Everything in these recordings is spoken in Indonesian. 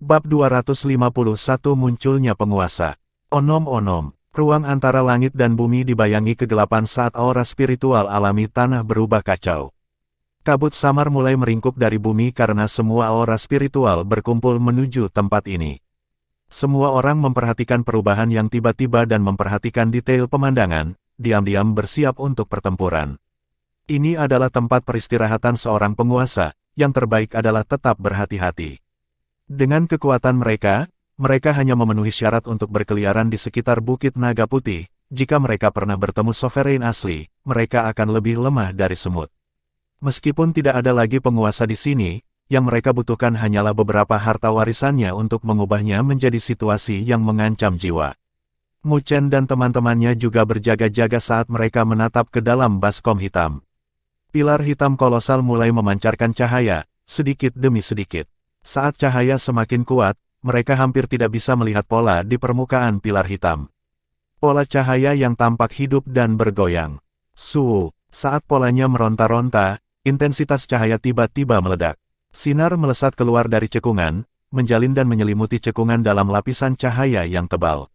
Bab 251 Munculnya Penguasa. Onom-onom, ruang antara langit dan bumi dibayangi kegelapan saat aura spiritual alami tanah berubah kacau. Kabut samar mulai meringkuk dari bumi karena semua aura spiritual berkumpul menuju tempat ini. Semua orang memperhatikan perubahan yang tiba-tiba dan memperhatikan detail pemandangan, diam-diam bersiap untuk pertempuran. Ini adalah tempat peristirahatan seorang penguasa, yang terbaik adalah tetap berhati-hati. Dengan kekuatan mereka hanya memenuhi syarat untuk berkeliaran di sekitar Bukit Naga Putih. Jika mereka pernah bertemu Sovereign asli, mereka akan lebih lemah dari semut. Meskipun tidak ada lagi penguasa di sini, yang mereka butuhkan hanyalah beberapa harta warisannya untuk mengubahnya menjadi situasi yang mengancam jiwa. Mu Chen dan teman-temannya juga berjaga-jaga saat mereka menatap ke dalam baskom hitam. Pilar hitam kolosal mulai memancarkan cahaya, sedikit demi sedikit. Saat cahaya semakin kuat, mereka hampir tidak bisa melihat pola di permukaan pilar hitam. Pola cahaya yang tampak hidup dan bergoyang. Saat polanya meronta-ronta, intensitas cahaya tiba-tiba meledak. Sinar melesat keluar dari cekungan, menjalin dan menyelimuti cekungan dalam lapisan cahaya yang tebal.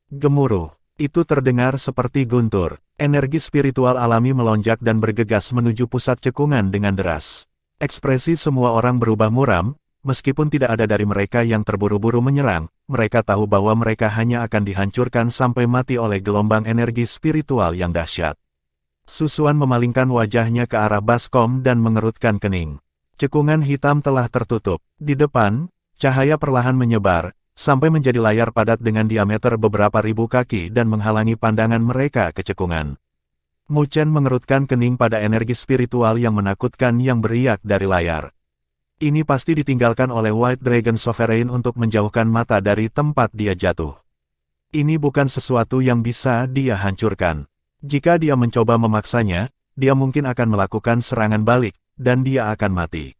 Gemuruh, itu terdengar seperti guntur. Energi spiritual alami melonjak dan bergegas menuju pusat cekungan dengan deras. Ekspresi semua orang berubah muram. Meskipun tidak ada dari mereka yang terburu-buru menyerang, mereka tahu bahwa mereka hanya akan dihancurkan sampai mati oleh gelombang energi spiritual yang dahsyat. Susuan memalingkan wajahnya ke arah baskom dan mengerutkan kening. Cekungan hitam telah tertutup. Di depan, cahaya perlahan menyebar, sampai menjadi layar padat dengan diameter beberapa ribu kaki dan menghalangi pandangan mereka ke cekungan. Mu Chen mengerutkan kening pada energi spiritual yang menakutkan yang beriak dari layar. Ini pasti ditinggalkan oleh White Dragon Sovereign untuk menjauhkan mata dari tempat dia jatuh. Ini bukan sesuatu yang bisa dia hancurkan. Jika dia mencoba memaksanya, dia mungkin akan melakukan serangan balik, dan dia akan mati.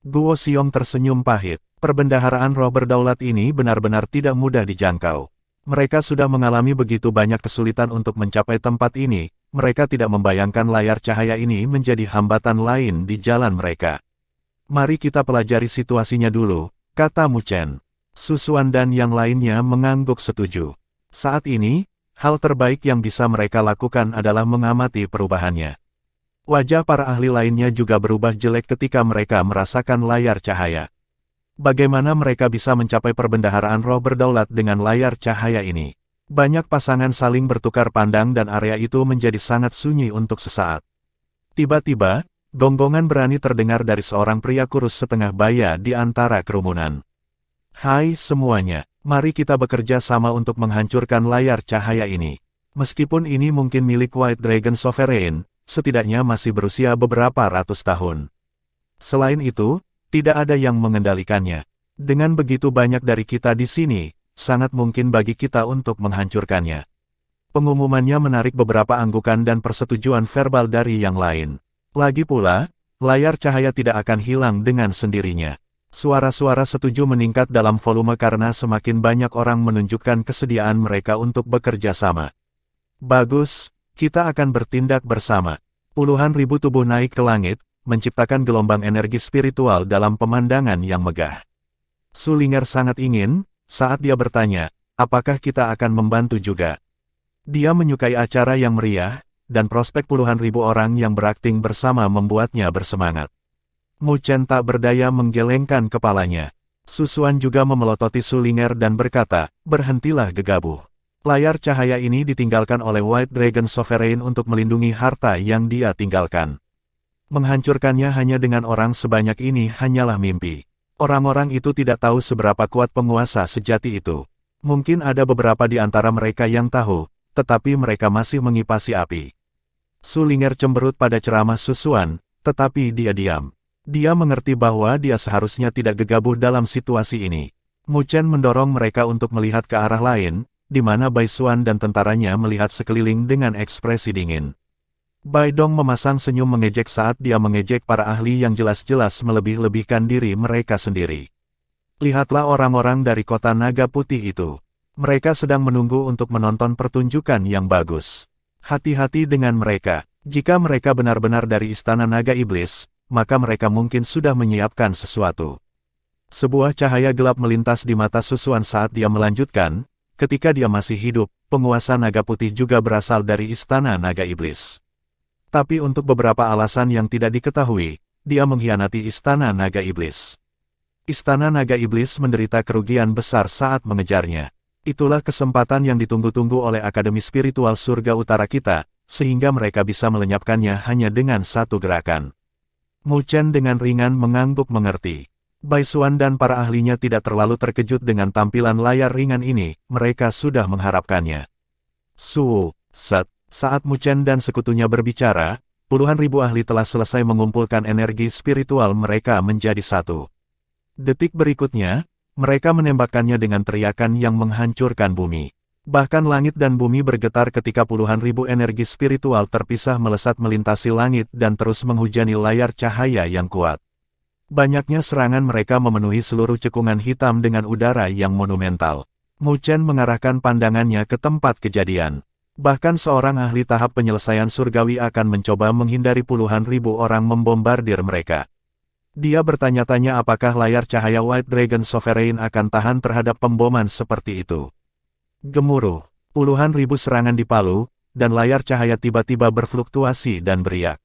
Guo Xiong tersenyum pahit. Perbendaharaan roh berdaulat ini benar-benar tidak mudah dijangkau. Mereka sudah mengalami begitu banyak kesulitan untuk mencapai tempat ini, mereka tidak membayangkan layar cahaya ini menjadi hambatan lain di jalan mereka. Mari kita pelajari situasinya dulu, kata Mu Chen. Susuan dan yang lainnya mengangguk setuju. Saat ini, hal terbaik yang bisa mereka lakukan adalah mengamati perubahannya. Wajah para ahli lainnya juga berubah jelek ketika mereka merasakan layar cahaya. Bagaimana mereka bisa mencapai perbendaharaan roh berdaulat dengan layar cahaya ini? Banyak pasangan saling bertukar pandang dan area itu menjadi sangat sunyi untuk sesaat. Tiba-tiba, gonggongan berani terdengar dari seorang pria kurus setengah baya di antara kerumunan. Hai semuanya, mari kita bekerja sama untuk menghancurkan layar cahaya ini. Meskipun ini mungkin milik White Dragon Sovereign, setidaknya masih berusia beberapa ratus tahun. Selain itu, tidak ada yang mengendalikannya. Dengan begitu banyak dari kita di sini, sangat mungkin bagi kita untuk menghancurkannya. Pengumumannya menarik beberapa anggukan dan persetujuan verbal dari yang lain. Lagi pula, layar cahaya tidak akan hilang dengan sendirinya. Suara-suara setuju meningkat dalam volume karena semakin banyak orang menunjukkan kesediaan mereka untuk bekerja sama. Bagus, kita akan bertindak bersama. Puluhan ribu tubuh naik ke langit, menciptakan gelombang energi spiritual dalam pemandangan yang megah. Su Ling'er sangat ingin, saat dia bertanya, apakah kita akan membantu juga? Dia menyukai acara yang meriah, dan prospek puluhan ribu orang yang berakting bersama membuatnya bersemangat. Mu Chen tak berdaya menggelengkan kepalanya. Susuan juga memelototi Su Ling'er dan berkata, berhentilah gegabah. Layar cahaya ini ditinggalkan oleh White Dragon Sovereign untuk melindungi harta yang dia tinggalkan. Menghancurkannya hanya dengan orang sebanyak ini hanyalah mimpi. Orang-orang itu tidak tahu seberapa kuat penguasa sejati itu. Mungkin ada beberapa di antara mereka yang tahu, tetapi mereka masih mengipasi api. Su Ling'er cemberut pada ceramah Susuan, tetapi dia diam. Dia mengerti bahwa dia seharusnya tidak gegabah dalam situasi ini. Mu Chen mendorong mereka untuk melihat ke arah lain, di mana Bai Xuan dan tentaranya melihat sekeliling dengan ekspresi dingin. Bai Dong memasang senyum mengejek saat dia mengejek para ahli yang jelas-jelas melebih-lebihkan diri mereka sendiri. Lihatlah orang-orang dari kota Naga Putih itu. Mereka sedang menunggu untuk menonton pertunjukan yang bagus. Hati-hati dengan mereka. Jika mereka benar-benar dari Istana Naga Iblis, maka mereka mungkin sudah menyiapkan sesuatu. Sebuah cahaya gelap melintas di mata Susuan saat dia melanjutkan, ketika dia masih hidup, penguasa naga putih juga berasal dari Istana Naga Iblis. Tapi untuk beberapa alasan yang tidak diketahui, dia mengkhianati Istana Naga Iblis. Istana Naga Iblis menderita kerugian besar saat mengejarnya. Itulah kesempatan yang ditunggu-tunggu oleh Akademi Spiritual Surga Utara kita, sehingga mereka bisa melenyapkannya hanya dengan satu gerakan. Mu Chen dengan ringan mengangguk mengerti. Bai Xuan dan para ahlinya tidak terlalu terkejut dengan tampilan layar ringan ini, mereka sudah mengharapkannya. Saat Mu Chen dan sekutunya berbicara, puluhan ribu ahli telah selesai mengumpulkan energi spiritual mereka menjadi satu. Detik berikutnya, mereka menembakkannya dengan teriakan yang menghancurkan bumi. Bahkan langit dan bumi bergetar ketika puluhan ribu energi spiritual terpisah melesat melintasi langit dan terus menghujani layar cahaya yang kuat. Banyaknya serangan mereka memenuhi seluruh cekungan hitam dengan udara yang monumental. Mu Chen mengarahkan pandangannya ke tempat kejadian. Bahkan seorang ahli tahap penyelesaian surgawi akan mencoba menghindari puluhan ribu orang membombardir mereka. Dia bertanya-tanya apakah layar cahaya White Dragon Sovereign akan tahan terhadap pemboman seperti itu. Gemuruh, puluhan ribu serangan dipalu, dan layar cahaya tiba-tiba berfluktuasi dan beriak.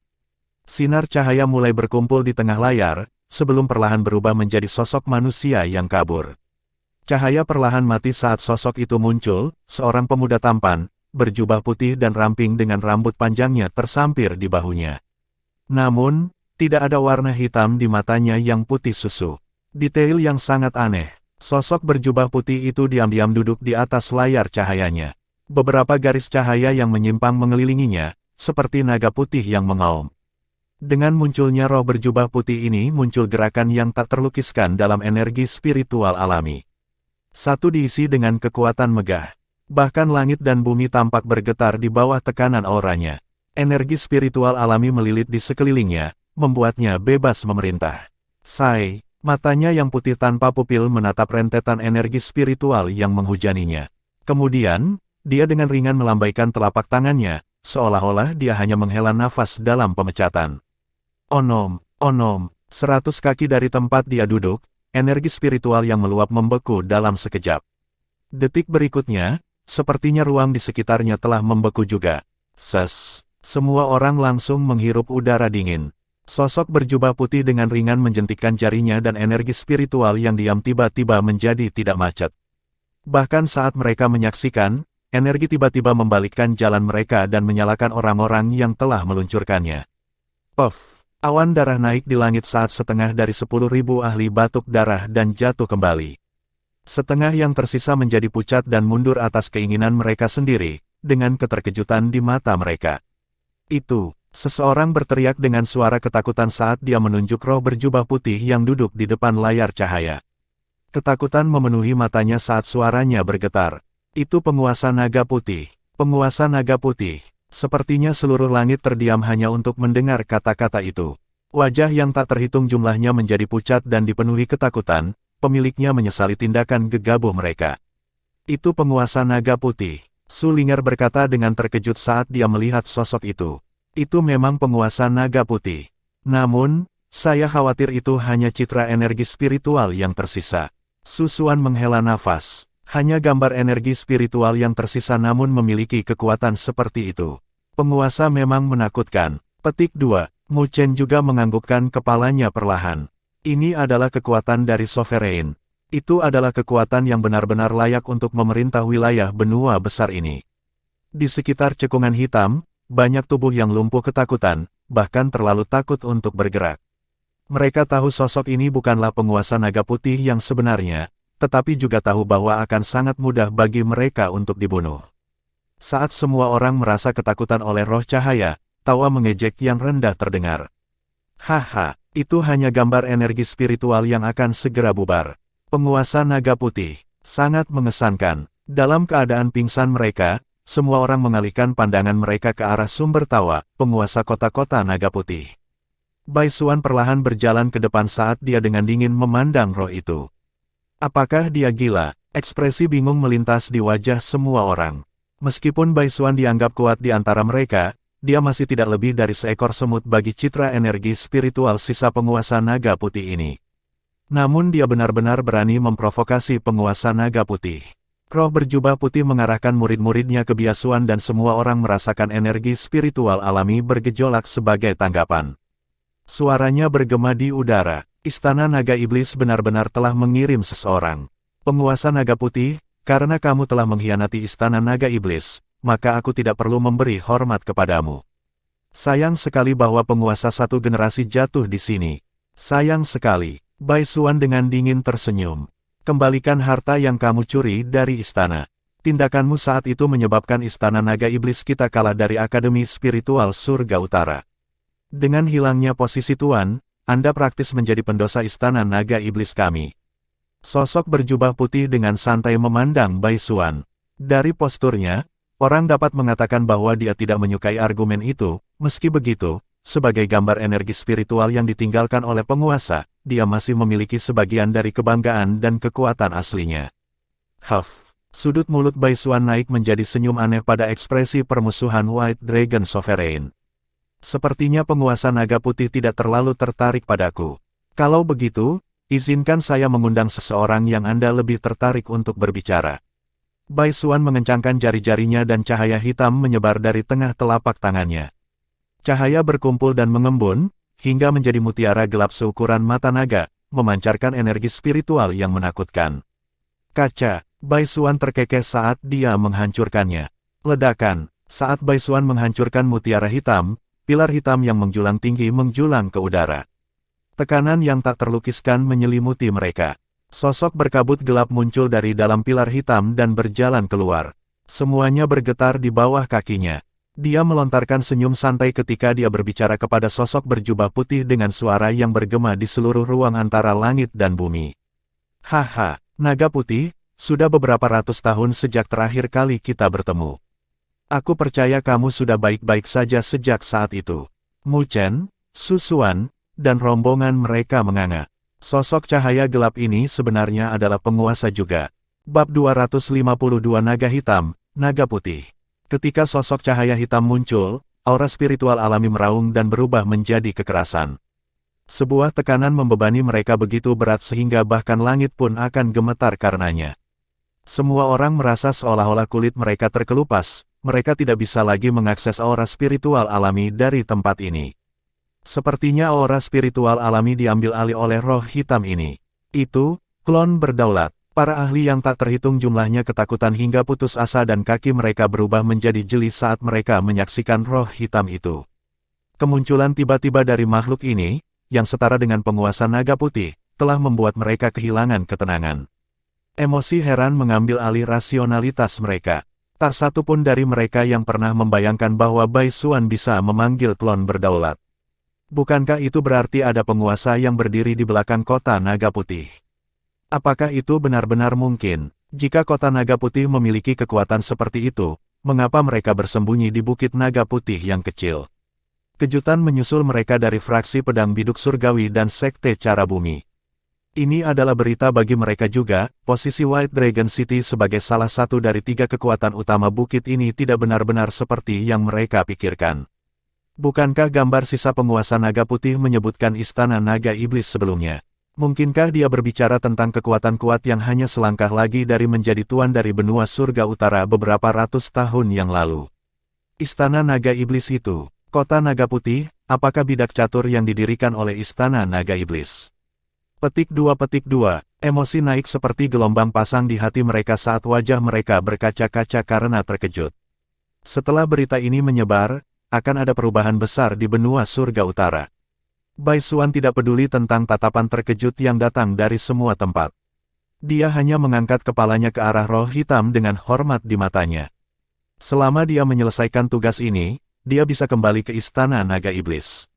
Sinar cahaya mulai berkumpul di tengah layar, sebelum perlahan berubah menjadi sosok manusia yang kabur. Cahaya perlahan mati saat sosok itu muncul, seorang pemuda tampan, berjubah putih dan ramping dengan rambut panjangnya tersampir di bahunya. Namun, tidak ada warna hitam di matanya yang putih susu. Detail yang sangat aneh, sosok berjubah putih itu diam-diam duduk di atas layar cahayanya. Beberapa garis cahaya yang menyimpang mengelilinginya, seperti naga putih yang mengaum. Dengan munculnya roh berjubah putih ini muncul gerakan yang tak terlukiskan dalam energi spiritual alami. Satu diisi dengan kekuatan megah. Bahkan langit dan bumi tampak bergetar di bawah tekanan auranya. Energi spiritual alami melilit di sekelilingnya, membuatnya bebas memerintah. Matanya yang putih tanpa pupil menatap rentetan energi spiritual yang menghujaninya. Kemudian, dia dengan ringan melambaikan telapak tangannya, seolah-olah dia hanya menghela nafas dalam pemecatan. Onom, 100 kaki dari tempat dia duduk, energi spiritual yang meluap membeku dalam sekejap. Detik berikutnya, sepertinya ruang di sekitarnya telah membeku juga. Semua orang langsung menghirup udara dingin. Sosok berjubah putih dengan ringan menjentikkan jarinya dan energi spiritual yang diam tiba-tiba menjadi tidak macet. Bahkan saat mereka menyaksikan, energi tiba-tiba membalikkan jalan mereka dan menyalakan orang-orang yang telah meluncurkannya. Puff! Awan darah naik di langit saat setengah dari 10.000 ahli batuk darah dan jatuh kembali. Setengah yang tersisa menjadi pucat dan mundur atas keinginan mereka sendiri, dengan keterkejutan di mata mereka. Seseorang berteriak dengan suara ketakutan saat dia menunjuk roh berjubah putih yang duduk di depan layar cahaya. Ketakutan memenuhi matanya saat suaranya bergetar. Itu penguasa naga putih. Penguasa naga putih. Sepertinya seluruh langit terdiam hanya untuk mendengar kata-kata itu. Wajah yang tak terhitung jumlahnya menjadi pucat dan dipenuhi ketakutan, pemiliknya menyesali tindakan gegabah mereka. Itu penguasa naga putih. Su Ling'er berkata dengan terkejut saat dia melihat sosok itu. Itu memang penguasa naga putih. Namun, saya khawatir itu hanya citra energi spiritual yang tersisa. Susuan menghela nafas. Hanya gambar energi spiritual yang tersisa namun memiliki kekuatan seperti itu. Penguasa memang menakutkan. Petik 2. Mu Chen juga menganggukkan kepalanya perlahan. Ini adalah kekuatan dari Sovereign. Itu adalah kekuatan yang benar-benar layak untuk memerintah wilayah benua besar ini. Di sekitar cekungan hitam, banyak tubuh yang lumpuh ketakutan, bahkan terlalu takut untuk bergerak. Mereka tahu sosok ini bukanlah penguasa naga putih yang sebenarnya, tetapi juga tahu bahwa akan sangat mudah bagi mereka untuk dibunuh. Saat semua orang merasa ketakutan oleh roh cahaya, tawa mengejek yang rendah terdengar. Haha, itu hanya gambar energi spiritual yang akan segera bubar. Penguasa naga putih, sangat mengesankan. Dalam keadaan pingsan mereka, semua orang mengalihkan pandangan mereka ke arah sumber tawa, penguasa kota-kota naga putih. Bai Xuan perlahan berjalan ke depan saat dia dengan dingin memandang roh itu. Apakah dia gila? Ekspresi bingung melintas di wajah semua orang. Meskipun Bai Xuan dianggap kuat di antara mereka, dia masih tidak lebih dari seekor semut bagi citra energi spiritual sisa penguasa naga putih ini. Namun dia benar-benar berani memprovokasi penguasa naga putih. Roh berjubah putih mengarahkan murid-muridnya ke biasuan dan semua orang merasakan energi spiritual alami bergejolak sebagai tanggapan. Suaranya bergema di udara. Istana Naga Iblis benar-benar telah mengirim seseorang. Penguasa Naga Putih, karena kamu telah mengkhianati Istana Naga Iblis, maka aku tidak perlu memberi hormat kepadamu. Sayang sekali bahwa penguasa satu generasi jatuh di sini. Sayang sekali. Bai Suan dengan dingin tersenyum. Kembalikan harta yang kamu curi dari istana. Tindakanmu saat itu menyebabkan Istana Naga Iblis kita kalah dari Akademi Spiritual Surga Utara. Dengan hilangnya posisi Tuan, Anda praktis menjadi pendosa Istana Naga Iblis kami. Sosok berjubah putih dengan santai memandang Bai Suan. Dari posturnya, orang dapat mengatakan bahwa dia tidak menyukai argumen itu. Meski begitu, sebagai gambar energi spiritual yang ditinggalkan oleh penguasa, dia masih memiliki sebagian dari kebanggaan dan kekuatan aslinya. Huff. Sudut mulut Bai Suan naik menjadi senyum aneh pada ekspresi permusuhan White Dragon Sovereign. Sepertinya penguasa naga putih tidak terlalu tertarik padaku. Kalau begitu, izinkan saya mengundang seseorang yang Anda lebih tertarik untuk berbicara. Bai Suan mengencangkan jari-jarinya dan cahaya hitam menyebar dari tengah telapak tangannya. Cahaya berkumpul dan mengembun, hingga menjadi mutiara gelap seukuran mata naga, memancarkan energi spiritual yang menakutkan. Kaca, Bai Suan terkekeh saat dia menghancurkannya. Ledakan, saat Bai Suan menghancurkan mutiara hitam, pilar hitam yang menjulang tinggi menjulang ke udara. Tekanan yang tak terlukiskan menyelimuti mereka. Sosok berkabut gelap muncul dari dalam pilar hitam dan berjalan keluar. Semuanya bergetar di bawah kakinya. Dia melontarkan senyum santai ketika dia berbicara kepada sosok berjubah putih dengan suara yang bergema di seluruh ruang antara langit dan bumi. Haha, naga putih, sudah beberapa ratus tahun sejak terakhir kali kita bertemu. Aku percaya kamu sudah baik-baik saja sejak saat itu. Mu Chen, Su Xuan, dan rombongan mereka menganga. Sosok cahaya gelap ini sebenarnya adalah penguasa juga. Bab 252 Naga Hitam, Naga Putih. Ketika sosok cahaya hitam muncul, aura spiritual alami meraung dan berubah menjadi kekerasan. Sebuah tekanan membebani mereka begitu berat sehingga bahkan langit pun akan gemetar karenanya. Semua orang merasa seolah-olah kulit mereka terkelupas, mereka tidak bisa lagi mengakses aura spiritual alami dari tempat ini. Sepertinya aura spiritual alami diambil alih oleh roh hitam ini. Itu, klon berdaulat. Para ahli yang tak terhitung jumlahnya ketakutan hingga putus asa dan kaki mereka berubah menjadi jeli saat mereka menyaksikan roh hitam itu. Kemunculan tiba-tiba dari makhluk ini, yang setara dengan penguasa naga putih, telah membuat mereka kehilangan ketenangan. Emosi heran mengambil alih rasionalitas mereka. Tak satu pun dari mereka yang pernah membayangkan bahwa Bai Suan bisa memanggil klon berdaulat. Bukankah itu berarti ada penguasa yang berdiri di belakang kota naga putih? Apakah itu benar-benar mungkin? Jika kota naga putih memiliki kekuatan seperti itu, mengapa mereka bersembunyi di bukit naga putih yang kecil? Kejutan menyusul mereka dari fraksi pedang biduk surgawi dan sekte cara bumi. Ini adalah berita bagi mereka juga, posisi White Dragon City sebagai salah satu dari 3 kekuatan utama bukit ini tidak benar-benar seperti yang mereka pikirkan. Bukankah gambar sisa penguasa naga putih menyebutkan istana naga iblis sebelumnya? Mungkinkah dia berbicara tentang kekuatan kuat yang hanya selangkah lagi dari menjadi tuan dari benua surga utara beberapa ratus tahun yang lalu? Istana naga iblis itu, kota naga putih, apakah bidak catur yang didirikan oleh istana naga iblis? Petik 2, emosi naik seperti gelombang pasang di hati mereka saat wajah mereka berkaca-kaca karena terkejut. Setelah berita ini menyebar, akan ada perubahan besar di benua surga utara. Bai Suan tidak peduli tentang tatapan terkejut yang datang dari semua tempat. Dia hanya mengangkat kepalanya ke arah roh hitam dengan hormat di matanya. Selama dia menyelesaikan tugas ini, dia bisa kembali ke istana naga iblis.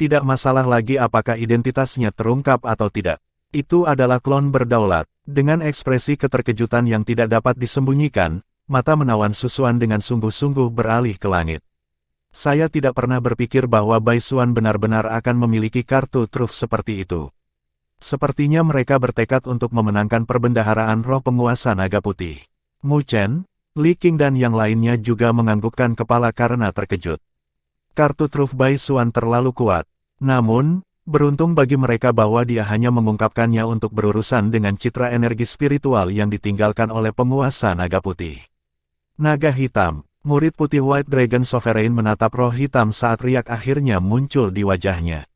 Tidak masalah lagi apakah identitasnya terungkap atau tidak. Itu adalah klon berdaulat. Dengan ekspresi keterkejutan yang tidak dapat disembunyikan, mata menawan Su Xuan dengan sungguh-sungguh beralih ke langit. Saya tidak pernah berpikir bahwa Bai Suan benar-benar akan memiliki kartu truf seperti itu. Sepertinya mereka bertekad untuk memenangkan perbendaharaan roh penguasa naga putih. Mu Chen, Li Qing dan yang lainnya juga menganggukkan kepala karena terkejut. Kartu truf Bai Suan terlalu kuat. Namun, Beruntung bagi mereka bahwa dia hanya mengungkapkannya untuk berurusan dengan citra energi spiritual yang ditinggalkan oleh penguasa naga putih. Naga hitam, murid putih White Dragon Sovereign menatap roh hitam saat riak akhirnya muncul di wajahnya.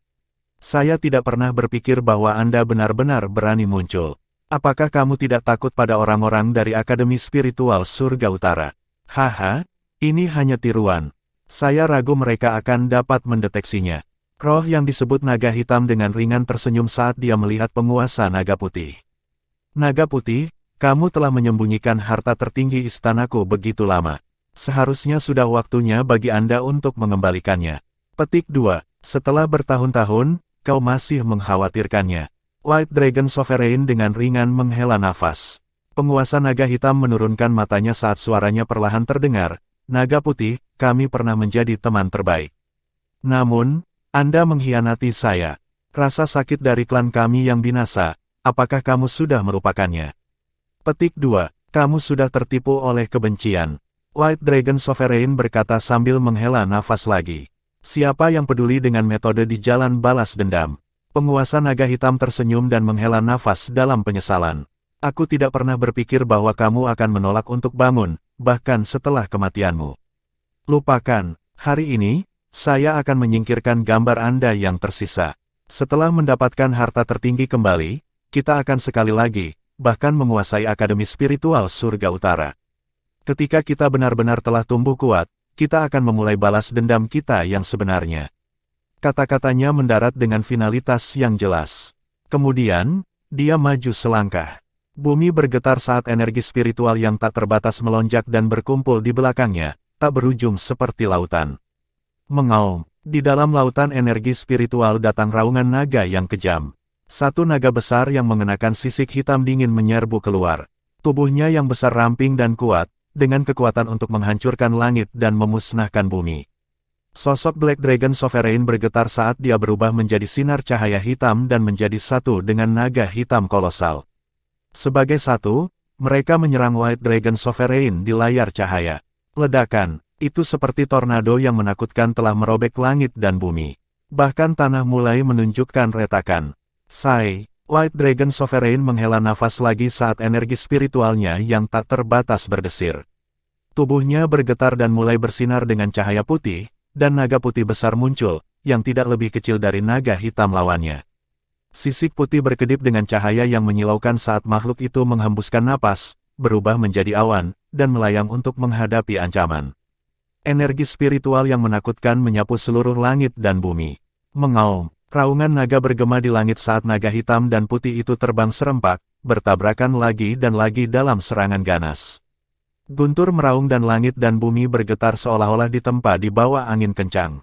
Saya tidak pernah berpikir bahwa Anda benar-benar berani muncul. Apakah kamu tidak takut pada orang-orang dari Akademi Spiritual Surga Utara? Haha, ini hanya tiruan. Saya ragu mereka akan dapat mendeteksinya. Roh yang disebut naga hitam dengan ringan tersenyum saat dia melihat penguasa naga putih. Naga putih, kamu telah menyembunyikan harta tertinggi istanaku begitu lama. Seharusnya sudah waktunya bagi Anda untuk mengembalikannya. Petik 2. Setelah bertahun-tahun, kau masih mengkhawatirkannya. White Dragon Sovereign dengan ringan menghela nafas. Penguasa naga hitam menurunkan matanya saat suaranya perlahan terdengar. Naga putih, kami pernah menjadi teman terbaik. Namun, Anda mengkhianati saya. Rasa sakit dari klan kami yang binasa, apakah kamu sudah merupakannya? Petik 2. Kamu sudah tertipu oleh kebencian. White Dragon Sovereign berkata sambil menghela nafas lagi. Siapa yang peduli dengan metode di jalan balas dendam? Penguasa naga hitam tersenyum dan menghela nafas dalam penyesalan. Aku tidak pernah berpikir bahwa kamu akan menolak untuk bangun, bahkan setelah kematianmu. Lupakan, hari ini, saya akan menyingkirkan gambar Anda yang tersisa. Setelah mendapatkan harta tertinggi kembali, kita akan sekali lagi, bahkan menguasai Akademi Spiritual Surga Utara. Ketika kita benar-benar telah tumbuh kuat, kita akan memulai balas dendam kita yang sebenarnya. Kata-katanya mendarat dengan finalitas yang jelas. Kemudian, dia maju selangkah. Bumi bergetar saat energi spiritual yang tak terbatas melonjak dan berkumpul di belakangnya, tak berujung seperti lautan. Mengaum, di dalam lautan energi spiritual datang raungan naga yang kejam. Satu naga besar yang mengenakan sisik hitam dingin menyerbu keluar. Tubuhnya yang besar ramping dan kuat, dengan kekuatan untuk menghancurkan langit dan memusnahkan bumi. Sosok Black Dragon Sovereign bergetar saat dia berubah menjadi sinar cahaya hitam dan menjadi satu dengan naga hitam kolosal. Sebagai satu, mereka menyerang White Dragon Sovereign di layar cahaya. Ledakan. Itu seperti tornado yang menakutkan telah merobek langit dan bumi. Bahkan tanah mulai menunjukkan retakan. White Dragon Sovereign menghela nafas lagi saat energi spiritualnya yang tak terbatas berdesir. Tubuhnya bergetar dan mulai bersinar dengan cahaya putih, dan naga putih besar muncul, yang tidak lebih kecil dari naga hitam lawannya. Sisik putih berkedip dengan cahaya yang menyilaukan saat makhluk itu menghembuskan napas, berubah menjadi awan, dan melayang untuk menghadapi ancaman. Energi spiritual yang menakutkan menyapu seluruh langit dan bumi. Mengaum, raungan naga bergema di langit saat naga hitam dan putih itu terbang serempak, bertabrakan lagi dan lagi dalam serangan ganas. Guntur meraung dan langit dan bumi bergetar seolah-olah ditempa di bawah angin kencang.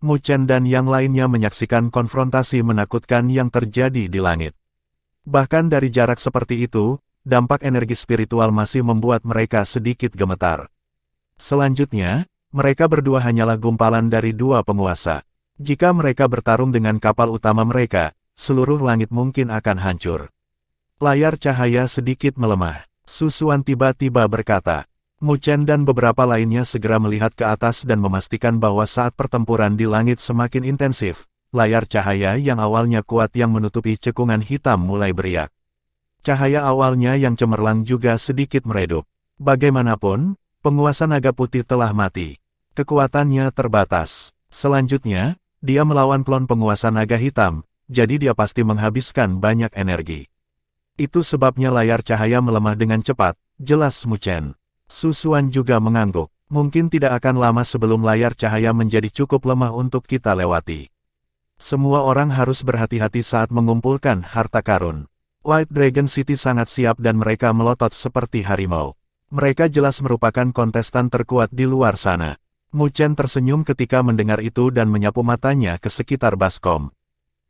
Mu Chen dan yang lainnya menyaksikan konfrontasi menakutkan yang terjadi di langit. Bahkan dari jarak seperti itu, dampak energi spiritual masih membuat mereka sedikit gemetar. Selanjutnya, mereka berdua hanyalah gumpalan dari dua penguasa. Jika mereka bertarung dengan kapal utama mereka, seluruh langit mungkin akan hancur. Layar cahaya sedikit melemah. Susuan tiba-tiba berkata. Mu Chen dan beberapa lainnya segera melihat ke atas dan memastikan bahwa saat pertempuran di langit semakin intensif, layar cahaya yang awalnya kuat yang menutupi cekungan hitam mulai beriak. Cahaya awalnya yang cemerlang juga sedikit meredup. Bagaimanapun, penguasa naga putih telah mati. Kekuatannya terbatas. Selanjutnya, dia melawan klon penguasa naga hitam, jadi dia pasti menghabiskan banyak energi. Itu sebabnya layar cahaya melemah dengan cepat, jelas Mu Chen. Susuan juga mengangguk. Mungkin tidak akan lama sebelum layar cahaya menjadi cukup lemah untuk kita lewati. Semua orang harus berhati-hati saat mengumpulkan harta karun. White Dragon City sangat siap dan mereka melotot seperti harimau. Mereka jelas merupakan kontestan terkuat di luar sana. Mu Chen tersenyum ketika mendengar itu dan menyapu matanya ke sekitar baskom.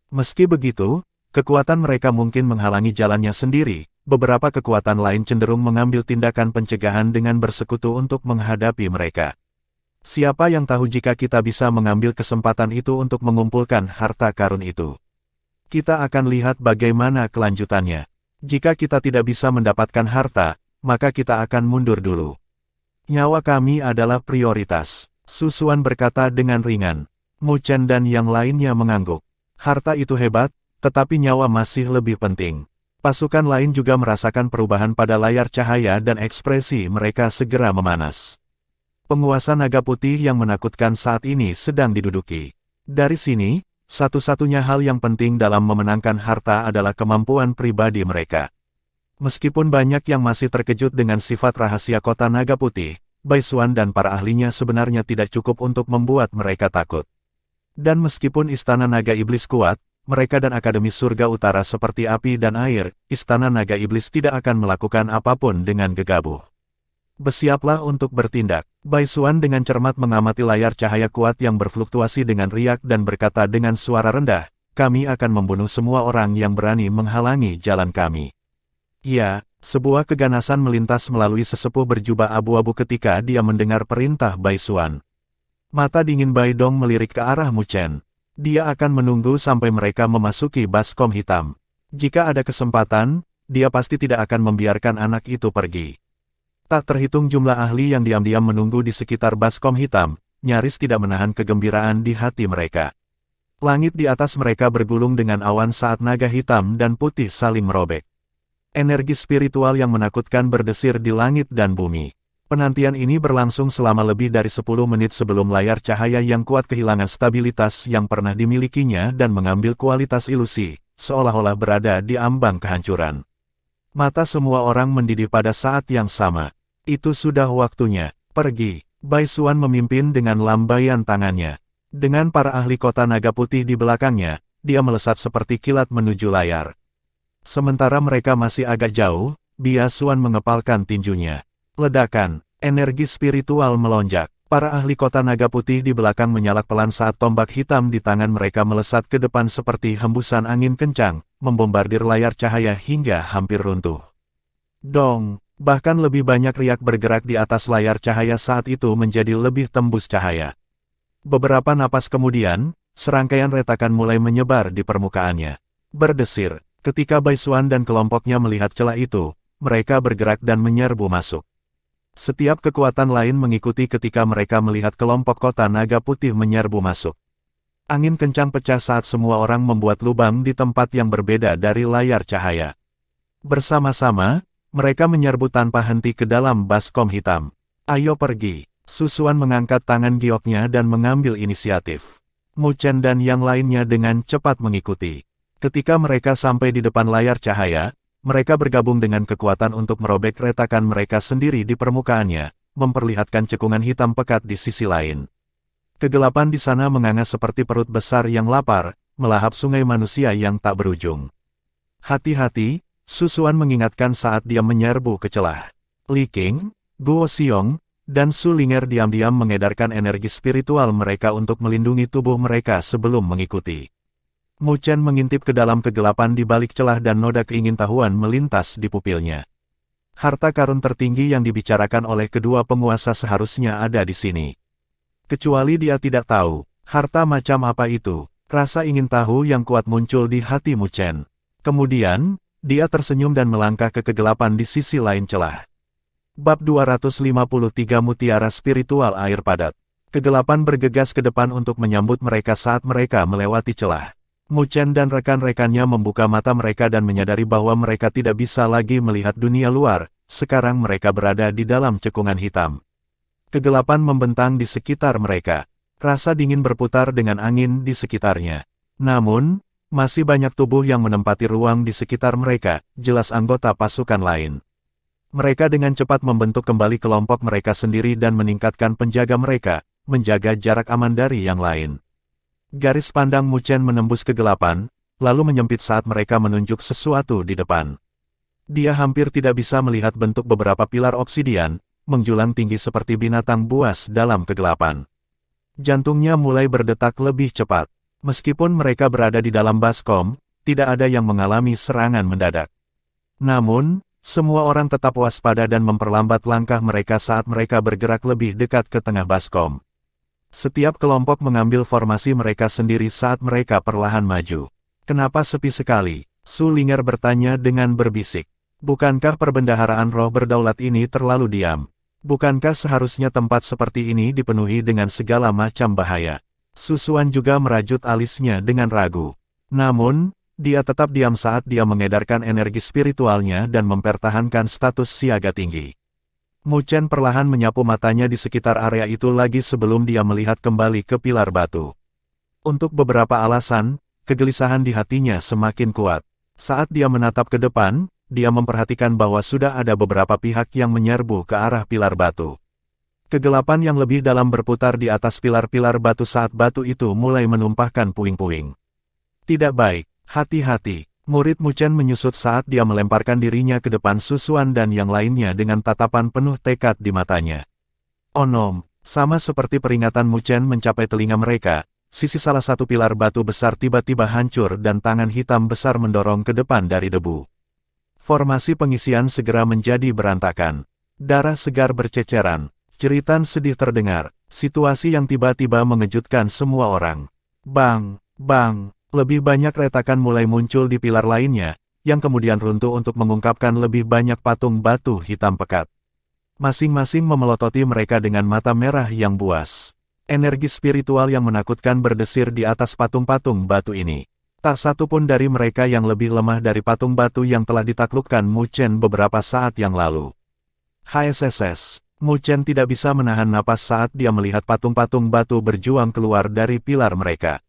Meski begitu, kekuatan mereka mungkin menghalangi jalannya sendiri, beberapa kekuatan lain cenderung mengambil tindakan pencegahan dengan bersekutu untuk menghadapi mereka. Siapa yang tahu jika kita bisa mengambil kesempatan itu untuk mengumpulkan harta karun itu? Kita akan lihat bagaimana kelanjutannya. Jika kita tidak bisa mendapatkan harta, maka kita akan mundur dulu. Nyawa kami adalah prioritas, Susuan berkata dengan ringan. Mu Chen dan yang lainnya mengangguk. Harta itu hebat, tetapi nyawa masih lebih penting. Pasukan lain juga merasakan perubahan pada layar cahaya dan ekspresi mereka segera memanas. Penguasa naga putih yang menakutkan saat ini sedang diduduki. Dari sini, satu-satunya hal yang penting dalam memenangkan harta adalah kemampuan pribadi mereka. Meskipun banyak yang masih terkejut dengan sifat rahasia kota naga putih, Baisuan dan para ahlinya sebenarnya tidak cukup untuk membuat mereka takut. Dan meskipun Istana Naga Iblis kuat, mereka dan Akademi Surga Utara seperti api dan air, Istana Naga Iblis tidak akan melakukan apapun dengan gegabah. Bersiaplah untuk bertindak. Baisuan dengan cermat mengamati layar cahaya kuat yang berfluktuasi dengan riak dan berkata dengan suara rendah, "Kami akan membunuh semua orang yang berani menghalangi jalan kami." Ya, sebuah keganasan melintas melalui sesepuh berjubah abu-abu ketika dia mendengar perintah Baisuan. Mata dingin Bai Dong melirik ke arah Mu Chen. Dia akan menunggu sampai mereka memasuki baskom hitam. Jika ada kesempatan, dia pasti tidak akan membiarkan anak itu pergi. Tak terhitung jumlah ahli yang diam-diam menunggu di sekitar baskom hitam, nyaris tidak menahan kegembiraan di hati mereka. Langit di atas mereka bergulung dengan awan saat naga hitam dan putih saling merobek. Energi spiritual yang menakutkan berdesir di langit dan bumi. Penantian ini berlangsung selama lebih dari 10 menit sebelum layar cahaya yang kuat kehilangan stabilitas yang pernah dimilikinya dan mengambil kualitas ilusi, seolah-olah berada di ambang kehancuran. Mata semua orang mendidih pada saat yang sama. Itu sudah waktunya, pergi. Baisuan memimpin dengan lambaian tangannya. Dengan para ahli kota naga putih di belakangnya, dia melesat seperti kilat menuju layar. Sementara mereka masih agak jauh, Baisuan mengepalkan tinjunya. Ledakan, energi spiritual melonjak. Para ahli kota naga putih di belakang menyalak pelan saat tombak hitam di tangan mereka melesat ke depan seperti hembusan angin kencang, membombardir layar cahaya hingga hampir runtuh. Dong, bahkan lebih banyak riak bergerak di atas layar cahaya saat itu menjadi lebih tembus cahaya. Beberapa napas kemudian, serangkaian retakan mulai menyebar di permukaannya. Berdesir, ketika Baisuan dan kelompoknya melihat celah itu, mereka bergerak dan menyerbu masuk. Setiap kekuatan lain mengikuti ketika mereka melihat kelompok kota naga putih menyerbu masuk. Angin kencang pecah saat semua orang membuat lubang di tempat yang berbeda dari layar cahaya. Bersama-sama, mereka menyerbu tanpa henti ke dalam baskom hitam. Ayo pergi. Susuan mengangkat tangan gioknya dan mengambil inisiatif. Mu Chen dan yang lainnya dengan cepat mengikuti. Ketika mereka sampai di depan layar cahaya, mereka bergabung dengan kekuatan untuk merobek retakan mereka sendiri di permukaannya, memperlihatkan cekungan hitam pekat di sisi lain. Kegelapan di sana menganga seperti perut besar yang lapar, melahap sungai manusia yang tak berujung. Hati-hati, Susuan mengingatkan saat dia menyerbu ke celah. Li Qing, Guo Xiong, dan Su Ling'er diam-diam mengedarkan energi spiritual mereka untuk melindungi tubuh mereka sebelum mengikuti. Mu Chen mengintip ke dalam kegelapan di balik celah dan noda keingintahuan melintas di pupilnya. Harta karun tertinggi yang dibicarakan oleh kedua penguasa seharusnya ada di sini. Kecuali dia tidak tahu, harta macam apa itu, rasa ingin tahu yang kuat muncul di hati Mu Chen. Kemudian, dia tersenyum dan melangkah ke kegelapan di sisi lain celah. Bab 253 Mutiara Spiritual Air Padat. Kegelapan bergegas ke depan untuk menyambut mereka saat mereka melewati celah. Mu Chen dan rekan-rekannya membuka mata mereka dan menyadari bahwa mereka tidak bisa lagi melihat dunia luar, sekarang mereka berada di dalam cekungan hitam. Kegelapan membentang di sekitar mereka. Rasa dingin berputar dengan angin di sekitarnya. Namun, masih banyak tubuh yang menempati ruang di sekitar mereka, jelas anggota pasukan lain. Mereka dengan cepat membentuk kembali kelompok mereka sendiri dan meningkatkan penjaga mereka, menjaga jarak aman dari yang lain. Garis pandang Mu Chen menembus kegelapan, lalu menyempit saat mereka menunjuk sesuatu di depan. Dia hampir tidak bisa melihat bentuk beberapa pilar obsidian, menjulang tinggi seperti binatang buas dalam kegelapan. Jantungnya mulai berdetak lebih cepat. Meskipun mereka berada di dalam baskom, tidak ada yang mengalami serangan mendadak. Namun, semua orang tetap waspada dan memperlambat langkah mereka saat mereka bergerak lebih dekat ke tengah baskom. Setiap kelompok mengambil formasi mereka sendiri saat mereka perlahan maju. Kenapa sepi sekali? Su Ling'er bertanya dengan berbisik. Bukankah perbendaharaan roh berdaulat ini terlalu diam? Bukankah seharusnya tempat seperti ini dipenuhi dengan segala macam bahaya? Susuan juga merajut alisnya dengan ragu. Namun, dia tetap diam saat dia mengedarkan energi spiritualnya dan mempertahankan status siaga tinggi. Mu Chen perlahan menyapu matanya di sekitar area itu lagi sebelum dia melihat kembali ke pilar batu. Untuk beberapa alasan, kegelisahan di hatinya semakin kuat. Saat dia menatap ke depan, dia memperhatikan bahwa sudah ada beberapa pihak yang menyerbu ke arah pilar batu. Kegelapan yang lebih dalam berputar di atas pilar-pilar batu saat batu itu mulai menumpahkan puing-puing. Tidak baik, hati-hati. Murid Mu Chen menyusut saat dia melemparkan dirinya ke depan Su Xuan dan yang lainnya dengan tatapan penuh tekad di matanya. Onom, sama seperti peringatan Mu Chen mencapai telinga mereka, sisi salah satu pilar batu besar tiba-tiba hancur dan tangan hitam besar mendorong ke depan dari debu. Formasi pengisian segera menjadi berantakan. Darah segar berceceran, jeritan sedih terdengar, situasi yang tiba-tiba mengejutkan semua orang. Bang, bang. Lebih banyak retakan mulai muncul di pilar lainnya, yang kemudian runtuh untuk mengungkapkan lebih banyak patung batu hitam pekat. Masing-masing memelototi mereka dengan mata merah yang buas. Energi spiritual yang menakutkan berdesir di atas patung-patung batu ini. Tak satu pun dari mereka yang lebih lemah dari patung batu yang telah ditaklukkan Mu Chen beberapa saat yang lalu. HSSS, Mu Chen tidak bisa menahan napas saat dia melihat patung-patung batu berjuang keluar dari pilar mereka.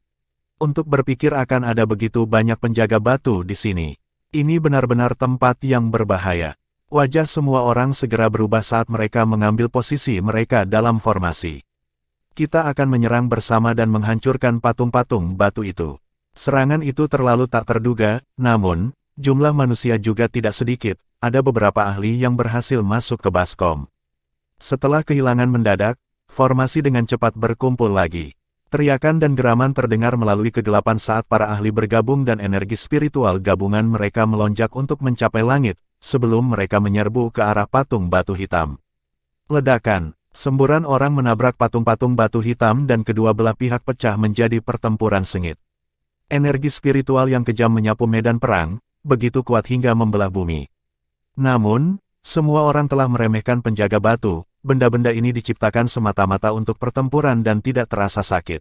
Untuk berpikir akan ada begitu banyak penjaga batu di sini. Ini benar-benar tempat yang berbahaya. Wajah semua orang segera berubah saat mereka mengambil posisi mereka dalam formasi. Kita akan menyerang bersama dan menghancurkan patung-patung batu itu. Serangan itu terlalu tak terduga, namun, jumlah manusia juga tidak sedikit, ada beberapa ahli yang berhasil masuk ke Baskom. Setelah kehilangan mendadak, formasi dengan cepat berkumpul lagi. Teriakan dan geraman terdengar melalui kegelapan saat para ahli bergabung dan energi spiritual gabungan mereka melonjak untuk mencapai langit, sebelum mereka menyerbu ke arah patung batu hitam. Ledakan, semburan orang menabrak patung-patung batu hitam dan kedua belah pihak pecah menjadi pertempuran sengit. Energi spiritual yang kejam menyapu medan perang, begitu kuat hingga membelah bumi. Namun, semua orang telah meremehkan penjaga batu. Benda-benda ini diciptakan semata-mata untuk pertempuran dan tidak terasa sakit.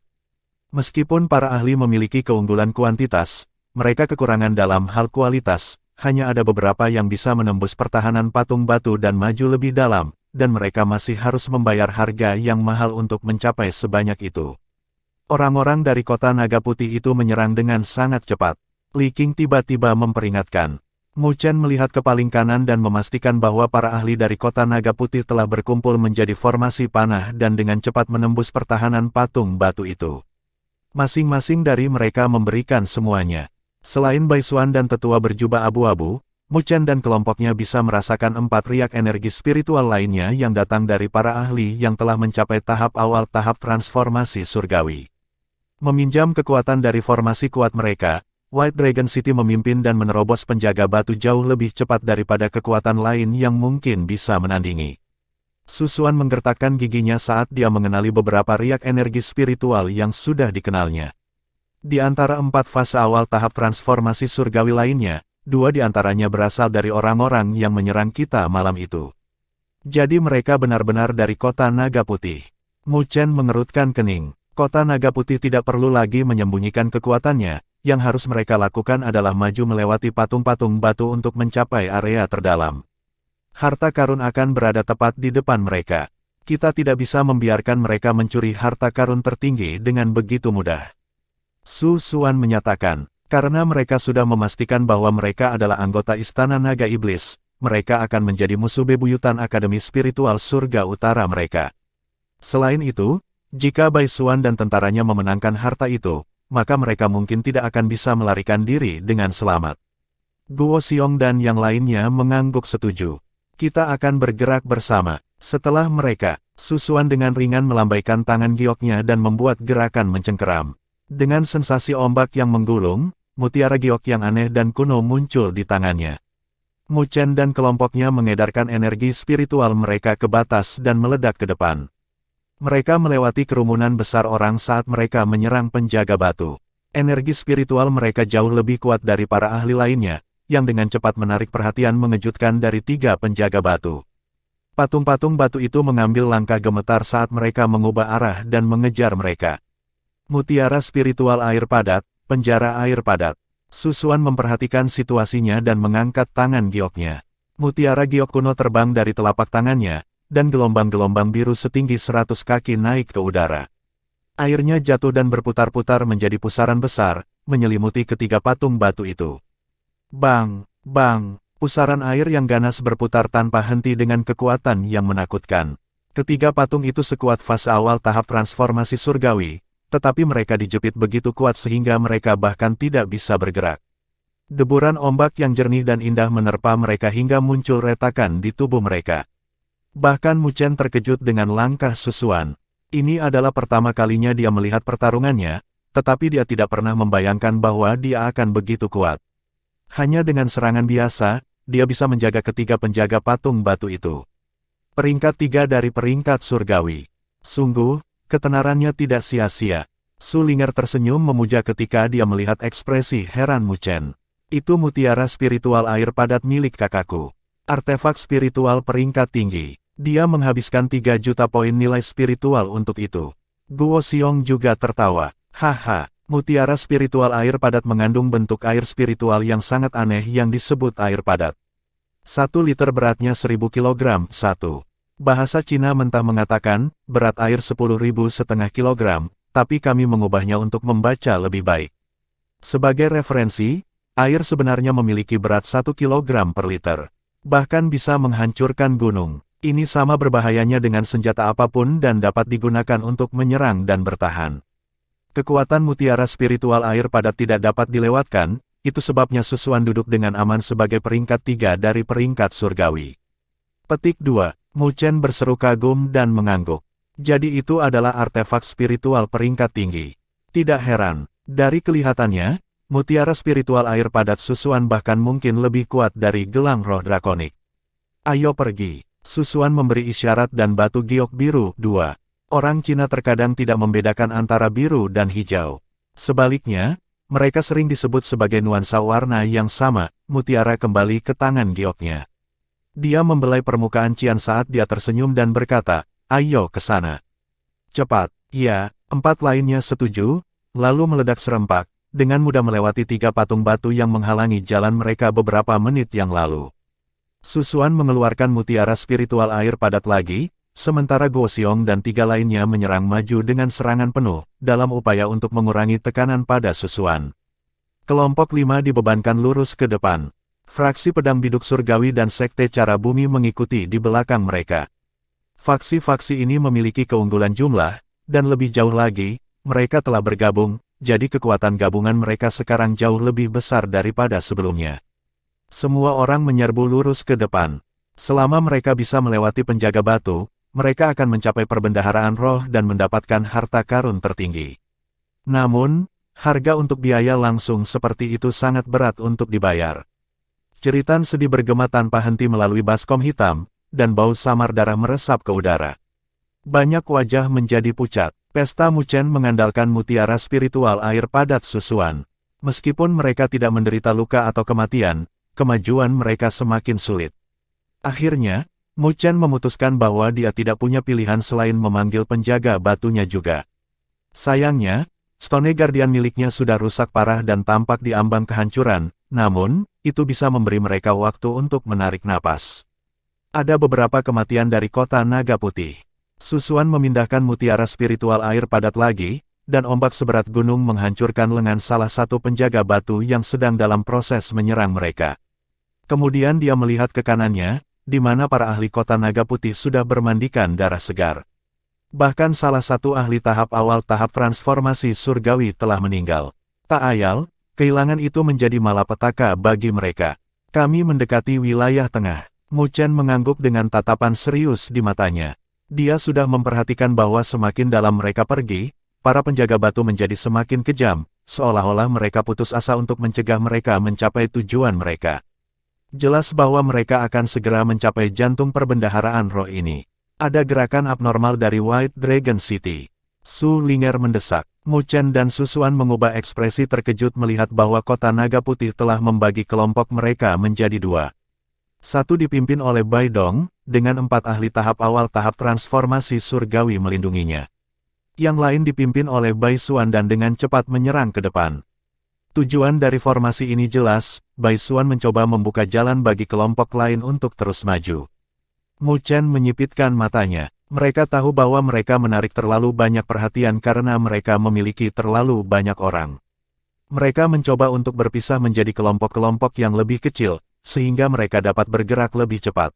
Meskipun para ahli memiliki keunggulan kuantitas, mereka kekurangan dalam hal kualitas, hanya ada beberapa yang bisa menembus pertahanan patung batu dan maju lebih dalam, dan mereka masih harus membayar harga yang mahal untuk mencapai sebanyak itu. Orang-orang dari kota Naga Putih itu menyerang dengan sangat cepat. Li Qing tiba-tiba memperingatkan. Mu Chen melihat ke paling kanan dan memastikan bahwa para ahli dari kota Naga Putih telah berkumpul menjadi formasi panah dan dengan cepat menembus pertahanan patung batu itu. Masing-masing dari mereka memberikan semuanya. Selain Bai Xuan dan tetua berjubah abu-abu, Mu Chen dan kelompoknya bisa merasakan 4 riak energi spiritual lainnya yang datang dari para ahli yang telah mencapai tahap awal tahap transformasi surgawi. Meminjam kekuatan dari formasi kuat mereka, White Dragon City memimpin dan menerobos penjaga batu jauh lebih cepat daripada kekuatan lain yang mungkin bisa menandingi. Su Xuan menggertakkan giginya saat dia mengenali beberapa riak energi spiritual yang sudah dikenalnya. Di antara 4 fase awal tahap transformasi surgawi lainnya, 2 di antaranya berasal dari orang-orang yang menyerang kita malam itu. Jadi mereka benar-benar dari kota Naga Putih. Mu Chen mengerutkan kening. Kota Naga Putih tidak perlu lagi menyembunyikan kekuatannya. Yang harus mereka lakukan adalah maju melewati patung-patung batu untuk mencapai area terdalam. Harta karun akan berada tepat di depan mereka. Kita tidak bisa membiarkan mereka mencuri harta karun tertinggi dengan begitu mudah. Su Xuan menyatakan, karena mereka sudah memastikan bahwa mereka adalah anggota Istana Naga Iblis, mereka akan menjadi musuh bebuyutan Akademi Spiritual Surga Utara mereka. Selain itu, jika Bai Xuan dan tentaranya memenangkan harta itu, maka mereka mungkin tidak akan bisa melarikan diri dengan selamat. Guo Xiong dan yang lainnya mengangguk setuju. Kita akan bergerak bersama. Setelah mereka, Su Xuan dengan ringan melambaikan tangan gioknya dan membuat gerakan mencengkeram. Dengan sensasi ombak yang menggulung, mutiara giok yang aneh dan kuno muncul di tangannya. Mu Chen dan kelompoknya mengedarkan energi spiritual mereka ke batas dan meledak ke depan. Mereka melewati kerumunan besar orang saat mereka menyerang penjaga batu. Energi spiritual mereka jauh lebih kuat dari para ahli lainnya, yang dengan cepat menarik perhatian mengejutkan dari 3 penjaga batu. Patung-patung batu itu mengambil langkah gemetar saat mereka mengubah arah dan mengejar mereka. Mutiara spiritual air padat, penjara air padat. Susuan memperhatikan situasinya dan mengangkat tangan gioknya. Mutiara giok kuno terbang dari telapak tangannya, dan gelombang-gelombang biru setinggi 100 kaki naik ke udara. Airnya jatuh dan berputar-putar menjadi pusaran besar, menyelimuti ketiga patung batu itu. Bang, bang, pusaran air yang ganas berputar tanpa henti dengan kekuatan yang menakutkan. Ketiga patung itu sekuat fase awal tahap transformasi surgawi, tetapi mereka dijepit begitu kuat sehingga mereka bahkan tidak bisa bergerak. Deburan ombak yang jernih dan indah menerpa mereka hingga muncul retakan di tubuh mereka. Bahkan Mu Chen terkejut dengan langkah Susuan. Ini adalah pertama kalinya dia melihat pertarungannya, tetapi dia tidak pernah membayangkan bahwa dia akan begitu kuat. Hanya dengan serangan biasa, dia bisa menjaga ketiga penjaga patung batu itu. Peringkat 3 dari peringkat surgawi. Sungguh, ketenarannya tidak sia-sia. Su Ling'er tersenyum memuja ketika dia melihat ekspresi heran Mu Chen. Itu mutiara spiritual air padat milik kakakku. Artefak spiritual peringkat tinggi. Dia menghabiskan 3 juta poin nilai spiritual untuk itu. Guo Xiong juga tertawa. Haha, mutiara spiritual air padat mengandung bentuk air spiritual yang sangat aneh yang disebut air padat. 1 liter beratnya 1000 kg. Bahasa Cina mentah mengatakan, berat air 10.000 setengah kilogram, tapi kami mengubahnya untuk membaca lebih baik. Sebagai referensi, air sebenarnya memiliki berat 1 kg per liter. Bahkan bisa menghancurkan gunung. Ini sama berbahayanya dengan senjata apapun dan dapat digunakan untuk menyerang dan bertahan. Kekuatan mutiara spiritual air padat tidak dapat dilewatkan, itu sebabnya Susuan duduk dengan aman sebagai peringkat 3 dari peringkat surgawi. Petik 2. Mu Chen berseru kagum dan mengangguk. Jadi itu adalah artefak spiritual peringkat tinggi. Tidak heran, dari kelihatannya, mutiara spiritual air padat Susuan bahkan mungkin lebih kuat dari gelang roh drakonik. Ayo pergi. Susuan memberi isyarat dan batu giok biru. 2. Orang Cina terkadang tidak membedakan antara biru dan hijau. Sebaliknya, mereka sering disebut sebagai nuansa warna yang sama. Mutiara kembali ke tangan gioknya. Dia membelai permukaan Qian saat dia tersenyum dan berkata, ayo ke sana. Cepat. Ya, 4 lainnya setuju, lalu meledak serempak, dengan mudah melewati 3 patung batu yang menghalangi jalan mereka beberapa menit yang lalu. Susuan mengeluarkan mutiara spiritual air padat lagi, sementara Guo Xiong dan 3 lainnya menyerang maju dengan serangan penuh, dalam upaya untuk mengurangi tekanan pada Susuan. Kelompok 5 dibebankan lurus ke depan. Fraksi pedang biduk surgawi dan sekte cara bumi mengikuti di belakang mereka. Faksi-faksi ini memiliki keunggulan jumlah, dan lebih jauh lagi, mereka telah bergabung, jadi kekuatan gabungan mereka sekarang jauh lebih besar daripada sebelumnya. Semua orang menyerbu lurus ke depan. Selama mereka bisa melewati penjaga batu, mereka akan mencapai perbendaharaan roh dan mendapatkan harta karun tertinggi. Namun, harga untuk biaya langsung seperti itu sangat berat untuk dibayar. Jeritan sedih bergema tanpa henti melalui baskom hitam, dan bau samar darah meresap ke udara. Banyak wajah menjadi pucat. Pesta Mu Chen mengandalkan mutiara spiritual air padat Susuan. Meskipun mereka tidak menderita luka atau kematian, kemajuan mereka semakin sulit. Akhirnya, Mu Chen memutuskan bahwa dia tidak punya pilihan selain memanggil penjaga batunya juga. Sayangnya, Stone Guardian miliknya sudah rusak parah dan tampak di ambang kehancuran, namun, itu bisa memberi mereka waktu untuk menarik napas. Ada beberapa kematian dari kota Naga Putih. Susuan memindahkan mutiara spiritual air padat lagi, dan ombak seberat gunung menghancurkan lengan salah satu penjaga batu yang sedang dalam proses menyerang mereka. Kemudian dia melihat ke kanannya, di mana para ahli kota Naga Putih sudah bermandikan darah segar. Bahkan salah satu ahli tahap awal tahap transformasi surgawi telah meninggal. Tak ayal, kehilangan itu menjadi malapetaka bagi mereka. Kami mendekati wilayah tengah. Mu Chen mengangguk dengan tatapan serius di matanya. Dia sudah memperhatikan bahwa semakin dalam mereka pergi, para penjaga batu menjadi semakin kejam, seolah-olah mereka putus asa untuk mencegah mereka mencapai tujuan mereka. Jelas bahwa mereka akan segera mencapai jantung perbendaharaan roh ini. Ada gerakan abnormal dari White Dragon City. Su Ling'er mendesak. Mu Chen dan Susuan mengubah ekspresi terkejut melihat bahwa kota Naga Putih telah membagi kelompok mereka menjadi 2. Satu dipimpin oleh Bai Dong, dengan 4 ahli tahap awal tahap transformasi surgawi melindunginya. Yang lain dipimpin oleh Bai Xuan dan dengan cepat menyerang ke depan. Tujuan dari formasi ini jelas, Bai Xuan mencoba membuka jalan bagi kelompok lain untuk terus maju. Mu Chen menyipitkan matanya. Mereka tahu bahwa mereka menarik terlalu banyak perhatian karena mereka memiliki terlalu banyak orang. Mereka mencoba untuk berpisah menjadi kelompok-kelompok yang lebih kecil, sehingga mereka dapat bergerak lebih cepat.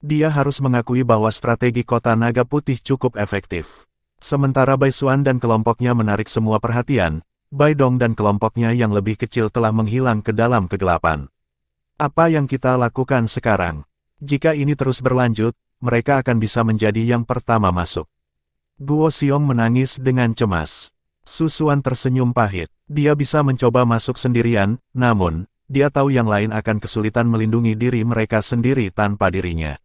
Dia harus mengakui bahwa strategi kota naga putih cukup efektif. Sementara Bai Xuan dan kelompoknya menarik semua perhatian, Bai Dong dan kelompoknya yang lebih kecil telah menghilang ke dalam kegelapan. Apa yang kita lakukan sekarang? Jika ini terus berlanjut, mereka akan bisa menjadi yang pertama masuk. Guo Xiong menangis dengan cemas. Su Xuan tersenyum pahit. Dia bisa mencoba masuk sendirian, namun, dia tahu yang lain akan kesulitan melindungi diri mereka sendiri tanpa dirinya.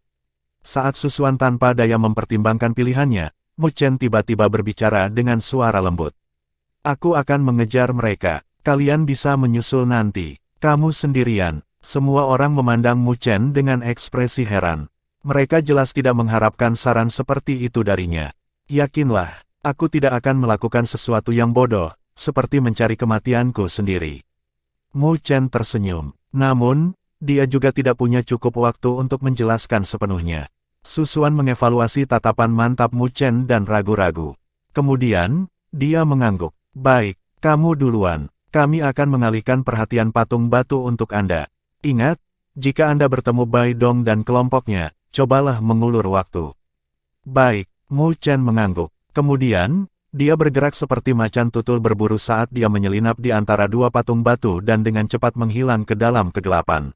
Saat Su Xuan tanpa daya mempertimbangkan pilihannya, Mu Chen tiba-tiba berbicara dengan suara lembut. Aku akan mengejar mereka. Kalian bisa menyusul nanti. Kamu sendirian. Semua orang memandang Mu Chen dengan ekspresi heran. Mereka jelas tidak mengharapkan saran seperti itu darinya. Yakinlah, aku tidak akan melakukan sesuatu yang bodoh, seperti mencari kematianku sendiri. Mu Chen tersenyum. Namun, dia juga tidak punya cukup waktu untuk menjelaskan sepenuhnya. Su Xuan mengevaluasi tatapan mantap Mu Chen dan ragu-ragu. Kemudian, dia mengangguk. Baik, kamu duluan. Kami akan mengalihkan perhatian patung batu untuk Anda. Ingat, jika Anda bertemu Bai Dong dan kelompoknya, cobalah mengulur waktu. Baik, Mu Chen mengangguk. Kemudian, dia bergerak seperti macan tutul berburu saat dia menyelinap di antara dua patung batu dan dengan cepat menghilang ke dalam kegelapan.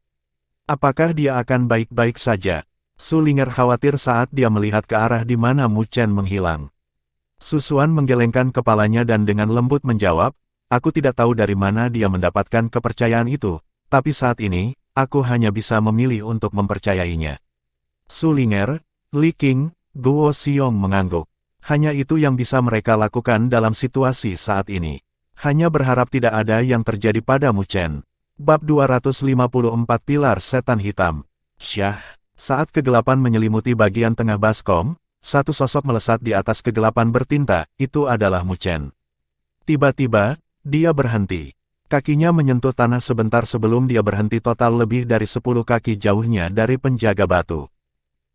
Apakah dia akan baik-baik saja? Su Ling'er khawatir saat dia melihat ke arah di mana Mu Chen menghilang. Su Xuan menggelengkan kepalanya dan dengan lembut menjawab, aku tidak tahu dari mana dia mendapatkan kepercayaan itu, tapi saat ini, aku hanya bisa memilih untuk mempercayainya. Su Ling'er, Li Qing, Guo Xiong mengangguk. Hanya itu yang bisa mereka lakukan dalam situasi saat ini. Hanya berharap tidak ada yang terjadi pada Mu Chen. Bab 254 Pilar Setan Hitam. Syah. Saat kegelapan menyelimuti bagian tengah baskom, satu sosok melesat di atas kegelapan bertinta, itu adalah Mu Chen. Tiba-tiba, dia berhenti. Kakinya menyentuh tanah sebentar sebelum dia berhenti total lebih dari 10 kaki jauhnya dari penjaga batu.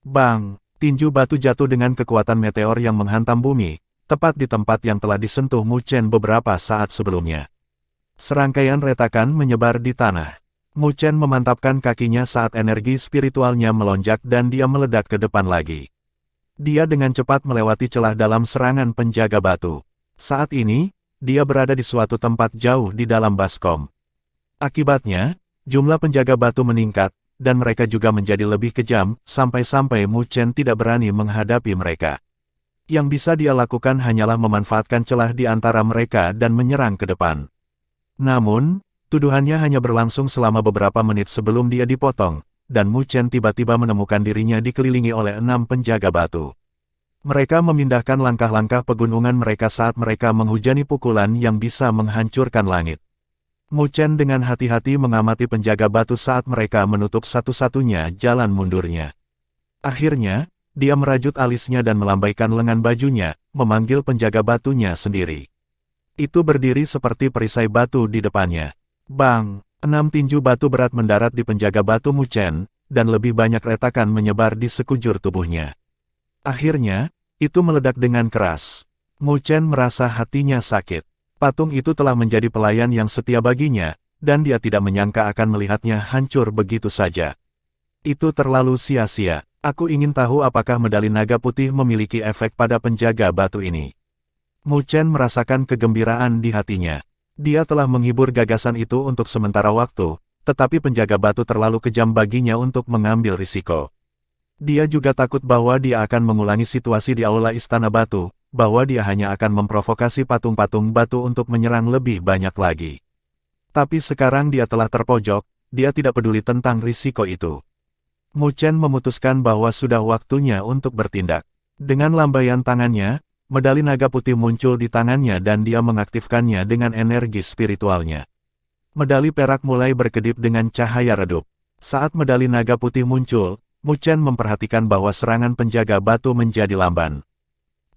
Bang! Tinju batu jatuh dengan kekuatan meteor yang menghantam bumi, tepat di tempat yang telah disentuh Mu Chen beberapa saat sebelumnya. Serangkaian retakan menyebar di tanah. Mu Chen memantapkan kakinya saat energi spiritualnya melonjak dan dia meledak ke depan lagi. Dia dengan cepat melewati celah dalam serangan penjaga batu. Saat ini, dia berada di suatu tempat jauh di dalam baskom. Akibatnya, jumlah penjaga batu meningkat, dan mereka juga menjadi lebih kejam, sampai-sampai Mu Chen tidak berani menghadapi mereka. Yang bisa dia lakukan hanyalah memanfaatkan celah di antara mereka dan menyerang ke depan. Namun, tuduhannya hanya berlangsung selama beberapa menit sebelum dia dipotong, dan Mu Chen tiba-tiba menemukan dirinya dikelilingi oleh 6 penjaga batu. Mereka memindahkan langkah-langkah pegunungan mereka saat mereka menghujani pukulan yang bisa menghancurkan langit. Mu Chen dengan hati-hati mengamati penjaga batu saat mereka menutup satu-satunya jalan mundurnya. Akhirnya, dia merajut alisnya dan melambaikan lengan bajunya, memanggil penjaga batunya sendiri. Itu berdiri seperti perisai batu di depannya. Bang! 6 tinju batu berat mendarat di penjaga batu Mu Chen, dan lebih banyak retakan menyebar di sekujur tubuhnya. Akhirnya, itu meledak dengan keras. Mu Chen merasa hatinya sakit. Patung itu telah menjadi pelayan yang setia baginya, dan dia tidak menyangka akan melihatnya hancur begitu saja. Itu terlalu sia-sia. Aku ingin tahu apakah medali naga putih memiliki efek pada penjaga batu ini. Mu Chen merasakan kegembiraan di hatinya. Dia telah menghibur gagasan itu untuk sementara waktu, tetapi penjaga batu terlalu kejam baginya untuk mengambil risiko. Dia juga takut bahwa dia akan mengulangi situasi di aula istana batu, bahwa dia hanya akan memprovokasi patung-patung batu untuk menyerang lebih banyak lagi. Tapi sekarang dia telah terpojok, dia tidak peduli tentang risiko itu. Mu Chen memutuskan bahwa sudah waktunya untuk bertindak. Dengan lambaian tangannya, medali naga putih muncul di tangannya dan dia mengaktifkannya dengan energi spiritualnya. Medali perak mulai berkedip dengan cahaya redup. Saat medali naga putih muncul, Mu Chen memperhatikan bahwa serangan penjaga batu menjadi lamban.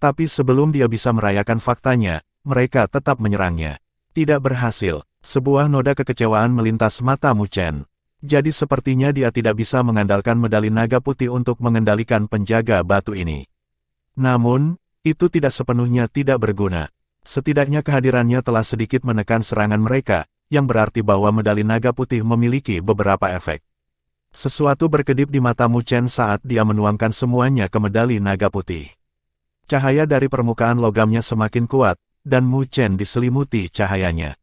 Tapi sebelum dia bisa merayakan faktanya, mereka tetap menyerangnya. Tidak berhasil. Sebuah noda kekecewaan melintas mata Mu Chen. Jadi sepertinya dia tidak bisa mengandalkan medali naga putih untuk mengendalikan penjaga batu ini. Namun, itu tidak sepenuhnya tidak berguna. Setidaknya kehadirannya telah sedikit menekan serangan mereka, yang berarti bahwa medali naga putih memiliki beberapa efek. Sesuatu berkedip di mata Mu Chen saat dia menuangkan semuanya ke medali naga putih. Cahaya dari permukaan logamnya semakin kuat, dan Mu Chen diselimuti cahayanya.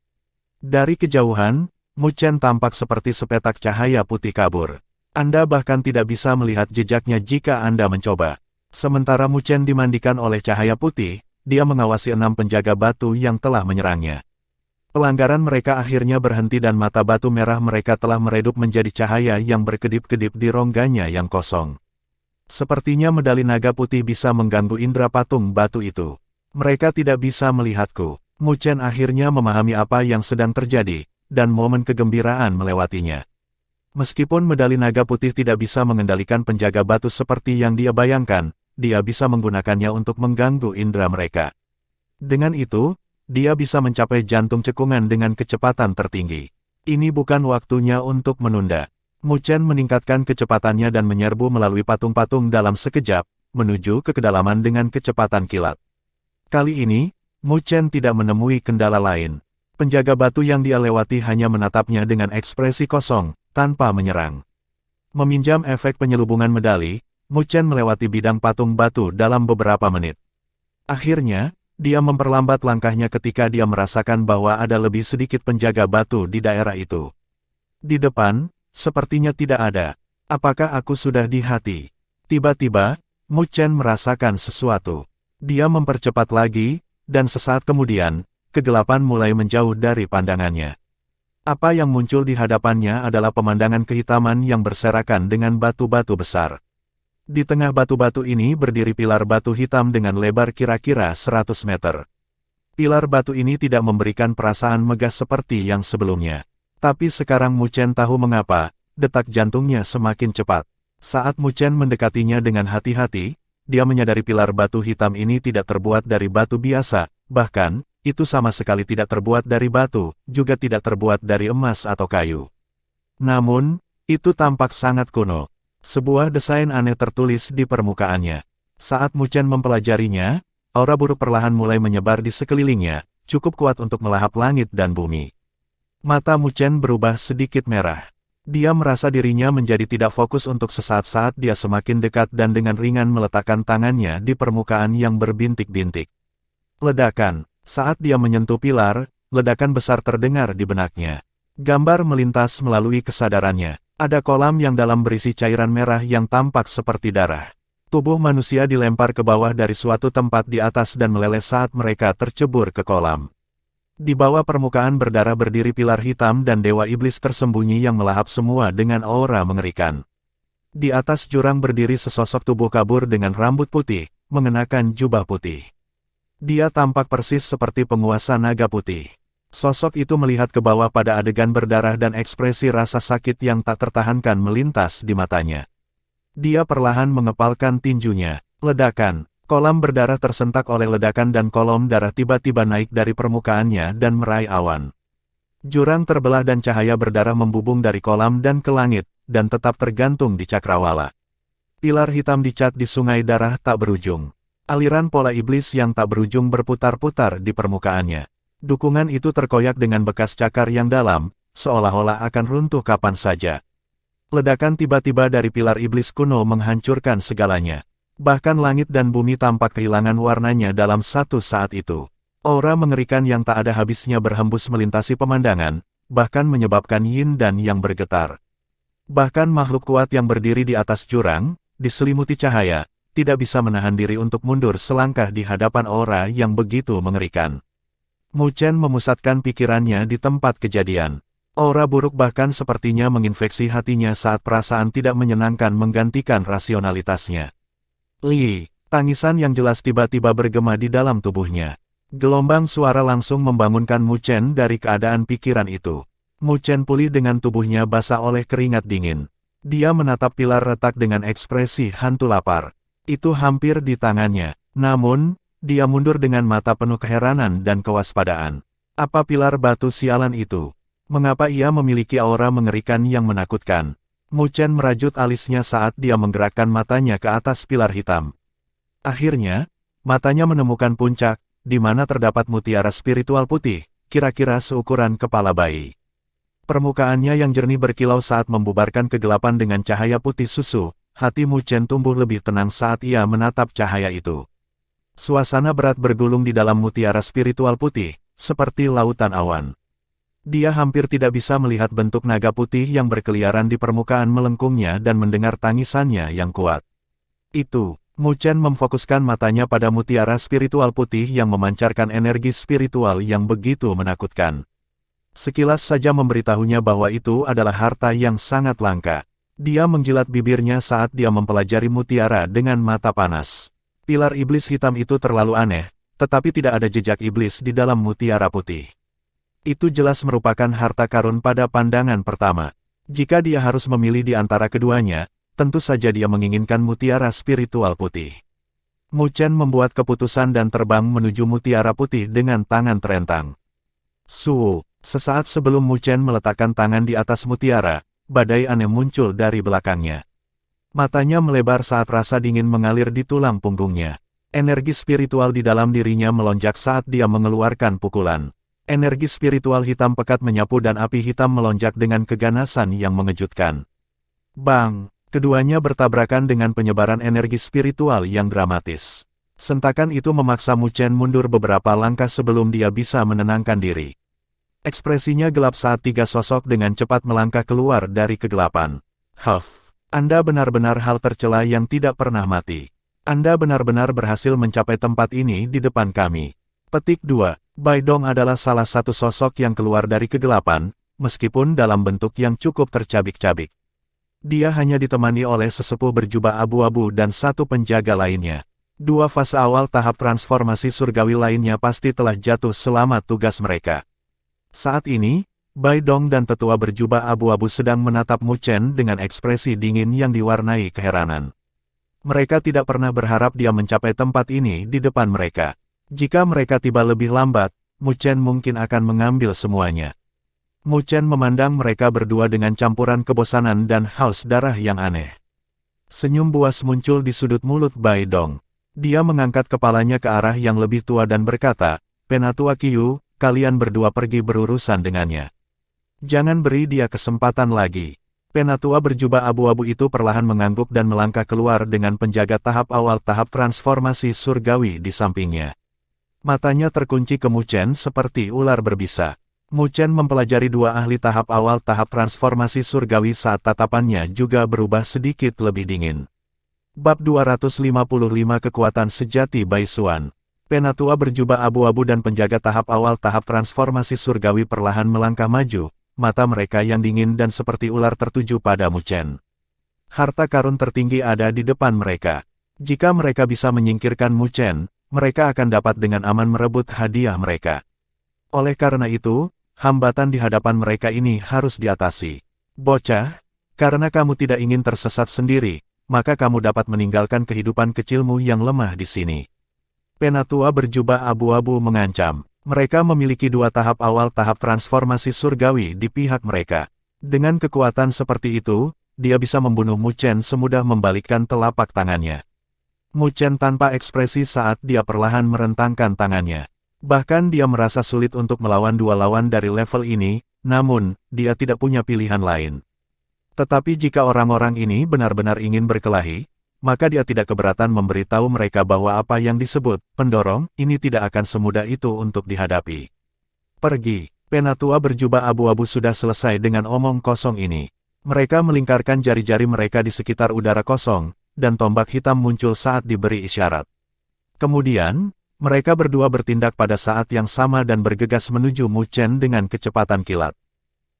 Dari kejauhan, Mu Chen tampak seperti sepetak cahaya putih kabur. Anda bahkan tidak bisa melihat jejaknya jika Anda mencoba. Sementara Mu Chen dimandikan oleh cahaya putih, dia mengawasi 6 penjaga batu yang telah menyerangnya. Pelanggaran mereka akhirnya berhenti dan mata batu merah mereka telah meredup menjadi cahaya yang berkedip-kedip di rongganya yang kosong. Sepertinya medali naga putih bisa mengganggu indera patung batu itu. Mereka tidak bisa melihatku. Mu Chen akhirnya memahami apa yang sedang terjadi, dan momen kegembiraan melewatinya. Meskipun medali naga putih tidak bisa mengendalikan penjaga batu seperti yang dia bayangkan, dia bisa menggunakannya untuk mengganggu indera mereka. Dengan itu, dia bisa mencapai jantung cekungan dengan kecepatan tertinggi. Ini bukan waktunya untuk menunda. Mu Chen meningkatkan kecepatannya dan menyerbu melalui patung-patung dalam sekejap, menuju ke kedalaman dengan kecepatan kilat. Kali ini, Mu Chen tidak menemui kendala lain. Penjaga batu yang dia lewati hanya menatapnya dengan ekspresi kosong, tanpa menyerang. Meminjam efek penyelubungan medali, Mu Chen melewati bidang patung batu dalam beberapa menit. Akhirnya, dia memperlambat langkahnya ketika dia merasakan bahwa ada lebih sedikit penjaga batu di daerah itu. Di depan, sepertinya tidak ada. Apakah aku sudah di hati? Tiba-tiba, Mu Chen merasakan sesuatu. Dia mempercepat lagi, dan sesaat kemudian, kegelapan mulai menjauh dari pandangannya. Apa yang muncul di hadapannya adalah pemandangan kehitaman yang berserakan dengan batu-batu besar. Di tengah batu-batu ini berdiri pilar batu hitam dengan lebar kira-kira 100 meter. Pilar batu ini tidak memberikan perasaan megah seperti yang sebelumnya. Tapi sekarang Mu Chen tahu mengapa, detak jantungnya semakin cepat. Saat Mu Chen mendekatinya dengan hati-hati, dia menyadari pilar batu hitam ini tidak terbuat dari batu biasa, bahkan, itu sama sekali tidak terbuat dari batu, juga tidak terbuat dari emas atau kayu. Namun, itu tampak sangat kuno. Sebuah desain aneh tertulis di permukaannya. Saat Mu Chen mempelajarinya, aura buruk perlahan mulai menyebar di sekelilingnya, cukup kuat untuk melahap langit dan bumi. Mata Mu Chen berubah sedikit merah. Dia merasa dirinya menjadi tidak fokus untuk sesaat saat dia semakin dekat dan dengan ringan meletakkan tangannya di permukaan yang berbintik-bintik. Ledakan. Saat dia menyentuh pilar, ledakan besar terdengar di benaknya. Gambar melintas melalui kesadarannya. Ada kolam yang dalam berisi cairan merah yang tampak seperti darah. Tubuh manusia dilempar ke bawah dari suatu tempat di atas dan meleleh saat mereka tercebur ke kolam. Di bawah permukaan berdarah berdiri pilar hitam dan dewa iblis tersembunyi yang melahap semua dengan aura mengerikan. Di atas jurang berdiri sesosok tubuh kabur dengan rambut putih, mengenakan jubah putih. Dia tampak persis seperti penguasa naga putih. Sosok itu melihat ke bawah pada adegan berdarah dan ekspresi rasa sakit yang tak tertahankan melintas di matanya. Dia perlahan mengepalkan tinjunya. Ledakan. Kolam berdarah tersentak oleh ledakan dan kolom darah tiba-tiba naik dari permukaannya dan meraih awan. Jurang terbelah dan cahaya berdarah membubung dari kolam dan ke langit, dan tetap tergantung di cakrawala. Pilar hitam dicat di sungai darah tak berujung. Aliran pola iblis yang tak berujung berputar-putar di permukaannya. Dukungan itu terkoyak dengan bekas cakar yang dalam, seolah-olah akan runtuh kapan saja. Ledakan tiba-tiba dari pilar iblis kuno menghancurkan segalanya. Bahkan langit dan bumi tampak kehilangan warnanya dalam satu saat itu. Aura mengerikan yang tak ada habisnya berhembus melintasi pemandangan, bahkan menyebabkan yin dan yang bergetar. Bahkan makhluk kuat yang berdiri di atas jurang, diselimuti cahaya, tidak bisa menahan diri untuk mundur selangkah di hadapan aura yang begitu mengerikan. Mu Chen memusatkan pikirannya di tempat kejadian. Aura buruk bahkan sepertinya menginfeksi hatinya saat perasaan tidak menyenangkan menggantikan rasionalitasnya. Li, tangisan yang jelas tiba-tiba bergema di dalam tubuhnya. Gelombang suara langsung membangunkan Mu Chen dari keadaan pikiran itu. Mu Chen pulih dengan tubuhnya basah oleh keringat dingin. Dia menatap pilar retak dengan ekspresi hantu lapar. Itu hampir di tangannya. Namun, dia mundur dengan mata penuh keheranan dan kewaspadaan. Apa pilar batu sialan itu? Mengapa ia memiliki aura mengerikan yang menakutkan? Mu Chen merajut alisnya saat dia menggerakkan matanya ke atas pilar hitam. Akhirnya, matanya menemukan puncak, di mana terdapat mutiara spiritual putih, kira-kira seukuran kepala bayi. Permukaannya yang jernih berkilau saat membubarkan kegelapan dengan cahaya putih susu. Hati Mu Chen tumbuh lebih tenang saat ia menatap cahaya itu. Suasana berat bergulung di dalam mutiara spiritual putih, seperti lautan awan. Dia hampir tidak bisa melihat bentuk naga putih yang berkeliaran di permukaan melengkungnya dan mendengar tangisannya yang kuat. Mu Chen memfokuskan matanya pada mutiara spiritual putih yang memancarkan energi spiritual yang begitu menakutkan. Sekilas saja memberitahunya bahwa itu adalah harta yang sangat langka. Dia menjilat bibirnya saat dia mempelajari mutiara dengan mata panas. Pilar iblis hitam itu terlalu aneh, tetapi tidak ada jejak iblis di dalam mutiara putih. Itu jelas merupakan harta karun pada pandangan pertama. Jika dia harus memilih di antara keduanya, tentu saja dia menginginkan mutiara spiritual putih. Mu Chen membuat keputusan dan terbang menuju mutiara putih dengan tangan terentang. Sesaat sebelum Mu Chen meletakkan tangan di atas mutiara, badai aneh muncul dari belakangnya. Matanya melebar saat rasa dingin mengalir di tulang punggungnya. Energi spiritual di dalam dirinya melonjak saat dia mengeluarkan pukulan. Energi spiritual hitam pekat menyapu dan api hitam melonjak dengan keganasan yang mengejutkan. Bang! Keduanya bertabrakan dengan penyebaran energi spiritual yang dramatis. Sentakan itu memaksa Mu Chen mundur beberapa langkah sebelum dia bisa menenangkan diri. Ekspresinya gelap saat tiga sosok dengan cepat melangkah keluar dari kegelapan. Anda benar-benar hal tercela yang tidak pernah mati. Anda benar-benar berhasil mencapai tempat ini di depan kami. Petik 2. Bai Dong adalah salah satu sosok yang keluar dari kegelapan, meskipun dalam bentuk yang cukup tercabik-cabik. Dia hanya ditemani oleh sesepuh berjubah abu-abu dan satu penjaga lainnya. Dua fase awal tahap transformasi surgawi lainnya pasti telah jatuh selama tugas mereka. Saat ini, Bai Dong dan tetua berjubah abu-abu sedang menatap Mu Chen dengan ekspresi dingin yang diwarnai keheranan. Mereka tidak pernah berharap dia mencapai tempat ini di depan mereka. Jika mereka tiba lebih lambat, Mu Chen mungkin akan mengambil semuanya. Mu Chen memandang mereka berdua dengan campuran kebosanan dan haus darah yang aneh. Senyum buas muncul di sudut mulut Bai Dong. Dia mengangkat kepalanya ke arah yang lebih tua dan berkata, "Penatua Qiu, kalian berdua pergi berurusan dengannya. Jangan beri dia kesempatan lagi." Penatua berjubah abu-abu itu perlahan mengangguk dan melangkah keluar dengan penjaga tahap awal tahap transformasi surgawi di sampingnya. Matanya terkunci ke Mu Chen seperti ular berbisa. Mu Chen mempelajari dua ahli tahap awal tahap transformasi surgawi saat tatapannya juga berubah sedikit lebih dingin. Bab 255 Kekuatan Sejati Bai Xuan. Penatua berjubah abu-abu dan penjaga tahap awal tahap transformasi surgawi perlahan melangkah maju, mata mereka yang dingin dan seperti ular tertuju pada Mu Chen. Harta karun tertinggi ada di depan mereka. Jika mereka bisa menyingkirkan Mu Chen, mereka akan dapat dengan aman merebut hadiah mereka. Oleh karena itu, hambatan di hadapan mereka ini harus diatasi. Bocah, karena kamu tidak ingin tersesat sendiri, maka kamu dapat meninggalkan kehidupan kecilmu yang lemah di sini. Penatua berjubah abu-abu mengancam. Mereka memiliki dua tahap awal tahap transformasi surgawi di pihak mereka. Dengan kekuatan seperti itu, dia bisa membunuh Mu Chen semudah membalikkan telapak tangannya. Mu Chen tanpa ekspresi saat dia perlahan merentangkan tangannya. Bahkan dia merasa sulit untuk melawan dua lawan dari level ini, namun, dia tidak punya pilihan lain. Tetapi jika orang-orang ini benar-benar ingin berkelahi, maka dia tidak keberatan memberitahu mereka bahwa apa yang disebut pendorong ini tidak akan semudah itu untuk dihadapi. Pergi. Penatua berjubah abu-abu sudah selesai dengan omong kosong ini. Mereka melingkarkan jari-jari mereka di sekitar udara kosong, dan tombak hitam muncul saat diberi isyarat. Kemudian, mereka berdua bertindak pada saat yang sama dan bergegas menuju Mu Chen dengan kecepatan kilat.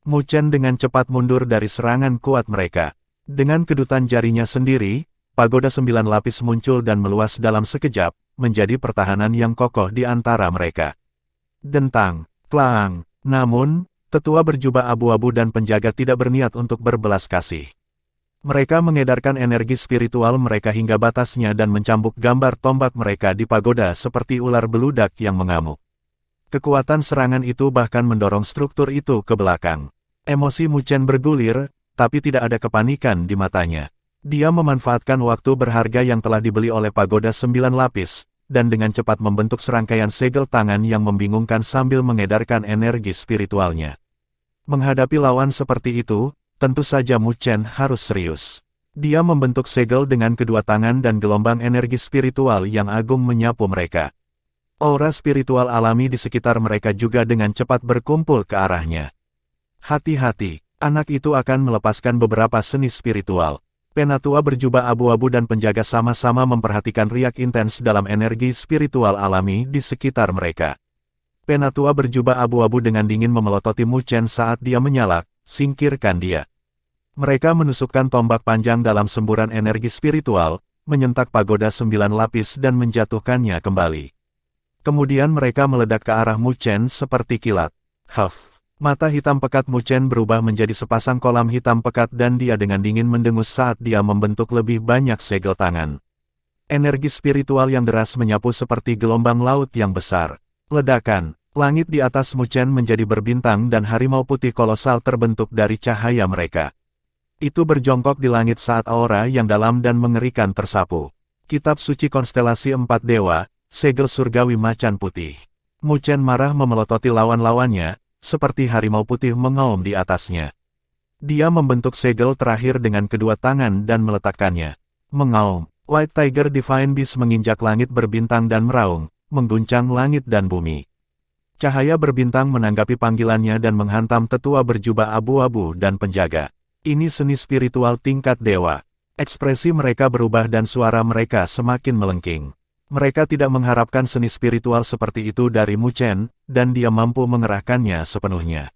Mu Chen dengan cepat mundur dari serangan kuat mereka. Dengan kedutan jarinya sendiri, pagoda 9 lapis muncul dan meluas dalam sekejap, menjadi pertahanan yang kokoh di antara mereka. Dentang, klang. Namun, tetua berjubah abu-abu dan penjaga tidak berniat untuk berbelas kasih. Mereka mengedarkan energi spiritual mereka hingga batasnya dan mencambuk gambar tombak mereka di pagoda seperti ular beludak yang mengamuk. Kekuatan serangan itu bahkan mendorong struktur itu ke belakang. Emosi Mu Chen bergulir, tapi tidak ada kepanikan di matanya. Dia memanfaatkan waktu berharga yang telah dibeli oleh pagoda 9 lapis, dan dengan cepat membentuk serangkaian segel tangan yang membingungkan sambil mengedarkan energi spiritualnya. Menghadapi lawan seperti itu, tentu saja Mu Chen harus serius. Dia membentuk segel dengan kedua tangan dan gelombang energi spiritual yang agung menyapu mereka. Aura spiritual alami di sekitar mereka juga dengan cepat berkumpul ke arahnya. Hati-hati, anak itu akan melepaskan beberapa seni spiritual. Penatua berjubah abu-abu dan penjaga sama-sama memperhatikan riak intens dalam energi spiritual alami di sekitar mereka. Penatua berjubah abu-abu dengan dingin memelototi Mu Chen saat dia menyala, singkirkan dia. Mereka menusukkan tombak panjang dalam semburan energi spiritual, menyentak pagoda 9 lapis dan menjatuhkannya kembali. Kemudian mereka meledak ke arah Mu Chen seperti kilat. Huff! Mata hitam pekat Mu Chen berubah menjadi sepasang kolam hitam pekat dan dia dengan dingin mendengus saat dia membentuk lebih banyak segel tangan. Energi spiritual yang deras menyapu seperti gelombang laut yang besar. Ledakan! Langit di atas Mu Chen menjadi berbintang dan harimau putih kolosal terbentuk dari cahaya mereka. Itu berjongkok di langit saat aura yang dalam dan mengerikan tersapu. Kitab suci konstelasi 4 dewa, segel surgawi macan putih. Mu Chen marah memelototi lawan-lawannya, seperti harimau putih mengaum di atasnya. Dia membentuk segel terakhir dengan kedua tangan dan meletakkannya. Mengaum, White Tiger Divine Beast menginjak langit berbintang dan meraung, mengguncang langit dan bumi. Cahaya berbintang menanggapi panggilannya dan menghantam tetua berjubah abu-abu dan penjaga. Ini seni spiritual tingkat dewa. Ekspresi mereka berubah dan suara mereka semakin melengking. Mereka tidak mengharapkan seni spiritual seperti itu dari Mu Chen, dan dia mampu mengerahkannya sepenuhnya.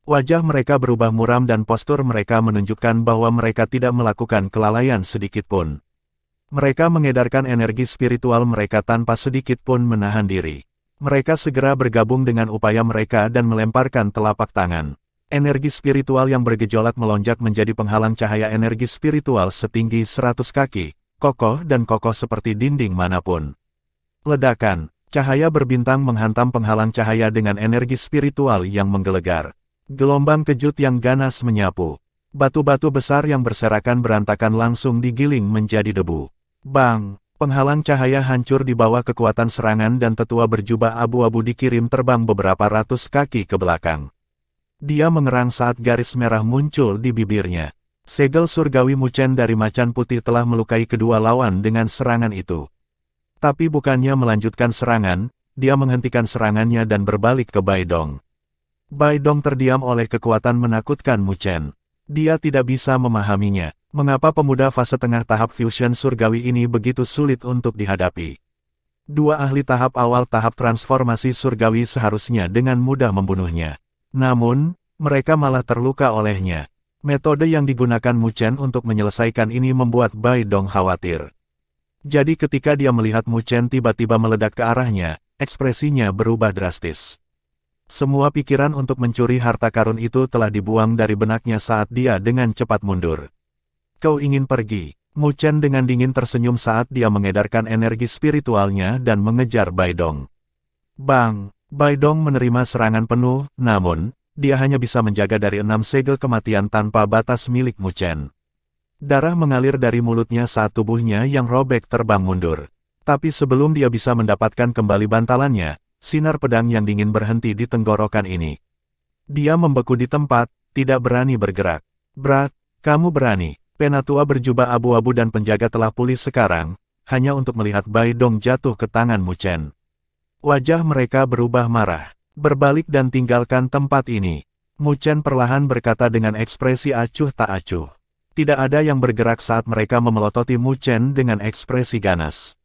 Wajah mereka berubah muram dan postur mereka menunjukkan bahwa mereka tidak melakukan kelalaian sedikit pun. Mereka mengedarkan energi spiritual mereka tanpa sedikit pun menahan diri. Mereka segera bergabung dengan upaya mereka dan melemparkan telapak tangan. Energi spiritual yang bergejolak melonjak menjadi penghalang cahaya energi spiritual setinggi 100 kaki. Kokoh dan kokoh seperti dinding manapun. Ledakan, cahaya berbintang menghantam penghalang cahaya dengan energi spiritual yang menggelegar. Gelombang kejut yang ganas menyapu. Batu-batu besar yang berserakan berantakan langsung digiling menjadi debu. Bang! Penghalang cahaya hancur di bawah kekuatan serangan dan tetua berjubah abu-abu dikirim terbang beberapa ratus kaki ke belakang. Dia mengerang saat garis merah muncul di bibirnya. Segel surgawi Mu Chen dari macan putih telah melukai kedua lawan dengan serangan itu. Tapi bukannya melanjutkan serangan, dia menghentikan serangannya dan berbalik ke Bai Dong. Bai Dong terdiam oleh kekuatan menakutkan Mu Chen. Dia tidak bisa memahaminya, mengapa pemuda fase tengah tahap fusion surgawi ini begitu sulit untuk dihadapi. Dua ahli tahap awal tahap transformasi surgawi seharusnya dengan mudah membunuhnya. Namun, mereka malah terluka olehnya. Metode yang digunakan Mu Chen untuk menyelesaikan ini membuat Bai Dong khawatir. Jadi ketika dia melihat Mu Chen tiba-tiba meledak ke arahnya, ekspresinya berubah drastis. Semua pikiran untuk mencuri harta karun itu telah dibuang dari benaknya saat dia dengan cepat mundur. Kau ingin pergi? Mu Chen dengan dingin tersenyum saat dia mengedarkan energi spiritualnya dan mengejar Bai Dong. Bang! Bai Dong menerima serangan penuh, namun, dia hanya bisa menjaga dari 6 segel kematian tanpa batas milik Mu Chen. Darah mengalir dari mulutnya saat tubuhnya yang robek terbang mundur. Tapi sebelum dia bisa mendapatkan kembali bantalannya, sinar pedang yang dingin berhenti di tenggorokan ini. Dia membeku di tempat, tidak berani bergerak. Brat, kamu berani. Penatua berjubah abu-abu dan penjaga telah pulih sekarang, hanya untuk melihat Bai Dong jatuh ke tangan Mu Chen. Wajah mereka berubah marah. Berbalik dan tinggalkan tempat ini. Mu Chen perlahan berkata dengan ekspresi acuh tak acuh. Tidak ada yang bergerak saat mereka memelototi Mu Chen dengan ekspresi ganas.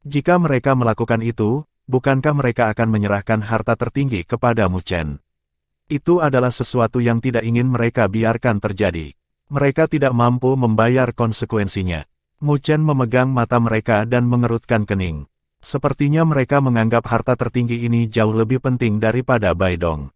Jika mereka melakukan itu, bukankah mereka akan menyerahkan harta tertinggi kepada Mu Chen? Itu adalah sesuatu yang tidak ingin mereka biarkan terjadi. Mereka tidak mampu membayar konsekuensinya. Mu Chen memegang mata mereka dan mengerutkan kening. Sepertinya mereka menganggap harta tertinggi ini jauh lebih penting daripada Bai Dong.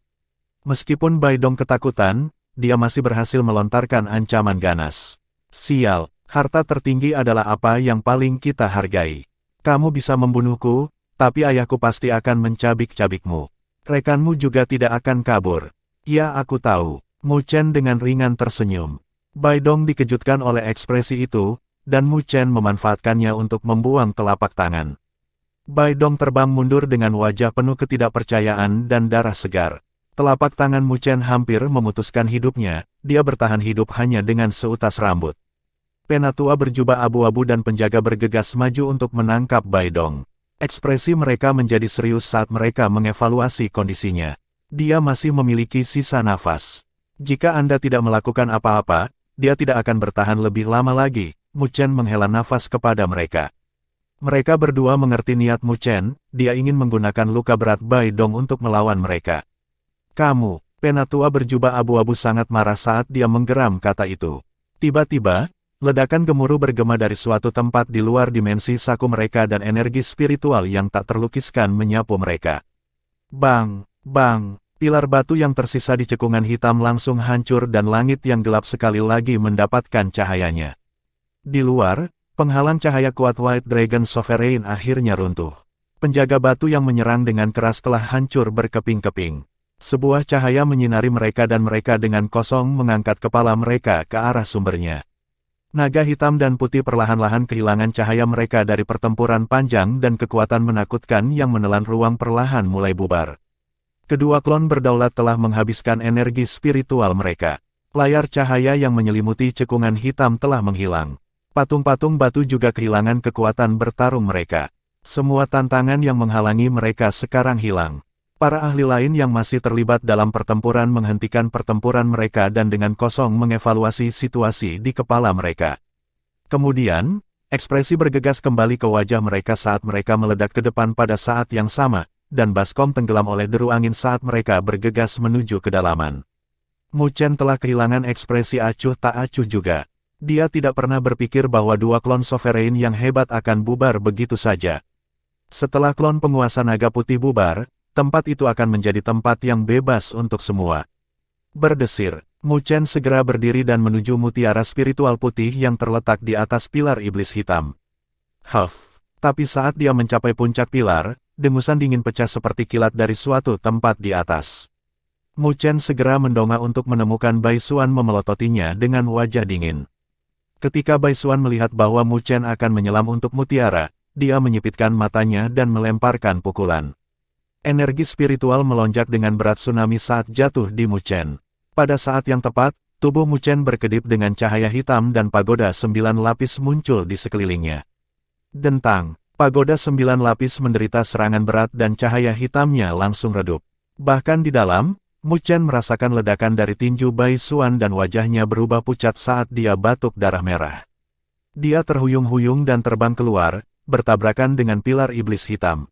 Meskipun Bai Dong ketakutan, dia masih berhasil melontarkan ancaman ganas. Sial, harta tertinggi adalah apa yang paling kita hargai. Kamu bisa membunuhku, tapi ayahku pasti akan mencabik-cabikmu. Rekanmu juga tidak akan kabur. Ya, aku tahu. Mu Chen dengan ringan tersenyum. Bai Dong dikejutkan oleh ekspresi itu, dan Mu Chen memanfaatkannya untuk membuang telapak tangan. Bai Dong terbang mundur dengan wajah penuh ketidakpercayaan dan darah segar. Telapak tangan Mu Chen hampir memutuskan hidupnya, dia bertahan hidup hanya dengan seutas rambut. Penatua berjubah abu-abu dan penjaga bergegas maju untuk menangkap Bai Dong. Ekspresi mereka menjadi serius saat mereka mengevaluasi kondisinya. Dia masih memiliki sisa nafas. Jika Anda tidak melakukan apa-apa, dia tidak akan bertahan lebih lama lagi. Mu Chen menghela nafas kepada mereka. Mereka berdua mengerti niat Mu Chen, dia ingin menggunakan luka berat Bai Dong untuk melawan mereka. Kamu, penatua berjubah abu-abu sangat marah saat dia menggeram kata itu. Tiba-tiba, ledakan gemuruh bergema dari suatu tempat di luar dimensi saku mereka dan energi spiritual yang tak terlukiskan menyapu mereka. Bang, bang, pilar batu yang tersisa di cekungan hitam langsung hancur dan langit yang gelap sekali lagi mendapatkan cahayanya. Di luar, penghalang cahaya kuat White Dragon Sovereign akhirnya runtuh. Penjaga batu yang menyerang dengan keras telah hancur berkeping-keping. Sebuah cahaya menyinari mereka dan mereka dengan kosong mengangkat kepala mereka ke arah sumbernya. Naga hitam dan putih perlahan-lahan kehilangan cahaya mereka dari pertempuran panjang dan kekuatan menakutkan yang menelan ruang perlahan mulai bubar. Kedua klon berdaulat telah menghabiskan energi spiritual mereka. Layar cahaya yang menyelimuti cekungan hitam telah menghilang. Patung-patung batu juga kehilangan kekuatan bertarung mereka. Semua tantangan yang menghalangi mereka sekarang hilang. Para ahli lain yang masih terlibat dalam pertempuran menghentikan pertempuran mereka dan dengan kosong mengevaluasi situasi di kepala mereka. Kemudian, ekspresi bergegas kembali ke wajah mereka saat mereka meledak ke depan pada saat yang sama, dan baskom tenggelam oleh deru angin saat mereka bergegas menuju kedalaman. Mu Chen telah kehilangan ekspresi acuh tak acuh juga. Dia tidak pernah berpikir bahwa dua klon Sovereign yang hebat akan bubar begitu saja. Setelah klon penguasa naga putih bubar, tempat itu akan menjadi tempat yang bebas untuk semua. Berdesir, Mu Chen segera berdiri dan menuju mutiara spiritual putih yang terletak di atas pilar iblis hitam. Tapi saat dia mencapai puncak pilar, dengusan dingin pecah seperti kilat dari suatu tempat di atas. Mu Chen segera mendongak untuk menemukan Bai Xuan memelototinya dengan wajah dingin. Ketika Bai Xuan melihat bahwa Mu Chen akan menyelam untuk mutiara, dia menyipitkan matanya dan melemparkan pukulan. Energi spiritual melonjak dengan berat tsunami saat jatuh di Mu Chen. Pada saat yang tepat, tubuh Mu Chen berkedip dengan cahaya hitam dan pagoda 9 lapis muncul di sekelilingnya. Dentang, pagoda 9 lapis menderita serangan berat dan cahaya hitamnya langsung redup. Bahkan di dalam, Mu Chen merasakan ledakan dari tinju Bai Xuan dan wajahnya berubah pucat saat dia batuk darah merah. Dia terhuyung-huyung dan terbang keluar, bertabrakan dengan pilar iblis hitam.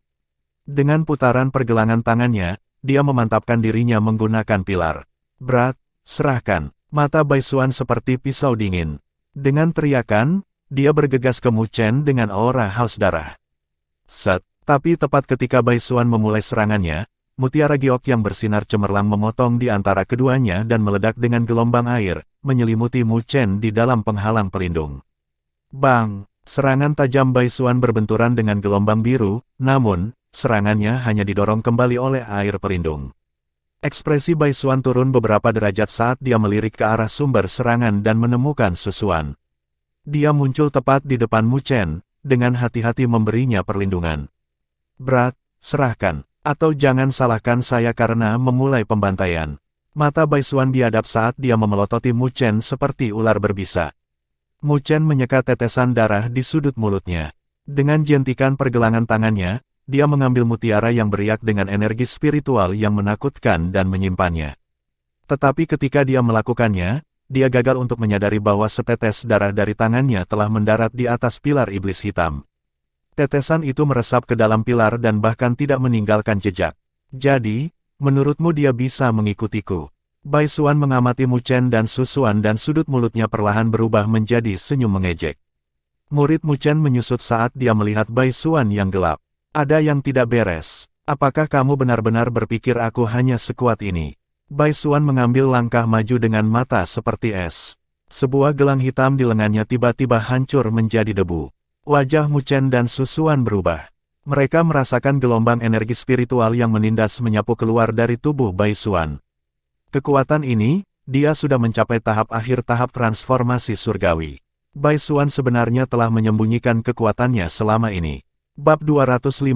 Dengan putaran pergelangan tangannya, dia memantapkan dirinya menggunakan pilar. Berat, serahkan. Mata Bai Xuan seperti pisau dingin. Dengan teriakan, dia bergegas ke Mu Chen dengan aura haus darah. Set, tapi tepat ketika Bai Xuan memulai serangannya, mutiara giok yang bersinar cemerlang memotong di antara keduanya dan meledak dengan gelombang air, menyelimuti Mu Chen di dalam penghalang pelindung. Bang! Serangan tajam Bai Xuan berbenturan dengan gelombang biru, namun, serangannya hanya didorong kembali oleh air pelindung. Ekspresi Bai Xuan turun beberapa derajat saat dia melirik ke arah sumber serangan dan menemukan Susuan. Dia muncul tepat di depan Mu Chen, dengan hati-hati memberinya perlindungan. Berat, serahkan, atau jangan salahkan saya karena memulai pembantaian. Mata Bai Xuan biadab saat dia memelototi Mu Chen seperti ular berbisa. Mu Chen menyeka tetesan darah di sudut mulutnya. Dengan jentikan pergelangan tangannya, dia mengambil mutiara yang beriak dengan energi spiritual yang menakutkan dan menyimpannya. Tetapi ketika dia melakukannya, dia gagal untuk menyadari bahwa setetes darah dari tangannya telah mendarat di atas pilar iblis hitam. Tetesan itu meresap ke dalam pilar dan bahkan tidak meninggalkan jejak. Jadi, menurutmu dia bisa mengikutiku? Bai Xuan mengamati Mu Chen dan Susuan dan sudut mulutnya perlahan berubah menjadi senyum mengejek. Murid Mu Chen menyusut saat dia melihat Bai Xuan yang gelap. Ada yang tidak beres. Apakah kamu benar-benar berpikir aku hanya sekuat ini? Bai Xuan mengambil langkah maju dengan mata seperti es. Sebuah gelang hitam di lengannya tiba-tiba hancur menjadi debu. Wajah Mu Chen dan Susuan berubah. Mereka merasakan gelombang energi spiritual yang menindas menyapu keluar dari tubuh Bai Xuan. Kekuatan ini, dia sudah mencapai tahap akhir tahap transformasi surgawi. Bai Xuan sebenarnya telah menyembunyikan kekuatannya selama ini. Bab 256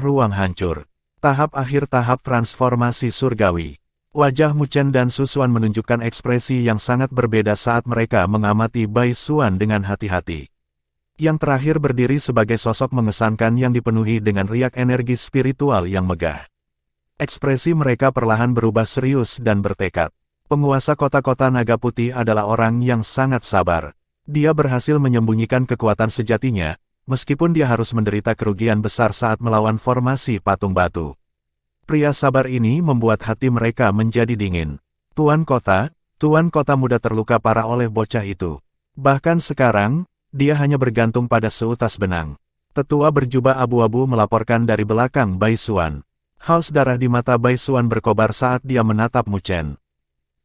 Ruang Hancur. Tahap akhir tahap transformasi surgawi. Wajah Mu Chen dan Su Xuan menunjukkan ekspresi yang sangat berbeda saat mereka mengamati Bai Xuan dengan hati-hati. Yang terakhir berdiri sebagai sosok mengesankan yang dipenuhi dengan riak energi spiritual yang megah. Ekspresi mereka perlahan berubah serius dan bertekad. Penguasa kota-kota naga putih adalah orang yang sangat sabar. Dia berhasil menyembunyikan kekuatan sejatinya, meskipun dia harus menderita kerugian besar saat melawan formasi patung batu. Pria sabar ini membuat hati mereka menjadi dingin. Tuan kota muda terluka parah oleh bocah itu. Bahkan sekarang, dia hanya bergantung pada seutas benang. Tetua berjubah abu-abu melaporkan dari belakang Bai Xuan. Haus darah di mata Bai Xuan berkobar saat dia menatap Mu Chen.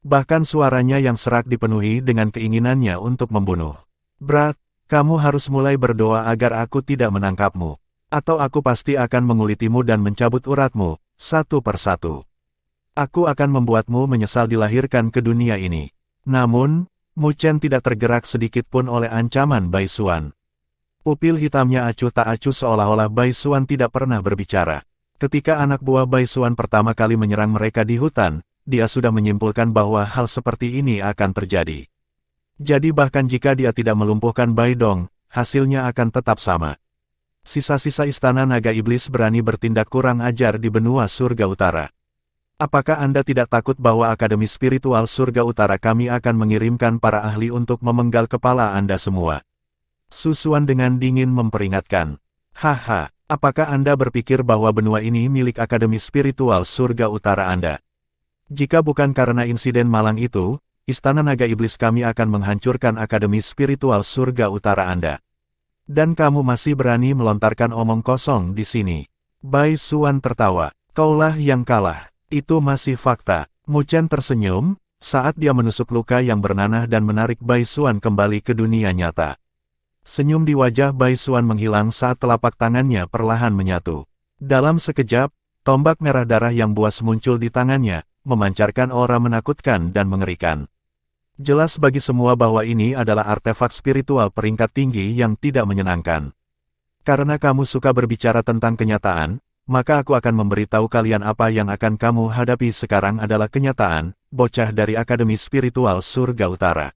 Bahkan suaranya yang serak dipenuhi dengan keinginannya untuk membunuh. Brat, kamu harus mulai berdoa agar aku tidak menangkapmu. Atau aku pasti akan mengulitimu dan mencabut uratmu, satu persatu. Aku akan membuatmu menyesal dilahirkan ke dunia ini. Namun, Mu Chen tidak tergerak sedikit pun oleh ancaman Bai Xuan. Pupil hitamnya acuh tak acuh seolah-olah Bai Xuan tidak pernah berbicara. Ketika anak buah Bai Xuan pertama kali menyerang mereka di hutan, dia sudah menyimpulkan bahwa hal seperti ini akan terjadi. Jadi bahkan jika dia tidak melumpuhkan Bai Dong, hasilnya akan tetap sama. Sisa-sisa istana naga iblis berani bertindak kurang ajar di benua surga utara. Apakah Anda tidak takut bahwa Akademi Spiritual Surga Utara kami akan mengirimkan para ahli untuk memenggal kepala Anda semua? Su Xuan dengan dingin memperingatkan. Haha, apakah Anda berpikir bahwa benua ini milik Akademi Spiritual Surga Utara Anda? Jika bukan karena insiden malang itu, Istana Naga Iblis kami akan menghancurkan Akademi Spiritual Surga Utara Anda. Dan kamu masih berani melontarkan omong kosong di sini. Bai Xuan tertawa. Kaulah yang kalah. Itu masih fakta. Mu Chen tersenyum, saat dia menusuk luka yang bernanah dan menarik Bai Xuan kembali ke dunia nyata. Senyum di wajah Bai Xuan menghilang saat telapak tangannya perlahan menyatu. Dalam sekejap, tombak merah darah yang buas muncul di tangannya, memancarkan aura menakutkan dan mengerikan. Jelas bagi semua bahwa ini adalah artefak spiritual peringkat tinggi yang tidak menyenangkan. Karena kamu suka berbicara tentang kenyataan, maka aku akan memberitahu kalian apa yang akan kamu hadapi sekarang adalah kenyataan, bocah dari Akademi Spiritual Surga Utara.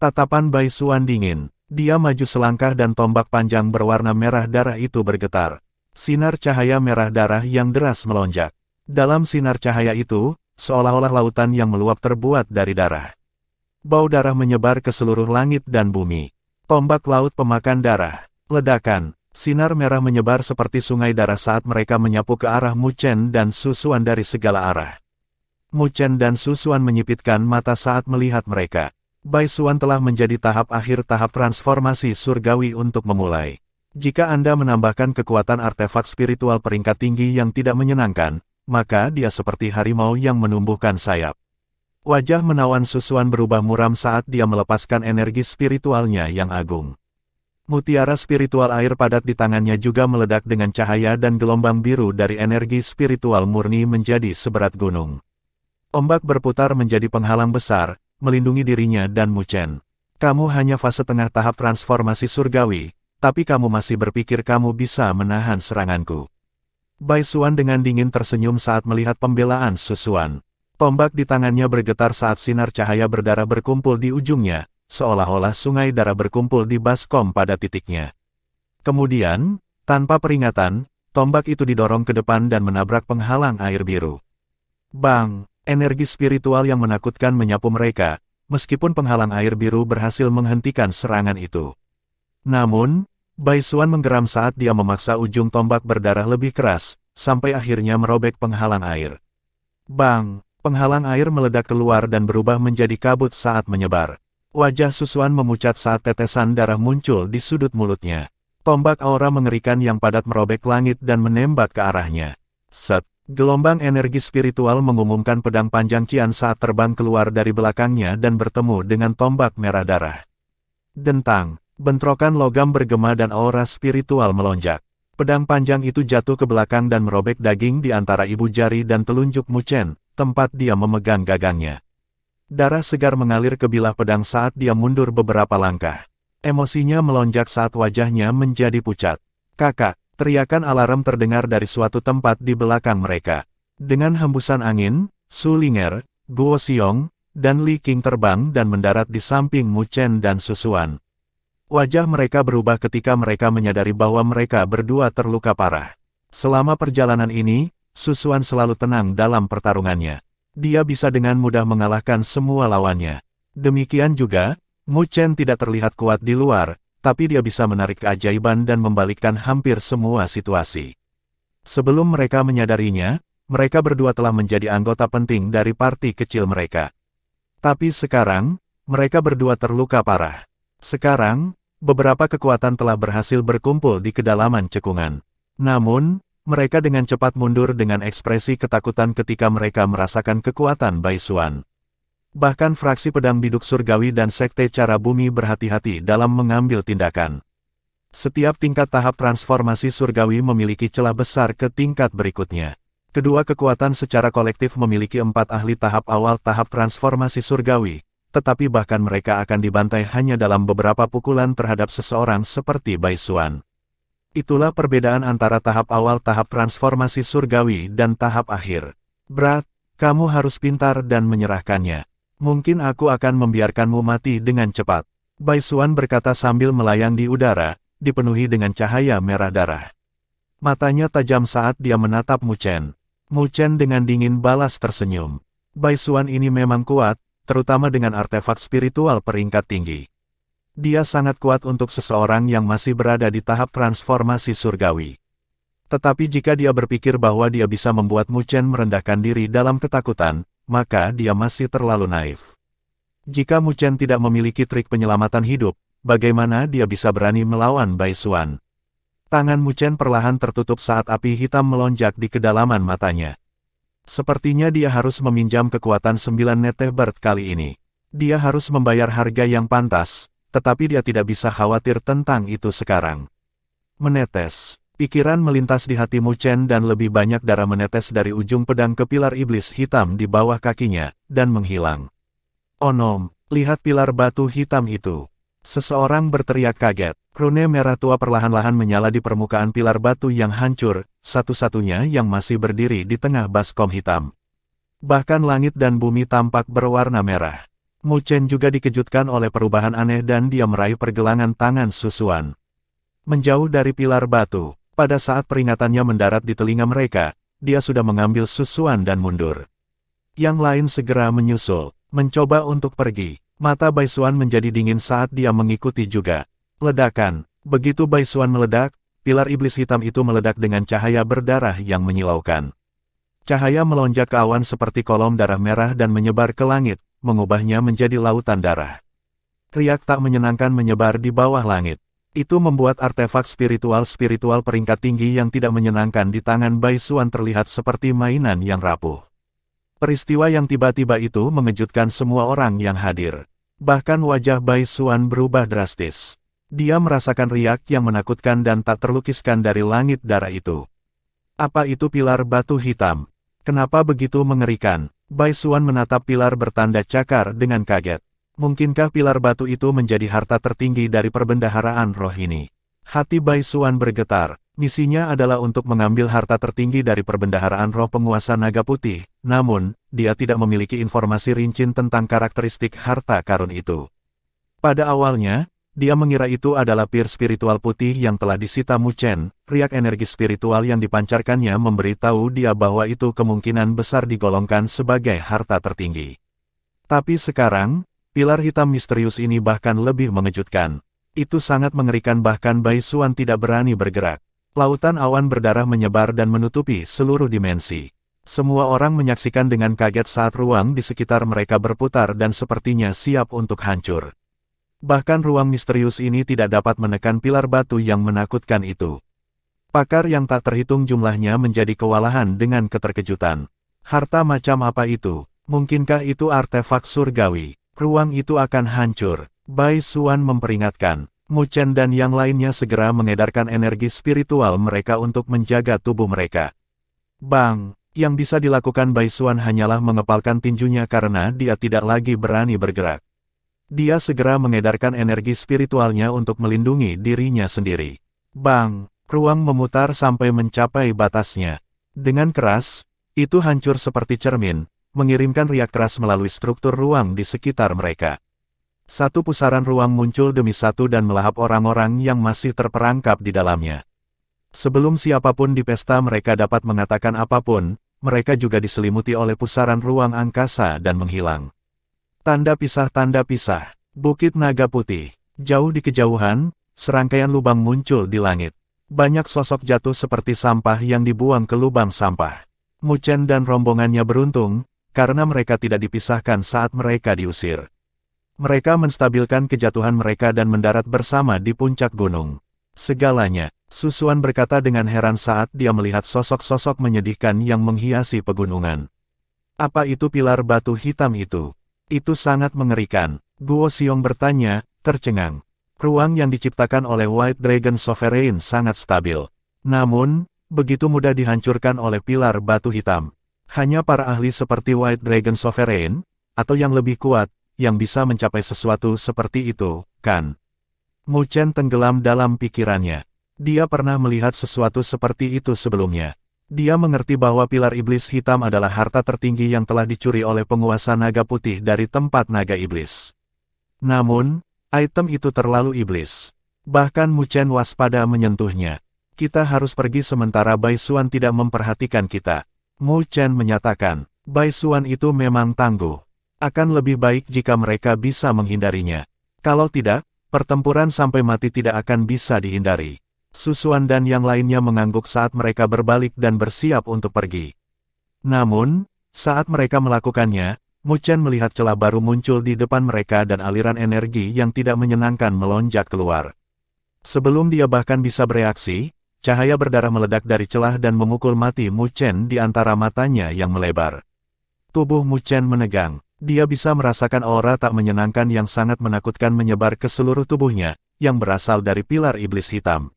Tatapan Bai Xuan dingin. Dia maju selangkah dan tombak panjang berwarna merah darah itu bergetar. Sinar cahaya merah darah yang deras melonjak. Dalam sinar cahaya itu, seolah-olah lautan yang meluap terbuat dari darah. Bau darah menyebar ke seluruh langit dan bumi. Tombak laut pemakan darah. Ledakan. Sinar merah menyebar seperti sungai darah saat mereka menyapu ke arah Mu Chen dan Su Xuan dari segala arah. Mu Chen dan Su Xuan menyipitkan mata saat melihat mereka. Bai Xuan telah menjadi tahap akhir tahap transformasi surgawi untuk memulai. Jika Anda menambahkan kekuatan artefak spiritual peringkat tinggi yang tidak menyenangkan, maka dia seperti harimau yang menumbuhkan sayap. Wajah menawan Su Xuan berubah muram saat dia melepaskan energi spiritualnya yang agung. Mutiara spiritual air padat di tangannya juga meledak dengan cahaya dan gelombang biru dari energi spiritual murni menjadi seberat gunung. Ombak berputar menjadi penghalang besar, melindungi dirinya dan Mu Chen. Kamu hanya fase tengah tahap transformasi surgawi, tapi kamu masih berpikir kamu bisa menahan seranganku. Bai Xuan dengan dingin tersenyum saat melihat pembelaan Su Xuan. Tombak di tangannya bergetar saat sinar cahaya berdarah berkumpul di ujungnya, seolah-olah sungai darah berkumpul di baskom pada titiknya. Kemudian, tanpa peringatan, tombak itu didorong ke depan dan menabrak penghalang air biru. Bang! Energi spiritual yang menakutkan menyapu mereka, meskipun penghalang air biru berhasil menghentikan serangan itu. Namun, Bai Xuan menggeram saat dia memaksa ujung tombak berdarah lebih keras, sampai akhirnya merobek penghalang air. Bang! Penghalang air meledak keluar dan berubah menjadi kabut saat menyebar. Wajah Su Xuan memucat saat tetesan darah muncul di sudut mulutnya. Tombak aura mengerikan yang padat merobek langit dan menembak ke arahnya. Set! Gelombang energi spiritual mengumumkan pedang panjang Qian saat terbang keluar dari belakangnya dan bertemu dengan tombak merah darah. Dentang! Bentrokan logam bergema dan aura spiritual melonjak. Pedang panjang itu jatuh ke belakang dan merobek daging di antara ibu jari dan telunjuk Mu Chen, tempat dia memegang gagangnya. Darah segar mengalir ke bilah pedang saat dia mundur beberapa langkah. Emosinya melonjak saat wajahnya menjadi pucat. "Kakak!" Teriakan alarm terdengar dari suatu tempat di belakang mereka. Dengan hembusan angin, Su Ling'er, Guo Xiong, dan Li Qing terbang dan mendarat di samping Mu Chen dan Susuan. Wajah mereka berubah ketika mereka menyadari bahwa mereka berdua terluka parah. Selama perjalanan ini, Susuan selalu tenang dalam pertarungannya. Dia bisa dengan mudah mengalahkan semua lawannya. Demikian juga, Mu Chen tidak terlihat kuat di luar, tapi dia bisa menarik keajaiban dan membalikkan hampir semua situasi. Sebelum mereka menyadarinya, mereka berdua telah menjadi anggota penting dari parti kecil mereka. Tapi sekarang, mereka berdua terluka parah. Sekarang, beberapa kekuatan telah berhasil berkumpul di kedalaman cekungan. Namun, mereka dengan cepat mundur dengan ekspresi ketakutan ketika mereka merasakan kekuatan Bai Xuan. Bahkan fraksi pedang biduk surgawi dan sekte cara bumi berhati-hati dalam mengambil tindakan. Setiap tingkat tahap transformasi surgawi memiliki celah besar ke tingkat berikutnya. Kedua kekuatan secara kolektif memiliki 4 ahli tahap awal tahap transformasi surgawi, tetapi bahkan mereka akan dibantai hanya dalam beberapa pukulan terhadap seseorang seperti Bai Xuan. Itulah perbedaan antara tahap awal tahap transformasi surgawi dan tahap akhir. "Brat, kamu harus pintar dan menyerahkannya. Mungkin aku akan membiarkanmu mati dengan cepat," Bai Xuan berkata sambil melayang di udara, dipenuhi dengan cahaya merah darah. Matanya tajam saat dia menatap Mu Chen. Mu Chen dengan dingin balas tersenyum. Bai Xuan ini memang kuat, terutama dengan artefak spiritual peringkat tinggi. Dia sangat kuat untuk seseorang yang masih berada di tahap transformasi surgawi. Tetapi jika dia berpikir bahwa dia bisa membuat Mu Chen merendahkan diri dalam ketakutan, maka dia masih terlalu naif. Jika Mu Chen tidak memiliki trik penyelamatan hidup, bagaimana dia bisa berani melawan Bai Xuan? Tangan Mu Chen perlahan tertutup saat api hitam melonjak di kedalaman matanya. Sepertinya dia harus meminjam kekuatan 9 Neteh Bird kali ini. Dia harus membayar harga yang pantas, tetapi dia tidak bisa khawatir tentang itu sekarang. Menetes. Pikiran melintas di hati Mu Chen dan lebih banyak darah menetes dari ujung pedang ke pilar iblis hitam di bawah kakinya, dan menghilang. "Onom, lihat pilar batu hitam itu." Seseorang berteriak kaget. Rune merah tua perlahan-lahan menyala di permukaan pilar batu yang hancur, satu-satunya yang masih berdiri di tengah baskom hitam. Bahkan langit dan bumi tampak berwarna merah. Mu Chen juga dikejutkan oleh perubahan aneh dan dia meraih pergelangan tangan Susuan. Menjauh dari pilar batu, pada saat peringatannya mendarat di telinga mereka, dia sudah mengambil Susuan dan mundur. Yang lain segera menyusul, mencoba untuk pergi. Mata Bai Xuan menjadi dingin saat dia mengikuti juga. Ledakan. Begitu Bai Xuan meledak, pilar iblis hitam itu meledak dengan cahaya berdarah yang menyilaukan. Cahaya melonjak ke awan seperti kolom darah merah dan menyebar ke langit, mengubahnya menjadi lautan darah. Riak tak menyenangkan menyebar di bawah langit. Itu membuat artefak spiritual peringkat tinggi yang tidak menyenangkan di tangan Bai Xuan terlihat seperti mainan yang rapuh. Peristiwa yang tiba-tiba itu mengejutkan semua orang yang hadir. Bahkan wajah Bai Xuan berubah drastis. Dia merasakan riak yang menakutkan dan tak terlukiskan dari langit darah itu. Apa itu pilar batu hitam? Kenapa begitu mengerikan? Bai Xuan menatap pilar bertanda cakar dengan kaget. Mungkinkah pilar batu itu menjadi harta tertinggi dari perbendaharaan roh ini? Hati Bai Xuan bergetar. Misinya adalah untuk mengambil harta tertinggi dari perbendaharaan roh penguasa naga putih, namun, dia tidak memiliki informasi rinci tentang karakteristik harta karun itu. Pada awalnya, dia mengira itu adalah pir spiritual putih yang telah disita Mu Chen. Riak energi spiritual yang dipancarkannya memberitahu dia bahwa itu kemungkinan besar digolongkan sebagai harta tertinggi. Tapi sekarang, pilar hitam misterius ini bahkan lebih mengejutkan. Itu sangat mengerikan bahkan Bai Xuan tidak berani bergerak. Lautan awan berdarah menyebar dan menutupi seluruh dimensi. Semua orang menyaksikan dengan kaget saat ruang di sekitar mereka berputar dan sepertinya siap untuk hancur. Bahkan ruang misterius ini tidak dapat menekan pilar batu yang menakutkan itu. Pakar yang tak terhitung jumlahnya menjadi kewalahan dengan keterkejutan. Harta macam apa itu? Mungkinkah itu artefak surgawi? Ruang itu akan hancur. Bai Xuan memperingatkan. Mu Chen dan yang lainnya segera mengedarkan energi spiritual mereka untuk menjaga tubuh mereka. Bang! Yang bisa dilakukan Bai Xuan hanyalah mengepalkan tinjunya karena dia tidak lagi berani bergerak. Dia segera mengedarkan energi spiritualnya untuk melindungi dirinya sendiri. Bang! Ruang memutar sampai mencapai batasnya. Dengan keras, itu hancur seperti cermin, mengirimkan riak keras melalui struktur ruang di sekitar mereka. Satu pusaran ruang muncul demi satu dan melahap orang-orang yang masih terperangkap di dalamnya. Sebelum siapapun di pesta mereka dapat mengatakan apapun, mereka juga diselimuti oleh pusaran ruang angkasa dan menghilang. Tanda pisah, Bukit Naga Putih. Jauh di kejauhan, serangkaian lubang muncul di langit. Banyak sosok jatuh seperti sampah yang dibuang ke lubang sampah. Mu Chen dan rombongannya beruntung, karena mereka tidak dipisahkan saat mereka diusir. Mereka menstabilkan kejatuhan mereka dan mendarat bersama di puncak gunung. Segalanya, Su Xuan berkata dengan heran saat dia melihat sosok-sosok menyedihkan yang menghiasi pegunungan. Apa itu pilar batu hitam itu? Itu sangat mengerikan. Guo Xiong bertanya, tercengang. Ruang yang diciptakan oleh White Dragon Sovereign sangat stabil. Namun, begitu mudah dihancurkan oleh pilar batu hitam. Hanya para ahli seperti White Dragon Sovereign, atau yang lebih kuat, yang bisa mencapai sesuatu seperti itu, kan? Mu Chen tenggelam dalam pikirannya. Dia pernah melihat sesuatu seperti itu sebelumnya. Dia mengerti bahwa pilar iblis hitam adalah harta tertinggi yang telah dicuri oleh penguasa naga putih dari tempat naga iblis. Namun, item itu terlalu iblis. Bahkan Mu Chen waspada menyentuhnya. Kita harus pergi sementara Bai Xuan tidak memperhatikan kita. Mu Chen menyatakan, Bai Xuan itu memang tangguh. Akan lebih baik jika mereka bisa menghindarinya. Kalau tidak, pertempuran sampai mati tidak akan bisa dihindari. Su Xuan dan yang lainnya mengangguk saat mereka berbalik dan bersiap untuk pergi. Namun, saat mereka melakukannya, Mu Chen melihat celah baru muncul di depan mereka dan aliran energi yang tidak menyenangkan melonjak keluar. Sebelum dia bahkan bisa bereaksi, cahaya berdarah meledak dari celah dan memukul mati Mu Chen di antara matanya yang melebar. Tubuh Mu Chen menegang. Dia bisa merasakan aura tak menyenangkan yang sangat menakutkan menyebar ke seluruh tubuhnya, yang berasal dari pilar iblis hitam.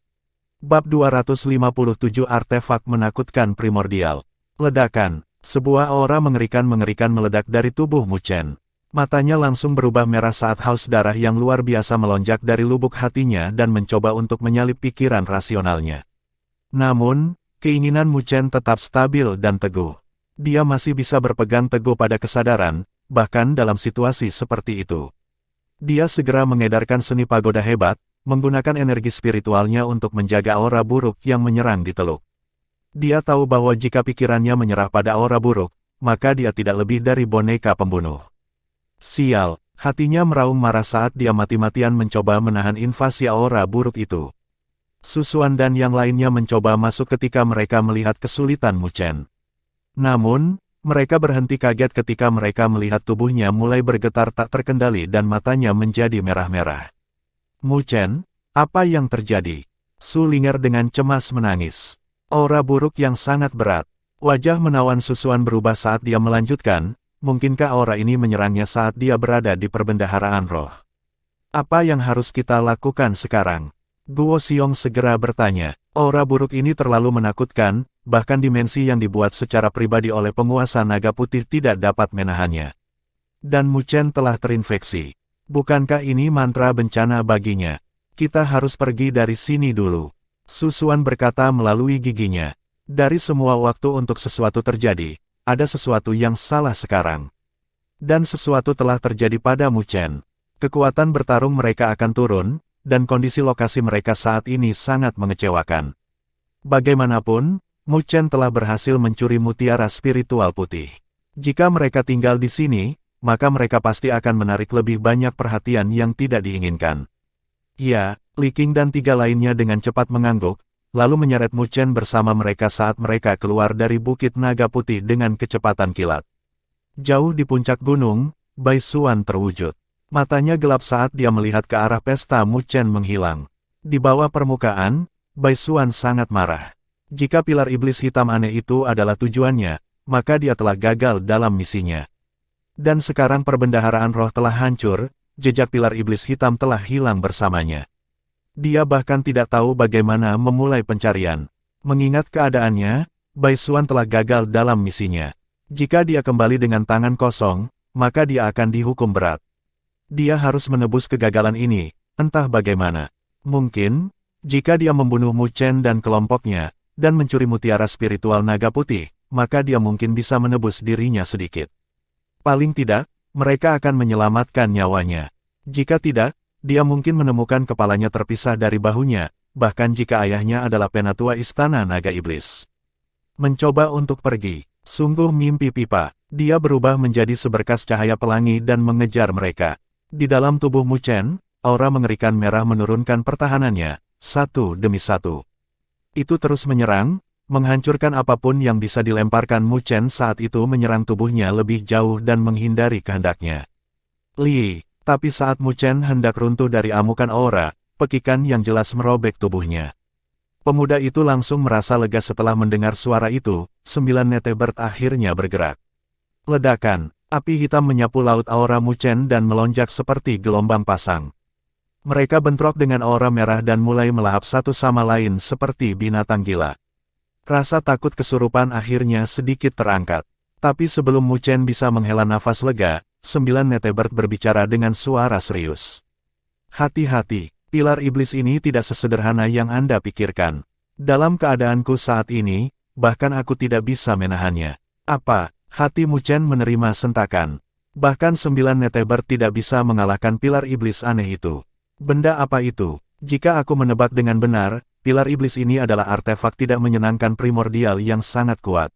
Bab 257 Artefak Menakutkan Primordial. Ledakan. Sebuah aura mengerikan meledak dari tubuh Mu Chen. Matanya langsung berubah merah saat haus darah yang luar biasa melonjak dari lubuk hatinya dan mencoba untuk menyalip pikiran rasionalnya. Namun, keinginan Mu Chen tetap stabil dan teguh. Dia masih bisa berpegang teguh pada kesadaran, bahkan dalam situasi seperti itu. Dia segera mengedarkan seni pagoda hebat, menggunakan energi spiritualnya untuk menjaga aura buruk yang menyerang di teluk. Dia tahu bahwa jika pikirannya menyerah pada aura buruk, maka dia tidak lebih dari boneka pembunuh. Sial, hatinya meraung marah saat dia mati-matian mencoba menahan invasi aura buruk itu. Su Xuan dan yang lainnya mencoba masuk ketika mereka melihat kesulitan Mu Chen. Namun, mereka berhenti kaget ketika mereka melihat tubuhnya mulai bergetar tak terkendali dan matanya menjadi merah-merah. Mu Chen, apa yang terjadi? Su Ling'er dengan cemas menangis. Aura buruk yang sangat berat. Wajah menawan Su Xuan berubah saat dia melanjutkan, mungkinkah aura ini menyerangnya saat dia berada di perbendaharaan roh? Apa yang harus kita lakukan sekarang? Guo Xiong segera bertanya. Aura buruk ini terlalu menakutkan, bahkan dimensi yang dibuat secara pribadi oleh penguasa naga putih tidak dapat menahannya. Dan Mu Chen telah terinfeksi. Bukankah ini mantra bencana baginya? Kita harus pergi dari sini dulu. Su Xuan berkata melalui giginya. Dari semua waktu untuk sesuatu terjadi, ada sesuatu yang salah sekarang. Dan sesuatu telah terjadi pada Mu Chen. Kekuatan bertarung mereka akan turun, dan kondisi lokasi mereka saat ini sangat mengecewakan. Bagaimanapun, Mu Chen telah berhasil mencuri mutiara spiritual putih. Jika mereka tinggal di sini, maka mereka pasti akan menarik lebih banyak perhatian yang tidak diinginkan. Ya, Li Qing dan tiga lainnya dengan cepat mengangguk, lalu menyeret Mu Chen bersama mereka saat mereka keluar dari Bukit Naga Putih dengan kecepatan kilat. Jauh di puncak gunung, Bai Xuan terwujud. Matanya gelap saat dia melihat ke arah pesta Mu Chen menghilang. Di bawah permukaan, Bai Xuan sangat marah. Jika pilar iblis hitam aneh itu adalah tujuannya, maka dia telah gagal dalam misinya. Dan sekarang perbendaharaan roh telah hancur, jejak pilar iblis hitam telah hilang bersamanya. Dia bahkan tidak tahu bagaimana memulai pencarian. Mengingat keadaannya, Bai Xuan telah gagal dalam misinya. Jika dia kembali dengan tangan kosong, maka dia akan dihukum berat. Dia harus menebus kegagalan ini, entah bagaimana. Mungkin, jika dia membunuh Mu Chen dan kelompoknya, dan mencuri mutiara spiritual naga putih, maka dia mungkin bisa menebus dirinya sedikit. Paling tidak, mereka akan menyelamatkan nyawanya. Jika tidak, dia mungkin menemukan kepalanya terpisah dari bahunya, bahkan jika ayahnya adalah penatua istana naga iblis. Mencoba untuk pergi, sungguh mimpi pipa. Dia berubah menjadi seberkas cahaya pelangi dan mengejar mereka. Di dalam tubuh Mu Chen, aura mengerikan merah menurunkan pertahanannya, satu demi satu. Itu terus menyerang, menghancurkan apapun yang bisa dilemparkan. Mu Chen saat itu menyerang tubuhnya lebih jauh dan menghindari kehendaknya. Tapi saat Mu Chen hendak runtuh dari amukan aura, pekikan yang jelas merobek tubuhnya. Pemuda itu langsung merasa lega setelah mendengar suara itu. 9 Netebert akhirnya bergerak. Ledakan, api hitam menyapu laut aura Mu Chen dan melonjak seperti gelombang pasang. Mereka bentrok dengan aura merah dan mulai melahap satu sama lain seperti binatang gila. Rasa takut kesurupan akhirnya sedikit terangkat. Tapi sebelum Mu Chen bisa menghela nafas lega, 9 Netebert berbicara dengan suara serius. Hati-hati, pilar iblis ini tidak sesederhana yang Anda pikirkan. Dalam keadaanku saat ini, bahkan aku tidak bisa menahannya. Apa? Hati Mu Chen menerima sentakan. Bahkan 9 Netebert tidak bisa mengalahkan pilar iblis aneh itu. Benda apa itu? Jika aku menebak dengan benar, pilar iblis ini adalah artefak tidak menyenangkan primordial yang sangat kuat.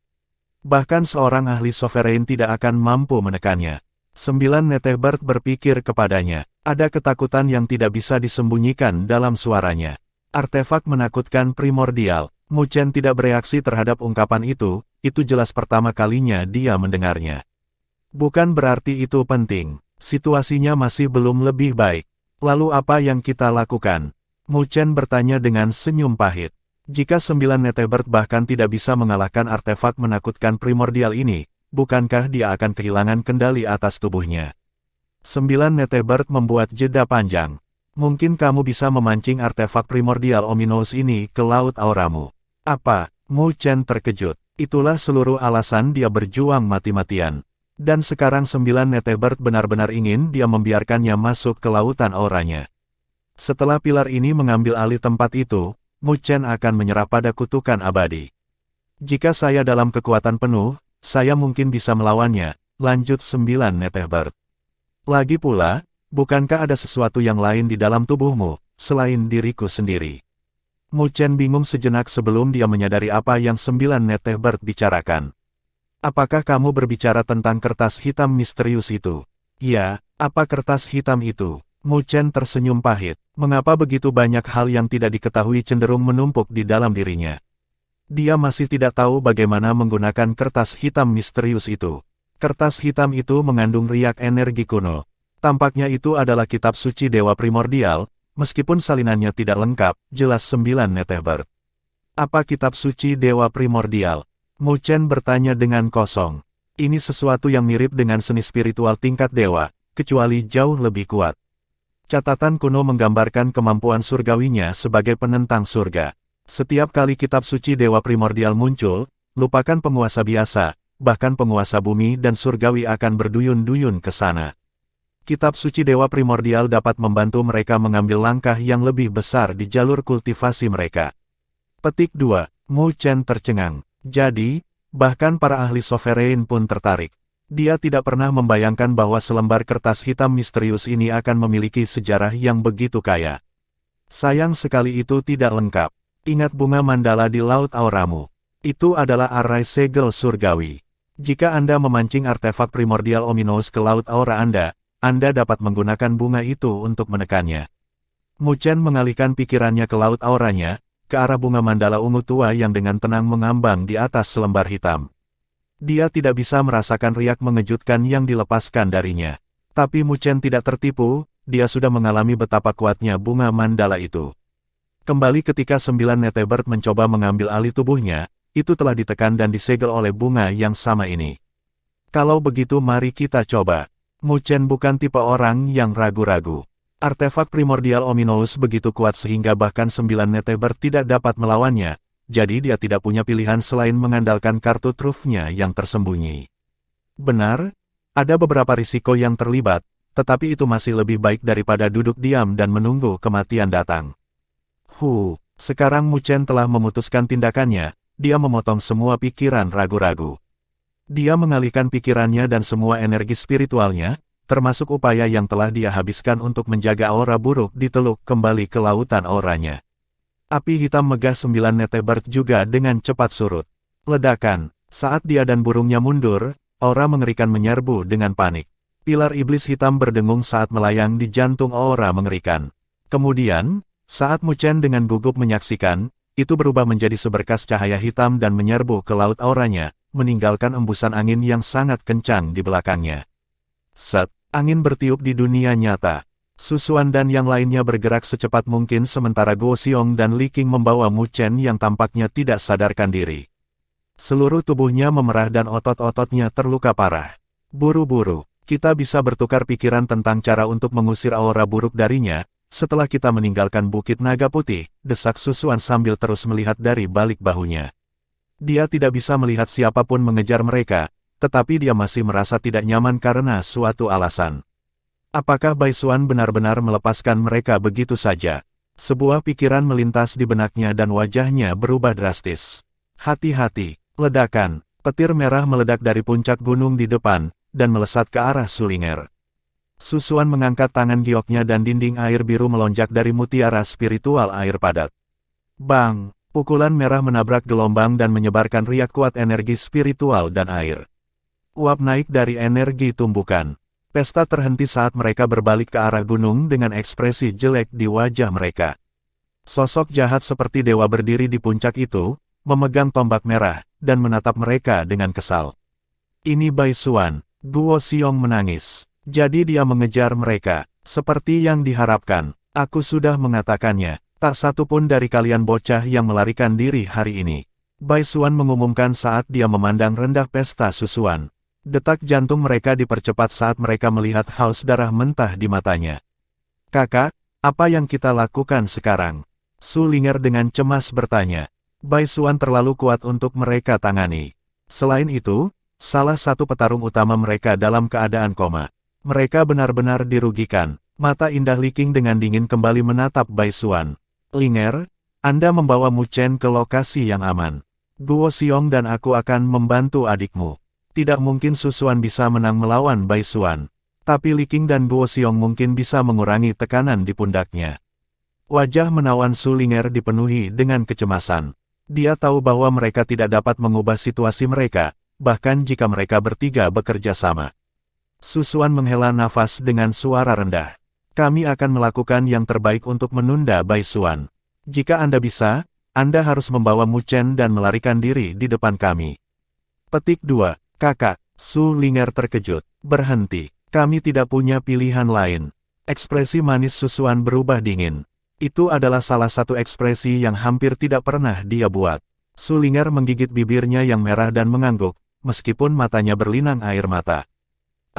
Bahkan seorang ahli sovereign tidak akan mampu menekannya. 9 Netebert berpikir kepadanya. Ada ketakutan yang tidak bisa disembunyikan dalam suaranya. Artefak menakutkan primordial. Mu Chen tidak bereaksi terhadap ungkapan itu jelas pertama kalinya dia mendengarnya. Bukan berarti itu penting. Situasinya masih belum lebih baik. Lalu apa yang kita lakukan? Mu Chen bertanya dengan senyum pahit. Jika 9 Netebert bahkan tidak bisa mengalahkan artefak menakutkan primordial ini, bukankah dia akan kehilangan kendali atas tubuhnya? 9 Netebert membuat jeda panjang. Mungkin kamu bisa memancing artefak primordial ominous ini ke laut auramu. Apa? Mu Chen terkejut. Itulah seluruh alasan dia berjuang mati-matian. Dan sekarang 9 Netebert benar-benar ingin dia membiarkannya masuk ke lautan auranya. Setelah pilar ini mengambil alih tempat itu, Mu Chen akan menyerah pada kutukan abadi. Jika saya dalam kekuatan penuh, saya mungkin bisa melawannya, lanjut 9 Netebert. Lagi pula, bukankah ada sesuatu yang lain di dalam tubuhmu, selain diriku sendiri? Mu Chen bingung sejenak sebelum dia menyadari apa yang 9 Netebert bicarakan. Apakah kamu berbicara tentang kertas hitam misterius itu? Ya, apa kertas hitam itu? Mu Chen tersenyum pahit. Mengapa begitu banyak hal yang tidak diketahui cenderung menumpuk di dalam dirinya? Dia masih tidak tahu bagaimana menggunakan kertas hitam misterius itu. Kertas hitam itu mengandung riak energi kuno. Tampaknya itu adalah kitab suci Dewa Primordial, meskipun salinannya tidak lengkap, jelas 9 Netebert. Apa kitab suci Dewa Primordial? Mu Chen bertanya dengan kosong. Ini sesuatu yang mirip dengan seni spiritual tingkat dewa, kecuali jauh lebih kuat. Catatan kuno menggambarkan kemampuan surgawinya sebagai penentang surga. Setiap kali kitab suci Dewa Primordial muncul, lupakan penguasa biasa, bahkan penguasa bumi dan surgawi akan berduyun-duyun ke sana. Kitab suci Dewa Primordial dapat membantu mereka mengambil langkah yang lebih besar di jalur kultivasi mereka. Petik 2. Mu Chen tercengang. Jadi, bahkan para ahli sovereign pun tertarik. Dia tidak pernah membayangkan bahwa selembar kertas hitam misterius ini akan memiliki sejarah yang begitu kaya. Sayang sekali itu tidak lengkap. Ingat bunga mandala di laut auramu. Itu adalah arai segel surgawi. Jika Anda memancing artefak primordial ominous ke laut aura Anda dapat menggunakan bunga itu untuk menekannya. Mu Chen mengalihkan pikirannya ke laut auranya, ke arah bunga mandala ungu tua yang dengan tenang mengambang di atas selembar hitam. Dia tidak bisa merasakan riak mengejutkan yang dilepaskan darinya. Tapi Mu Chen tidak tertipu, dia sudah mengalami betapa kuatnya bunga mandala itu. Kembali ketika 9 Netebert mencoba mengambil alih tubuhnya, itu telah ditekan dan disegel oleh bunga yang sama ini. Kalau begitu mari kita coba. Mu Chen bukan tipe orang yang ragu-ragu. Artefak primordial Ominous begitu kuat sehingga bahkan 9 Neteber tidak dapat melawannya, jadi dia tidak punya pilihan selain mengandalkan kartu trufnya yang tersembunyi. Benar, ada beberapa risiko yang terlibat, tetapi itu masih lebih baik daripada duduk diam dan menunggu kematian datang. Sekarang Mu Chen telah memutuskan tindakannya, dia memotong semua pikiran ragu-ragu. Dia mengalihkan pikirannya dan semua energi spiritualnya, termasuk upaya yang telah dia habiskan untuk menjaga aura buruk di Teluk kembali ke lautan auranya. Api hitam megah 9 Netebert juga dengan cepat surut. Ledakan, saat dia dan burungnya mundur, aura mengerikan menyerbu dengan panik. Pilar iblis hitam berdengung saat melayang di jantung aura mengerikan. Kemudian, saat Mu Chen dengan gugup menyaksikan, itu berubah menjadi seberkas cahaya hitam dan menyerbu ke laut auranya, meninggalkan embusan angin yang sangat kencang di belakangnya. Set, angin bertiup di dunia nyata. Susuan dan yang lainnya bergerak secepat mungkin sementara Guo Xiong dan Li Qing membawa Mu Chen yang tampaknya tidak sadarkan diri. Seluruh tubuhnya memerah dan otot-ototnya terluka parah. Buru-buru, kita bisa bertukar pikiran tentang cara untuk mengusir aura buruk darinya, setelah kita meninggalkan Bukit Naga Putih, desak Susuan sambil terus melihat dari balik bahunya. Dia tidak bisa melihat siapapun mengejar mereka, tetapi dia masih merasa tidak nyaman karena suatu alasan. Apakah Bai Xuan benar-benar melepaskan mereka begitu saja? Sebuah pikiran melintas di benaknya dan wajahnya berubah drastis. Hati-hati, ledakan, petir merah meledak dari puncak gunung di depan, dan melesat ke arah Sulinger. Susuan mengangkat tangan gioknya dan dinding air biru melonjak dari mutiara spiritual air padat. Bang! Pukulan merah menabrak gelombang dan menyebarkan riak kuat energi spiritual dan air. Uap naik dari energi tumbukan. Pesta terhenti saat mereka berbalik ke arah gunung dengan ekspresi jelek di wajah mereka. Sosok jahat seperti dewa berdiri di puncak itu, memegang tombak merah, dan menatap mereka dengan kesal. Ini Bai Xuan. Guo Xiong menangis. Jadi dia mengejar mereka, seperti yang diharapkan. Aku sudah mengatakannya. Tak satu pun dari kalian bocah yang melarikan diri hari ini. Bai Xuan mengumumkan saat dia memandang rendah pesta susuan. Detak jantung mereka dipercepat saat mereka melihat haus darah mentah di matanya. Kakak, apa yang kita lakukan sekarang? Su Linger dengan cemas bertanya. Bai Xuan terlalu kuat untuk mereka tangani. Selain itu, salah satu petarung utama mereka dalam keadaan koma. Mereka benar-benar dirugikan. Mata indah Li Qing dengan dingin kembali menatap Bai Xuan. Linger, Anda membawa Mu Chen ke lokasi yang aman. Guo Xiong dan aku akan membantu adikmu. Tidak mungkin Susuan bisa menang melawan Bai Xuan. Tapi Li Qing dan Guo Xiong mungkin bisa mengurangi tekanan di pundaknya. Wajah menawan Su Linger dipenuhi dengan kecemasan. Dia tahu bahwa mereka tidak dapat mengubah situasi mereka, bahkan jika mereka bertiga bekerja sama. Susuan menghela nafas dengan suara rendah. Kami akan melakukan yang terbaik untuk menunda Bai Xuan. Jika Anda bisa, Anda harus membawa Mu Chen dan melarikan diri di depan kami. Petik 2. Kakak, Su Linger terkejut. Berhenti. Kami tidak punya pilihan lain. Ekspresi manis Susuan berubah dingin. Itu adalah salah satu ekspresi yang hampir tidak pernah dia buat. Su Linger menggigit bibirnya yang merah dan mengangguk, meskipun matanya berlinang air mata.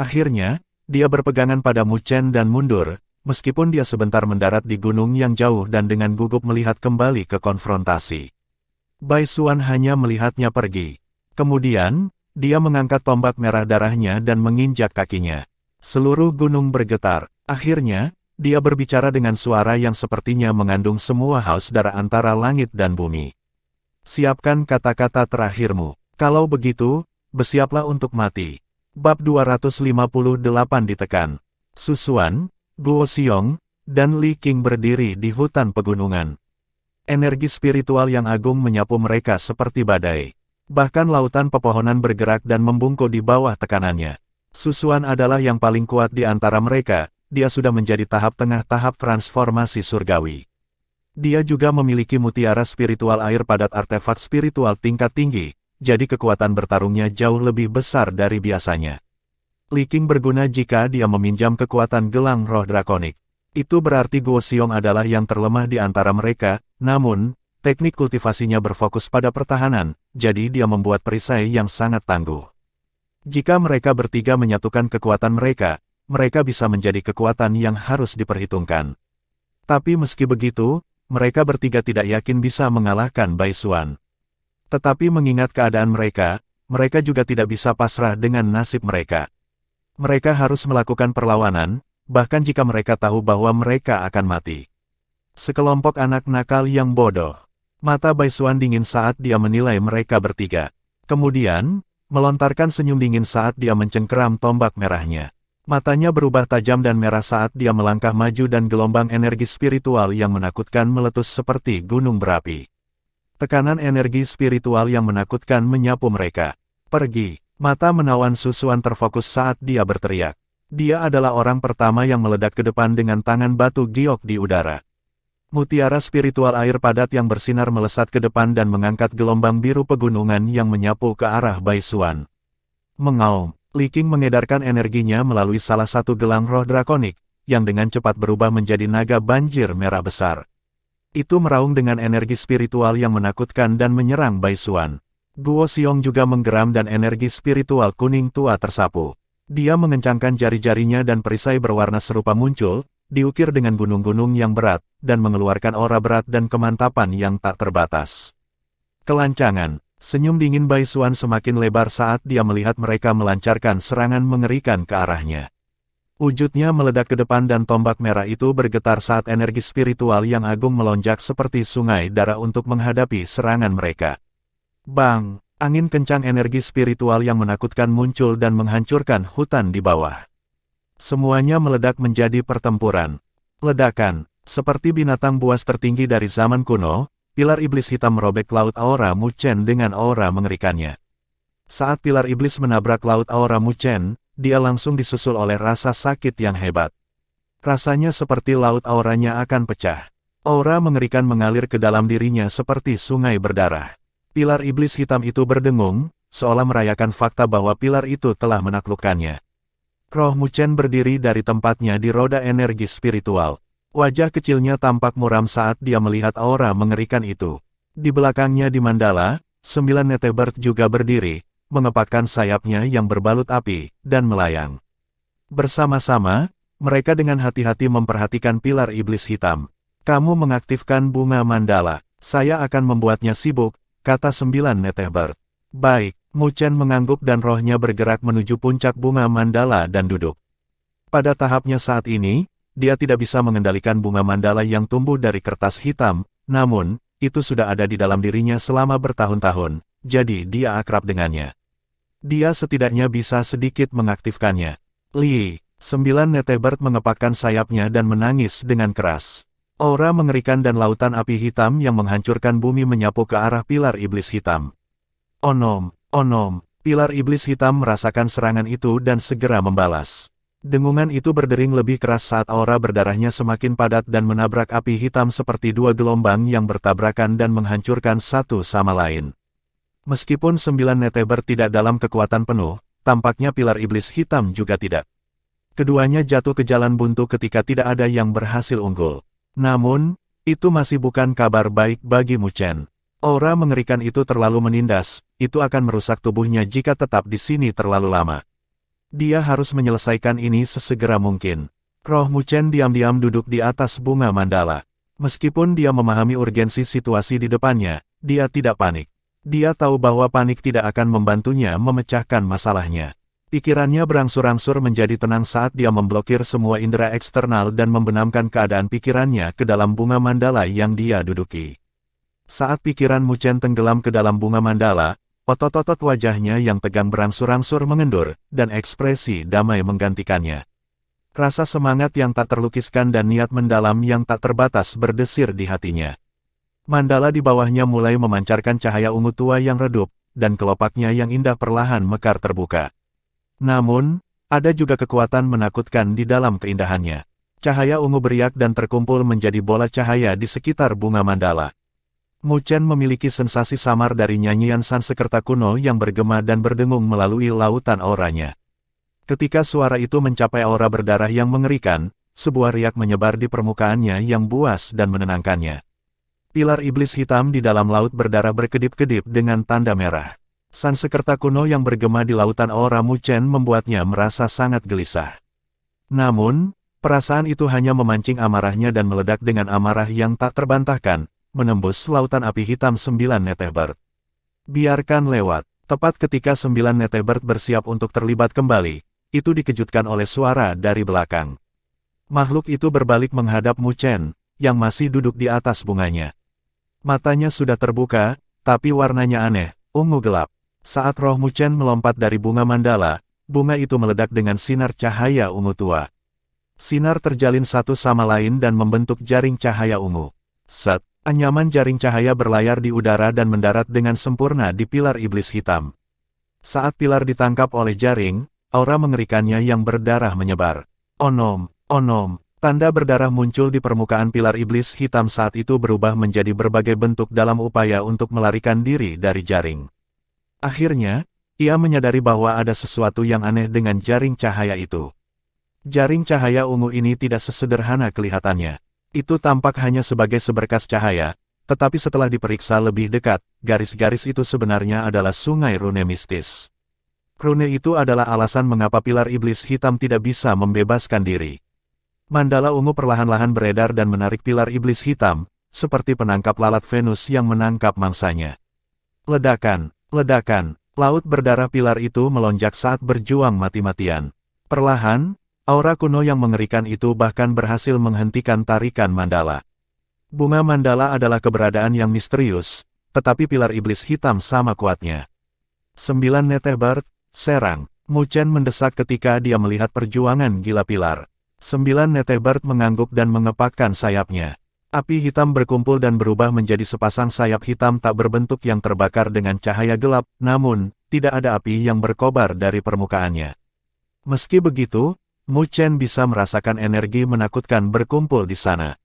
Akhirnya, dia berpegangan pada Mu Chen dan mundur, meskipun dia sebentar mendarat di gunung yang jauh dan dengan gugup melihat kembali ke konfrontasi. Bai Xuan hanya melihatnya pergi. Kemudian, dia mengangkat tombak merah darahnya dan menginjak kakinya. Seluruh gunung bergetar. Akhirnya, dia berbicara dengan suara yang sepertinya mengandung semua haus darah antara langit dan bumi. Siapkan kata-kata terakhirmu. Kalau begitu, bersiaplah untuk mati. Bab 258 ditekan. Susuan, Guo Xiong, dan Li Qing berdiri di hutan pegunungan. Energi spiritual yang agung menyapu mereka seperti badai. Bahkan lautan pepohonan bergerak dan membungkuk di bawah tekanannya. Susuan adalah yang paling kuat di antara mereka, dia sudah menjadi tahap tengah tahap transformasi surgawi. Dia juga memiliki mutiara spiritual air padat artefak spiritual tingkat tinggi, jadi kekuatan bertarungnya jauh lebih besar dari biasanya. Li Qing berguna jika dia meminjam kekuatan gelang roh drakonik. Itu berarti Guo Xiong adalah yang terlemah di antara mereka, namun, teknik kultivasinya berfokus pada pertahanan, jadi dia membuat perisai yang sangat tangguh. Jika mereka bertiga menyatukan kekuatan mereka, mereka bisa menjadi kekuatan yang harus diperhitungkan. Tapi meski begitu, mereka bertiga tidak yakin bisa mengalahkan Bai Xuan. Tetapi mengingat keadaan mereka juga tidak bisa pasrah dengan nasib mereka. Mereka harus melakukan perlawanan, bahkan jika mereka tahu bahwa mereka akan mati. Sekelompok anak nakal yang bodoh. Mata Bai Xuan dingin saat dia menilai mereka bertiga. Kemudian, melontarkan senyum dingin saat dia mencengkeram tombak merahnya. Matanya berubah tajam dan merah saat dia melangkah maju dan gelombang energi spiritual yang menakutkan meletus seperti gunung berapi. Tekanan energi spiritual yang menakutkan menyapu mereka. Pergi. Mata menawan Susuan terfokus saat dia berteriak. Dia adalah orang pertama yang meledak ke depan dengan tangan batu giok di udara. Mutiara spiritual air padat yang bersinar melesat ke depan dan mengangkat gelombang biru pegunungan yang menyapu ke arah Bai Xuan. Mengaum, Li Qing mengedarkan energinya melalui salah satu gelang roh drakonik, yang dengan cepat berubah menjadi naga banjir merah besar. Itu meraung dengan energi spiritual yang menakutkan dan menyerang Bai Xuan. Guo Xiong juga menggeram dan energi spiritual kuning tua tersapu. Dia mengencangkan jari-jarinya dan perisai berwarna serupa muncul, diukir dengan gunung-gunung yang berat, dan mengeluarkan aura berat dan kemantapan yang tak terbatas. Kelancangan, senyum dingin Bai Xuan semakin lebar saat dia melihat mereka melancarkan serangan mengerikan ke arahnya. Wujudnya meledak ke depan dan tombak merah itu bergetar saat energi spiritual yang agung melonjak seperti sungai darah untuk menghadapi serangan mereka. Bang! Angin kencang energi spiritual yang menakutkan muncul dan menghancurkan hutan di bawah. Semuanya meledak menjadi pertempuran. Ledakan, seperti binatang buas tertinggi dari zaman kuno, pilar iblis hitam merobek laut aura Mu Chen dengan aura mengerikannya. Saat pilar iblis menabrak laut aura Mu Chen, dia langsung disusul oleh rasa sakit yang hebat. Rasanya seperti laut auranya akan pecah. Aura mengerikan mengalir ke dalam dirinya seperti sungai berdarah. Pilar iblis hitam itu berdengung, seolah merayakan fakta bahwa pilar itu telah menaklukkannya. Roh Mu Chen berdiri dari tempatnya di roda energi spiritual. Wajah kecilnya tampak muram saat dia melihat aura mengerikan itu. Di belakangnya di Mandala, 9 Netebird juga berdiri, mengepakkan sayapnya yang berbalut api, dan melayang. Bersama-sama, mereka dengan hati-hati memperhatikan pilar iblis hitam. Kamu mengaktifkan bunga Mandala, saya akan membuatnya sibuk, kata 9 Netebird. Baik, Mu Chen mengangguk dan rohnya bergerak menuju puncak bunga Mandala dan duduk. Pada tahapnya saat ini, dia tidak bisa mengendalikan bunga Mandala yang tumbuh dari kertas hitam, namun, itu sudah ada di dalam dirinya selama bertahun-tahun, jadi dia akrab dengannya. Dia setidaknya bisa sedikit mengaktifkannya. Li, 9 Netebird mengepakkan sayapnya dan menangis dengan keras. Aura mengerikan dan lautan api hitam yang menghancurkan bumi menyapu ke arah pilar iblis hitam. Onom, onom, pilar iblis hitam merasakan serangan itu dan segera membalas. Dengungan itu berdering lebih keras saat aura berdarahnya semakin padat dan menabrak api hitam seperti dua gelombang yang bertabrakan dan menghancurkan satu sama lain. Meskipun 9 Netebird tidak dalam kekuatan penuh, tampaknya pilar iblis hitam juga tidak. Keduanya jatuh ke jalan buntu ketika tidak ada yang berhasil unggul. Namun, itu masih bukan kabar baik bagi Mu Chen. Aura mengerikan itu terlalu menindas, itu akan merusak tubuhnya jika tetap di sini terlalu lama. Dia harus menyelesaikan ini sesegera mungkin. Roh Mu Chen diam-diam duduk di atas bunga Mandala. Meskipun dia memahami urgensi situasi di depannya, dia tidak panik. Dia tahu bahwa panik tidak akan membantunya memecahkan masalahnya. Pikirannya berangsur-angsur menjadi tenang saat dia memblokir semua indera eksternal dan membenamkan keadaan pikirannya ke dalam bunga Mandala yang dia duduki. Saat pikiran Mu Chen tenggelam ke dalam bunga Mandala, otot-otot wajahnya yang tegang berangsur-angsur mengendur, dan ekspresi damai menggantikannya. Rasa semangat yang tak terlukiskan dan niat mendalam yang tak terbatas berdesir di hatinya. Mandala di bawahnya mulai memancarkan cahaya ungu tua yang redup, dan kelopaknya yang indah perlahan mekar terbuka. Namun, ada juga kekuatan menakutkan di dalam keindahannya. Cahaya ungu beriak dan terkumpul menjadi bola cahaya di sekitar bunga Mandala. Mu Chen memiliki sensasi samar dari nyanyian Sanskerta kuno yang bergema dan berdengung melalui lautan auranya. Ketika suara itu mencapai aura berdarah yang mengerikan, sebuah riak menyebar di permukaannya yang buas dan menenangkannya. Pilar iblis hitam di dalam laut berdarah berkedip-kedip dengan tanda merah. Sanskerta kuno yang bergema di lautan aura Mu Chen membuatnya merasa sangat gelisah. Namun, perasaan itu hanya memancing amarahnya dan meledak dengan amarah yang tak terbantahkan, menembus lautan api hitam 9 Netebert. Biarkan lewat. Tepat ketika 9 Netebert bersiap untuk terlibat kembali, itu dikejutkan oleh suara dari belakang. Makhluk itu berbalik menghadap Mu Chen, yang masih duduk di atas bunganya. Matanya sudah terbuka, tapi warnanya aneh, ungu gelap. Saat roh Mu Chen melompat dari bunga mandala, bunga itu meledak dengan sinar cahaya ungu tua. Sinar terjalin satu sama lain dan membentuk jaring cahaya ungu. Set, anyaman jaring cahaya berlayar di udara dan mendarat dengan sempurna di pilar iblis hitam. Saat pilar ditangkap oleh jaring, aura mengerikannya yang berdarah menyebar. Onom, onom. Tanda berdarah muncul di permukaan pilar iblis hitam saat itu berubah menjadi berbagai bentuk dalam upaya untuk melarikan diri dari jaring. Akhirnya, ia menyadari bahwa ada sesuatu yang aneh dengan jaring cahaya itu. Jaring cahaya ungu ini tidak sesederhana kelihatannya. Itu tampak hanya sebagai seberkas cahaya, tetapi setelah diperiksa lebih dekat, garis-garis itu sebenarnya adalah sungai rune mistis. Rune itu adalah alasan mengapa pilar iblis hitam tidak bisa membebaskan diri. Mandala ungu perlahan-lahan beredar dan menarik pilar iblis hitam, seperti penangkap lalat Venus yang menangkap mangsanya. Ledakan, ledakan, laut berdarah pilar itu melonjak saat berjuang mati-matian. Perlahan, aura kuno yang mengerikan itu bahkan berhasil menghentikan tarikan mandala. Bunga mandala adalah keberadaan yang misterius, tetapi pilar iblis hitam sama kuatnya. 9 Netebert, serang. Mu Chen mendesak ketika dia melihat perjuangan gila pilar. 9 Netebert mengangguk dan mengepakkan sayapnya. Api hitam berkumpul dan berubah menjadi sepasang sayap hitam tak berbentuk yang terbakar dengan cahaya gelap, namun, tidak ada api yang berkobar dari permukaannya. Meski begitu, Mu Chen bisa merasakan energi menakutkan berkumpul di sana.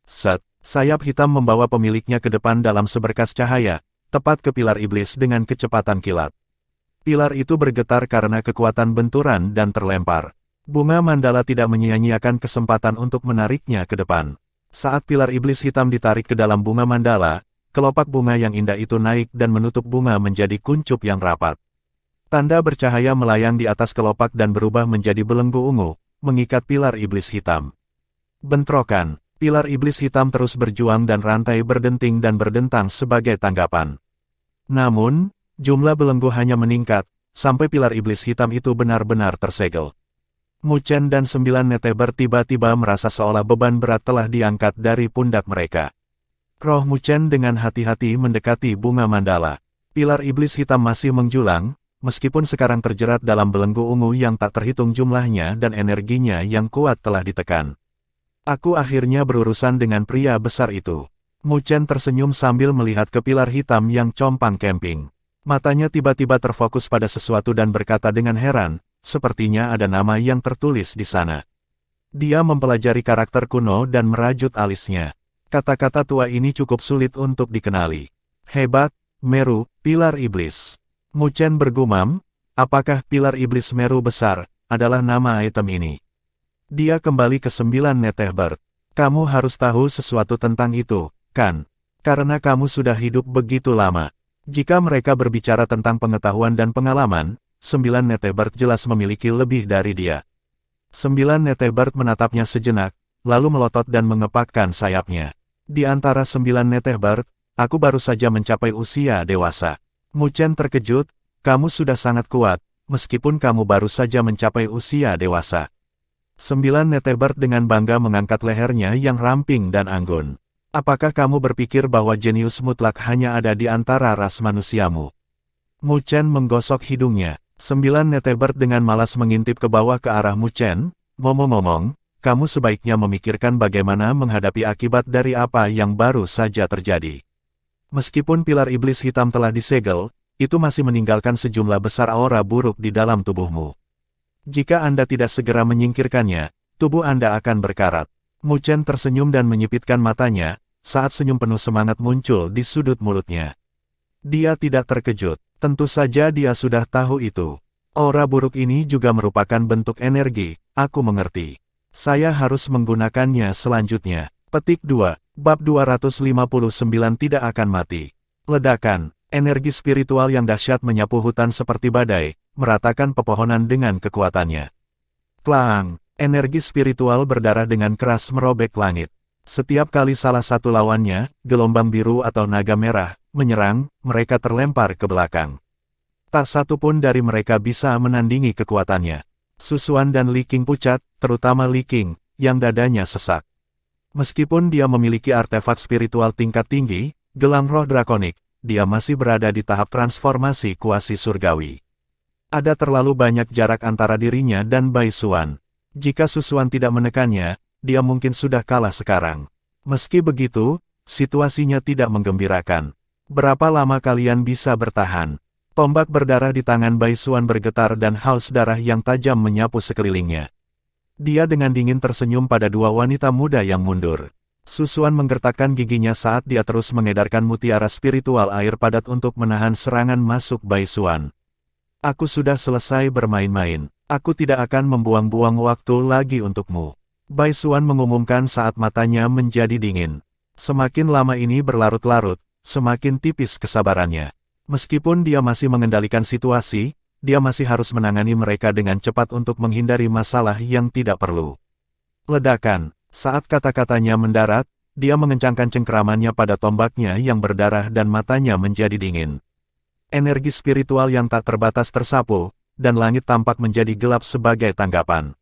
Set, sayap hitam membawa pemiliknya ke depan dalam seberkas cahaya, tepat ke pilar iblis dengan kecepatan kilat. Pilar itu bergetar karena kekuatan benturan dan terlempar. Bunga mandala tidak menyia-nyiakan kesempatan untuk menariknya ke depan. Saat pilar iblis hitam ditarik ke dalam bunga mandala, kelopak bunga yang indah itu naik dan menutup bunga menjadi kuncup yang rapat. Tanda bercahaya melayang di atas kelopak dan berubah menjadi belenggu ungu, mengikat pilar iblis hitam. Bentrokan, pilar iblis hitam terus berjuang dan rantai berdenting dan berdentang sebagai tanggapan. Namun, jumlah belenggu hanya meningkat, sampai pilar iblis hitam itu benar-benar tersegel. Mu Chen dan 9 Netebert tiba-tiba merasa seolah beban berat telah diangkat dari pundak mereka. Roh Mu Chen dengan hati-hati mendekati bunga mandala. Pilar iblis hitam masih menjulang, meskipun sekarang terjerat dalam belenggu ungu yang tak terhitung jumlahnya dan energinya yang kuat telah ditekan. Aku akhirnya berurusan dengan pria besar itu. Mu Chen tersenyum sambil melihat ke pilar hitam yang compang camping. Matanya tiba-tiba terfokus pada sesuatu dan berkata dengan heran, sepertinya ada nama yang tertulis di sana. Dia mempelajari karakter kuno dan merajut alisnya. Kata-kata tua ini cukup sulit untuk dikenali. Hebat, Meru, pilar iblis. Mu Chen bergumam, apakah pilar iblis Meru besar, adalah nama item ini. Dia kembali ke 9 Netebert. Kamu harus tahu sesuatu tentang itu, kan? Karena kamu sudah hidup begitu lama. Jika mereka berbicara tentang pengetahuan dan pengalaman, 9 Netebert jelas memiliki lebih dari dia. 9 Netebert menatapnya sejenak, lalu melotot dan mengepakkan sayapnya. Di antara 9 Netebert, aku baru saja mencapai usia dewasa. Mu Chen terkejut, kamu sudah sangat kuat, meskipun kamu baru saja mencapai usia dewasa. 9 Netebert dengan bangga mengangkat lehernya yang ramping dan anggun. Apakah kamu berpikir bahwa jenius mutlak hanya ada di antara ras manusiamu? Mu Chen menggosok hidungnya. 9 Netebert dengan malas mengintip ke bawah ke arah Mu Chen. Ngomong-ngomong, kamu sebaiknya memikirkan bagaimana menghadapi akibat dari apa yang baru saja terjadi. Meskipun pilar iblis hitam telah disegel, itu masih meninggalkan sejumlah besar aura buruk di dalam tubuhmu. Jika Anda tidak segera menyingkirkannya, tubuh Anda akan berkarat. Mu Chen tersenyum dan menyipitkan matanya, saat senyum penuh semangat muncul di sudut mulutnya. Dia tidak terkejut, tentu saja dia sudah tahu itu. Aura buruk ini juga merupakan bentuk energi, aku mengerti. Saya harus menggunakannya selanjutnya. Petik 2, bab 259 tidak akan mati. Ledakan, energi spiritual yang dahsyat menyapu hutan seperti badai, meratakan pepohonan dengan kekuatannya. Klang, Energi spiritual berdarah dengan keras merobek langit. Setiap kali salah satu lawannya, gelombang biru atau naga merah, menyerang, mereka terlempar ke belakang. Tak satu pun dari mereka bisa menandingi kekuatannya. Susuan dan Li Qing pucat, terutama Li Qing, yang dadanya sesak. Meskipun dia memiliki artefak spiritual tingkat tinggi, gelang roh drakonik, dia masih berada di tahap transformasi kuasi surgawi. Ada terlalu banyak jarak antara dirinya dan Bai Suan. Jika Susuan tidak menekannya, dia mungkin sudah kalah sekarang. Meski begitu, situasinya tidak menggembirakan. Berapa lama kalian bisa bertahan? Tombak berdarah di tangan Bai Suan bergetar dan haus darah yang tajam menyapu sekelilingnya. Dia dengan dingin tersenyum pada dua wanita muda yang mundur. Susuan menggertakkan giginya saat dia terus mengedarkan mutiara spiritual air padat untuk menahan serangan masuk Bai Suan. Aku sudah selesai bermain-main. Aku tidak akan membuang-buang waktu lagi untukmu. Bai Suan mengumumkan saat matanya menjadi dingin. Semakin lama ini berlarut-larut, semakin tipis kesabarannya. Meskipun dia masih mengendalikan situasi, dia masih harus menangani mereka dengan cepat untuk menghindari masalah yang tidak perlu. Ledakan. Saat kata-katanya mendarat, dia mengencangkan cengkeramannya pada tombaknya yang berdarah dan matanya menjadi dingin. Energi spiritual yang tak terbatas tersapu, dan langit tampak menjadi gelap sebagai tanggapan.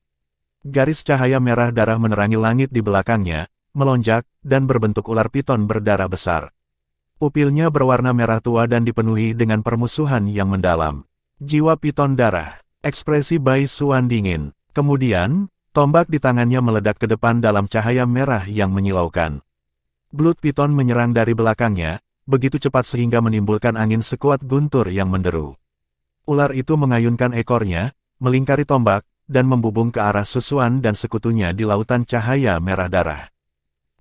Garis cahaya merah darah menerangi langit di belakangnya, melonjak, dan berbentuk ular piton berdarah besar. Pupilnya berwarna merah tua dan dipenuhi dengan permusuhan yang mendalam. Jiwa piton darah, ekspresi Bai Suan dingin. Kemudian, tombak di tangannya meledak ke depan dalam cahaya merah yang menyilaukan. Blood Piton menyerang dari belakangnya, begitu cepat sehingga menimbulkan angin sekuat guntur yang menderu. Ular itu mengayunkan ekornya, melingkari tombak, dan membubung ke arah Susuan dan sekutunya di lautan cahaya merah darah.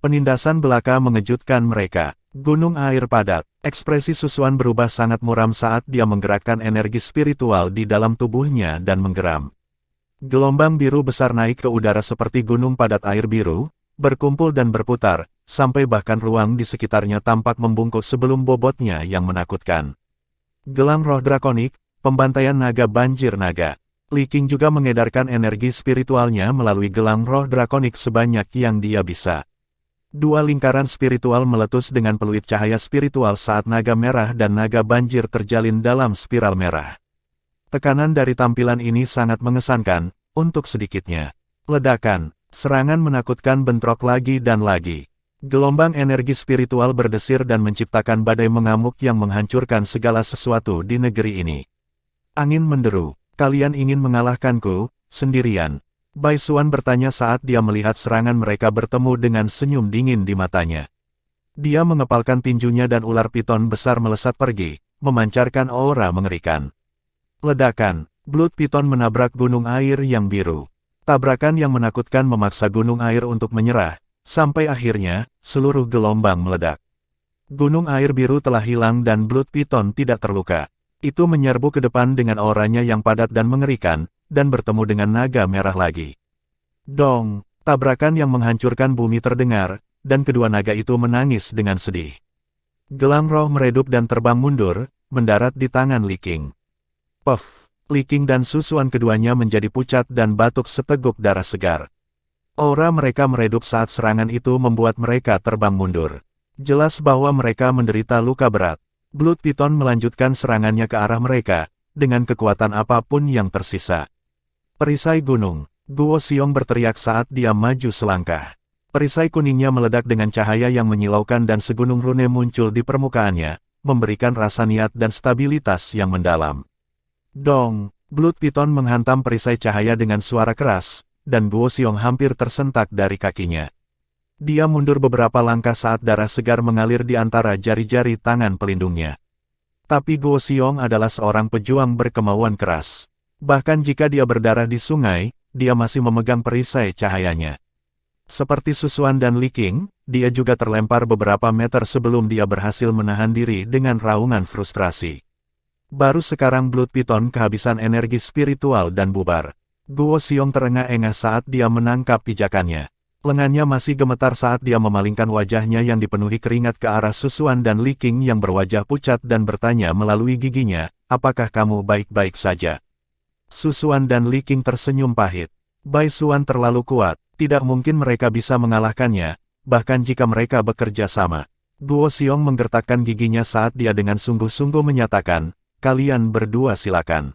Penindasan belaka mengejutkan mereka. Gunung air padat. Ekspresi Susuan berubah sangat muram saat dia menggerakkan energi spiritual di dalam tubuhnya dan menggeram. Gelombang biru besar naik ke udara seperti gunung padat air biru, berkumpul dan berputar, sampai bahkan ruang di sekitarnya tampak membungkuk sebelum bobotnya yang menakutkan. Gelang roh drakonik, pembantaian naga banjir naga. Li Qing juga mengedarkan energi spiritualnya melalui gelang roh drakonik sebanyak yang dia bisa. Dua lingkaran spiritual meletus dengan peluit cahaya spiritual saat naga merah dan naga banjir terjalin dalam spiral merah. Tekanan dari tampilan ini sangat mengesankan, untuk sedikitnya. Ledakan, serangan menakutkan bentrok lagi dan lagi. Gelombang energi spiritual berdesir dan menciptakan badai mengamuk yang menghancurkan segala sesuatu di negeri ini. Angin menderu. Kalian ingin mengalahkanku, sendirian? Bai Suan bertanya saat dia melihat serangan mereka bertemu dengan senyum dingin di matanya. Dia mengepalkan tinjunya dan ular piton besar melesat pergi, memancarkan aura mengerikan. Ledakan, Blood Piton menabrak gunung air yang biru. Tabrakan yang menakutkan memaksa gunung air untuk menyerah, sampai akhirnya, seluruh gelombang meledak. Gunung air biru telah hilang dan Blood Piton tidak terluka. Itu menyerbu ke depan dengan auranya yang padat dan mengerikan, dan bertemu dengan naga merah lagi. Dong, tabrakan yang menghancurkan bumi terdengar, dan kedua naga itu menangis dengan sedih. Gelang roh meredup dan terbang mundur, mendarat di tangan Li Qing. Puff, Li Qing dan Susuan keduanya menjadi pucat dan batuk seteguk darah segar. Aura mereka meredup saat serangan itu membuat mereka terbang mundur. Jelas bahwa mereka menderita luka berat. Blood Piton melanjutkan serangannya ke arah mereka, dengan kekuatan apapun yang tersisa. Perisai gunung, Guo Xiong berteriak saat dia maju selangkah. Perisai kuningnya meledak dengan cahaya yang menyilaukan dan segunung rune muncul di permukaannya, memberikan rasa niat dan stabilitas yang mendalam. Dong, Blood Piton menghantam perisai cahaya dengan suara keras, dan Guo Xiong hampir tersentak dari kakinya. Dia mundur beberapa langkah saat darah segar mengalir di antara jari-jari tangan pelindungnya. Tapi Guo Xiong adalah seorang pejuang berkemauan keras. Bahkan jika dia berdarah di sungai, dia masih memegang perisai cahayanya. Seperti Susuan dan Li Qing, dia juga terlempar beberapa meter sebelum dia berhasil menahan diri dengan raungan frustrasi. Baru sekarang Blood Piton kehabisan energi spiritual dan bubar. Guo Xiong terengah-engah saat dia menangkap pijakannya. Lengannya masih gemetar saat dia memalingkan wajahnya yang dipenuhi keringat ke arah Susuan dan Li Qing yang berwajah pucat dan bertanya melalui giginya, apakah kamu baik-baik saja? Susuan dan Li Qing tersenyum pahit. Bai Suan terlalu kuat, tidak mungkin mereka bisa mengalahkannya, bahkan jika mereka bekerja sama. Guo Xiong menggertakkan giginya saat dia dengan sungguh-sungguh menyatakan, kalian berdua silakan.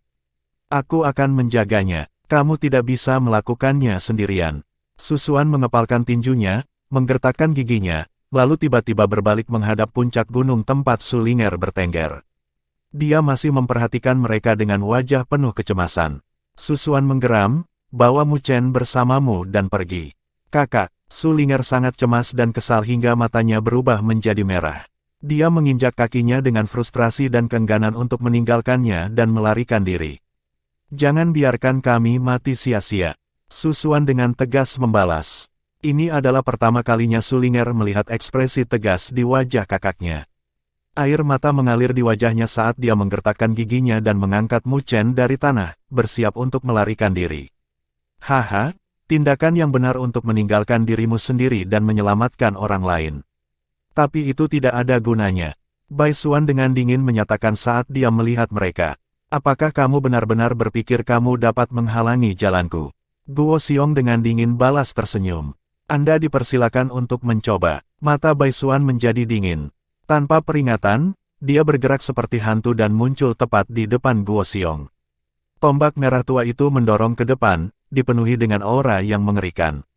Aku akan menjaganya, kamu tidak bisa melakukannya sendirian. Su Xuan mengepalkan tinjunya, menggertakkan giginya, lalu tiba-tiba berbalik menghadap puncak gunung tempat Su Ling'er bertengger. Dia masih memperhatikan mereka dengan wajah penuh kecemasan. Su Xuan menggeram, bawa Mu Chen bersamamu dan pergi. Kakak, Su Ling'er sangat cemas dan kesal hingga matanya berubah menjadi merah. Dia menginjak kakinya dengan frustrasi dan keengganan untuk meninggalkannya dan melarikan diri. Jangan biarkan kami mati sia-sia. Su Xuan dengan tegas membalas. Ini adalah pertama kalinya Su Ling'er melihat ekspresi tegas di wajah kakaknya. Air mata mengalir di wajahnya saat dia menggertakkan giginya dan mengangkat Mu Chen dari tanah, bersiap untuk melarikan diri. Haha, tindakan yang benar untuk meninggalkan dirimu sendiri dan menyelamatkan orang lain. Tapi itu tidak ada gunanya. Bai Suan dengan dingin menyatakan saat dia melihat mereka. Apakah kamu benar-benar berpikir kamu dapat menghalangi jalanku? Guo Xiong dengan dingin balas tersenyum. Anda dipersilakan untuk mencoba. Mata Bai Suan menjadi dingin. Tanpa peringatan, dia bergerak seperti hantu dan muncul tepat di depan Guo Xiong. Tombak merah tua itu mendorong ke depan, dipenuhi dengan aura yang mengerikan.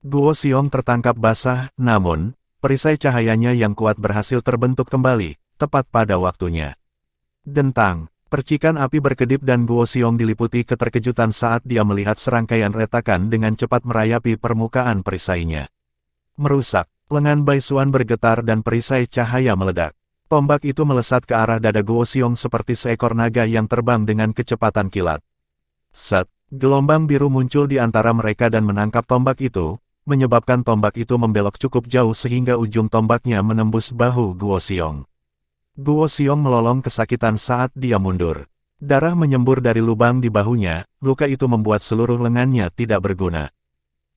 Guo Xiong tertangkap basah, namun, perisai cahayanya yang kuat berhasil terbentuk kembali, tepat pada waktunya. Dentang, percikan api berkedip dan Guo Xiong diliputi keterkejutan saat dia melihat serangkaian retakan dengan cepat merayapi permukaan perisainya. Merusak. Lengan Bai Suan bergetar dan perisai cahaya meledak. Tombak itu melesat ke arah dada Guo Xiong seperti seekor naga yang terbang dengan kecepatan kilat. Set, gelombang biru muncul di antara mereka dan menangkap tombak itu, menyebabkan tombak itu membelok cukup jauh sehingga ujung tombaknya menembus bahu Guo Xiong. Guo Xiong melolong kesakitan saat dia mundur. Darah menyembur dari lubang di bahunya, luka itu membuat seluruh lengannya tidak berguna.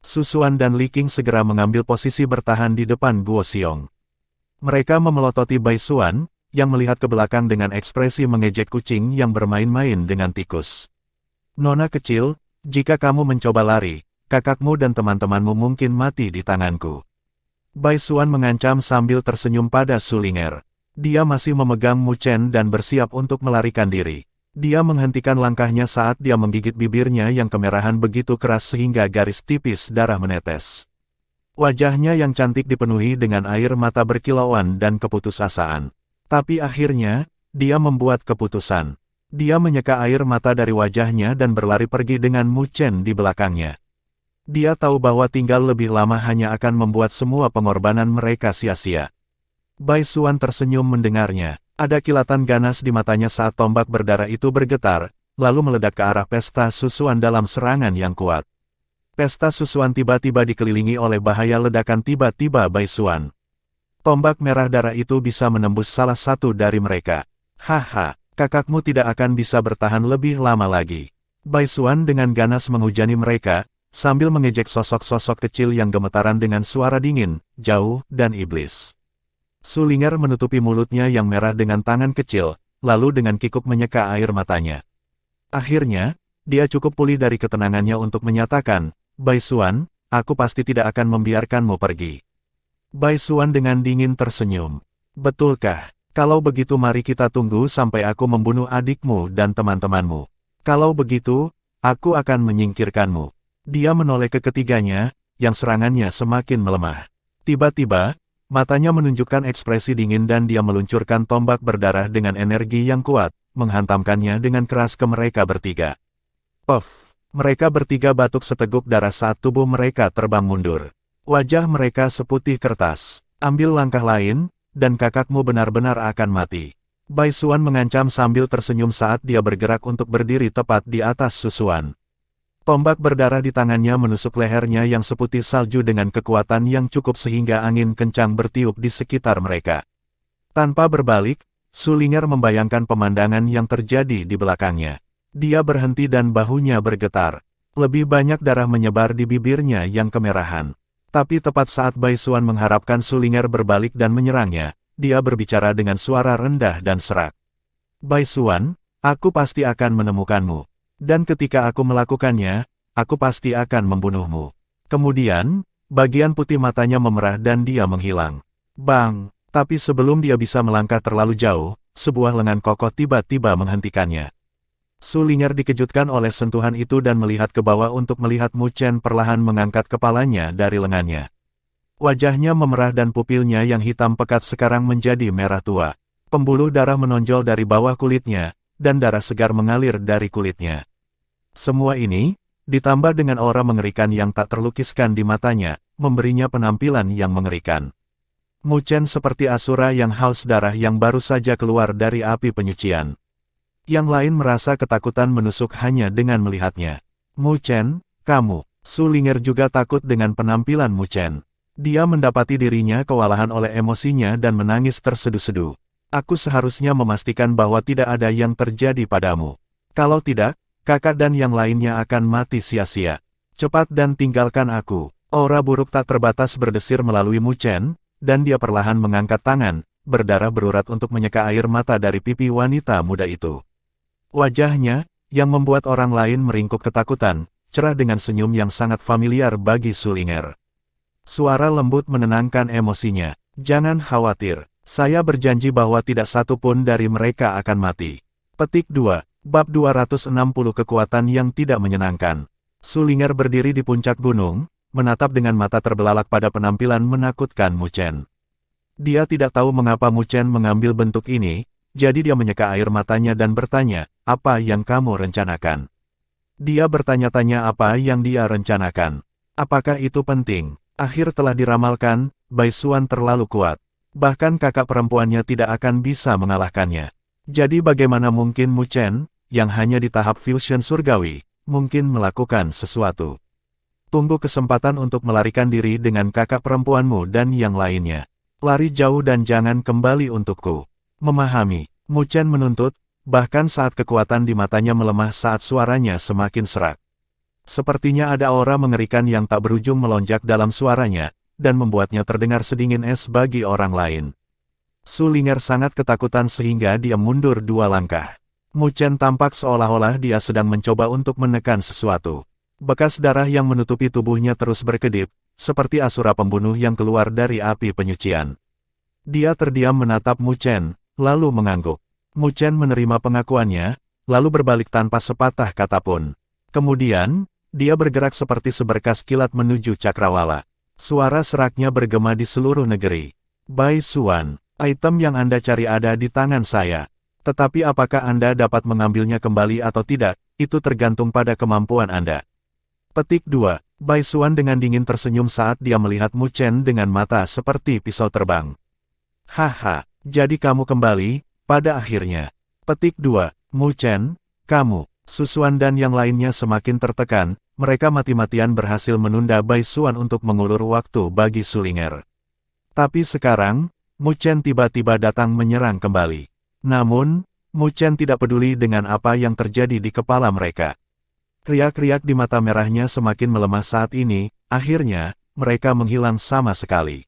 Su Xuan dan Li Qing segera mengambil posisi bertahan di depan Guo Xiong. Mereka memelototi Bai Suan, yang melihat ke belakang dengan ekspresi mengejek kucing yang bermain-main dengan tikus. Nona kecil, jika kamu mencoba lari, kakakmu dan teman-temanmu mungkin mati di tanganku. Bai Suan mengancam sambil tersenyum pada Su Ling'er. Dia masih memegang Mu Chen dan bersiap untuk melarikan diri. Dia menghentikan langkahnya saat dia menggigit bibirnya yang kemerahan begitu keras sehingga garis tipis darah menetes. Wajahnya yang cantik dipenuhi dengan air mata berkilauan dan keputusasaan. Tapi akhirnya, dia membuat keputusan. Dia menyeka air mata dari wajahnya dan berlari pergi dengan Mu Chen di belakangnya. Dia tahu bahwa tinggal lebih lama hanya akan membuat semua pengorbanan mereka sia-sia. Bai Suan tersenyum mendengarnya. Ada kilatan ganas di matanya saat tombak berdarah itu bergetar, lalu meledak ke arah pesta Su Xuan dalam serangan yang kuat. Pesta Su Xuan tiba-tiba dikelilingi oleh bahaya ledakan tiba-tiba Bai Suan. Tombak merah darah itu bisa menembus salah satu dari mereka. Haha, kakakmu tidak akan bisa bertahan lebih lama lagi. Bai Suan dengan ganas menghujani mereka, sambil mengejek sosok-sosok kecil yang gemetaran dengan suara dingin, jauh, dan iblis. Su Ling'er menutupi mulutnya yang merah dengan tangan kecil, lalu dengan kikuk menyeka air matanya. Akhirnya, dia cukup pulih dari ketenangannya untuk menyatakan, Bai Suan, aku pasti tidak akan membiarkanmu pergi. Bai Suan dengan dingin tersenyum. Betulkah? Kalau begitu mari kita tunggu sampai aku membunuh adikmu dan teman-temanmu. Kalau begitu, aku akan menyingkirkanmu. Dia menoleh ke ketiganya, yang serangannya semakin melemah. Tiba-tiba, matanya menunjukkan ekspresi dingin dan dia meluncurkan tombak berdarah dengan energi yang kuat, menghantamkannya dengan keras ke mereka bertiga. Puff! Mereka bertiga batuk seteguk darah saat tubuh mereka terbang mundur. Wajah mereka seputih kertas. Ambil langkah lain, dan kakakmu benar-benar akan mati. Bai Suan mengancam sambil tersenyum saat dia bergerak untuk berdiri tepat di atas Su Xuan. Tombak berdarah di tangannya menusuk lehernya yang seputih salju dengan kekuatan yang cukup sehingga angin kencang bertiup di sekitar mereka. Tanpa berbalik, Su Ling'er membayangkan pemandangan yang terjadi di belakangnya. Dia berhenti dan bahunya bergetar. Lebih banyak darah menyebar di bibirnya yang kemerahan. Tapi tepat saat Bai Suan mengharapkan Su Ling'er berbalik dan menyerangnya, dia berbicara dengan suara rendah dan serak. Bai Suan, aku pasti akan menemukanmu. Dan ketika aku melakukannya, aku pasti akan membunuhmu. Kemudian, bagian putih matanya memerah dan dia menghilang. Bang! Tapi sebelum dia bisa melangkah terlalu jauh, sebuah lengan kokoh tiba-tiba menghentikannya. Su Ling'er dikejutkan oleh sentuhan itu dan melihat ke bawah untuk melihat Mu Chen perlahan mengangkat kepalanya dari lengannya. Wajahnya memerah dan pupilnya yang hitam pekat sekarang menjadi merah tua. Pembuluh darah menonjol dari bawah kulitnya, dan darah segar mengalir dari kulitnya. Semua ini, ditambah dengan aura mengerikan yang tak terlukiskan di matanya, memberinya penampilan yang mengerikan. Mu Chen seperti asura yang haus darah yang baru saja keluar dari api penyucian. Yang lain merasa ketakutan menusuk hanya dengan melihatnya. Mu Chen, kamu. Su Ling'er juga takut dengan penampilan Mu Chen. Dia mendapati dirinya kewalahan oleh emosinya dan menangis tersedu-sedu. Aku seharusnya memastikan bahwa tidak ada yang terjadi padamu. Kalau tidak, kakak dan yang lainnya akan mati sia-sia. Cepat dan tinggalkan aku. Aura buruk tak terbatas berdesir melalui Mu Chen, dan dia perlahan mengangkat tangan, berdarah berurat untuk menyeka air mata dari pipi wanita muda itu. Wajahnya, yang membuat orang lain meringkuk ketakutan, cerah dengan senyum yang sangat familiar bagi Su Ling'er. Suara lembut menenangkan emosinya. Jangan khawatir, saya berjanji bahwa tidak satu pun dari mereka akan mati. Petik 2, Bab 260 Kekuatan yang tidak menyenangkan. Su Ling'er berdiri di puncak gunung, menatap dengan mata terbelalak pada penampilan menakutkan Mu Chen. Dia tidak tahu mengapa Mu Chen mengambil bentuk ini, jadi dia menyeka air matanya dan bertanya, apa yang kamu rencanakan? Dia bertanya-tanya apa yang dia rencanakan. Apakah itu penting? Akhir telah diramalkan, Bai Xuan terlalu kuat. Bahkan kakak perempuannya tidak akan bisa mengalahkannya. Jadi bagaimana mungkin Mu Chen, yang hanya di tahap fusion surgawi, mungkin melakukan sesuatu? Tunggu kesempatan untuk melarikan diri dengan kakak perempuanmu dan yang lainnya. Lari jauh dan jangan kembali untukku. Memahami, Mu Chen menuntut, bahkan saat kekuatan di matanya melemah saat suaranya semakin serak. Sepertinya ada aura mengerikan yang tak berujung melonjak dalam suaranya, dan membuatnya terdengar sedingin es bagi orang lain. Su Ling'er sangat ketakutan sehingga dia mundur 2 langkah. Mu Chen tampak seolah-olah dia sedang mencoba untuk menekan sesuatu. Bekas darah yang menutupi tubuhnya terus berkedip, seperti asura pembunuh yang keluar dari api penyucian. Dia terdiam menatap Mu Chen, lalu mengangguk. Mu Chen menerima pengakuannya, lalu berbalik tanpa sepatah kata pun. Kemudian, dia bergerak seperti seberkas kilat menuju cakrawala. Suara seraknya bergema di seluruh negeri. Bai Xuan, item yang Anda cari ada di tangan saya. Tetapi apakah Anda dapat mengambilnya kembali atau tidak, itu tergantung pada kemampuan Anda. Petik 2. Bai Xuan dengan dingin tersenyum saat dia melihat Mu Chen dengan mata seperti pisau terbang. Haha, jadi kamu kembali, pada akhirnya. Petik 2. Mu Chen, kamu. Su Xuan dan yang lainnya semakin tertekan, mereka mati-matian berhasil menunda Bai Xuan untuk mengulur waktu bagi Su Ling'er. Tapi sekarang, Mu Chen tiba-tiba datang menyerang kembali. Namun, Mu Chen tidak peduli dengan apa yang terjadi di kepala mereka. Riak-riak di mata merahnya semakin melemah saat ini, akhirnya, mereka menghilang sama sekali.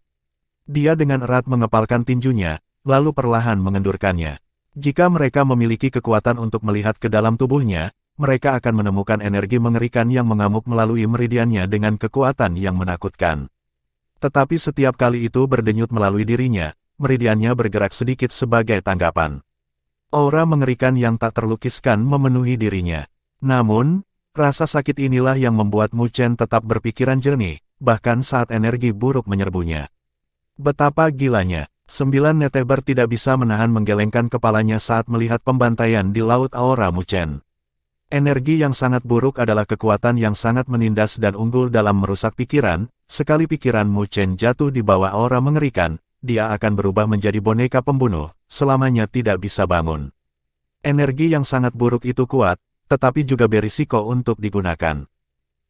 Dia dengan erat mengepalkan tinjunya, lalu perlahan mengendurkannya. Jika mereka memiliki kekuatan untuk melihat ke dalam tubuhnya, mereka akan menemukan energi mengerikan yang mengamuk melalui meridiannya dengan kekuatan yang menakutkan. Tetapi setiap kali itu berdenyut melalui dirinya, meridiannya bergerak sedikit sebagai tanggapan. Aura mengerikan yang tak terlukiskan memenuhi dirinya. Namun, rasa sakit inilah yang membuat Mu Chen tetap berpikiran jernih, bahkan saat energi buruk menyerbunya. Betapa gilanya, 9 neteber tidak bisa menahan menggelengkan kepalanya saat melihat pembantaian di laut aura Mu Chen. Energi yang sangat buruk adalah kekuatan yang sangat menindas dan unggul dalam merusak pikiran, sekali pikiran Mu Chen jatuh di bawah aura mengerikan, dia akan berubah menjadi boneka pembunuh, selamanya tidak bisa bangun. Energi yang sangat buruk itu kuat, tetapi juga berisiko untuk digunakan.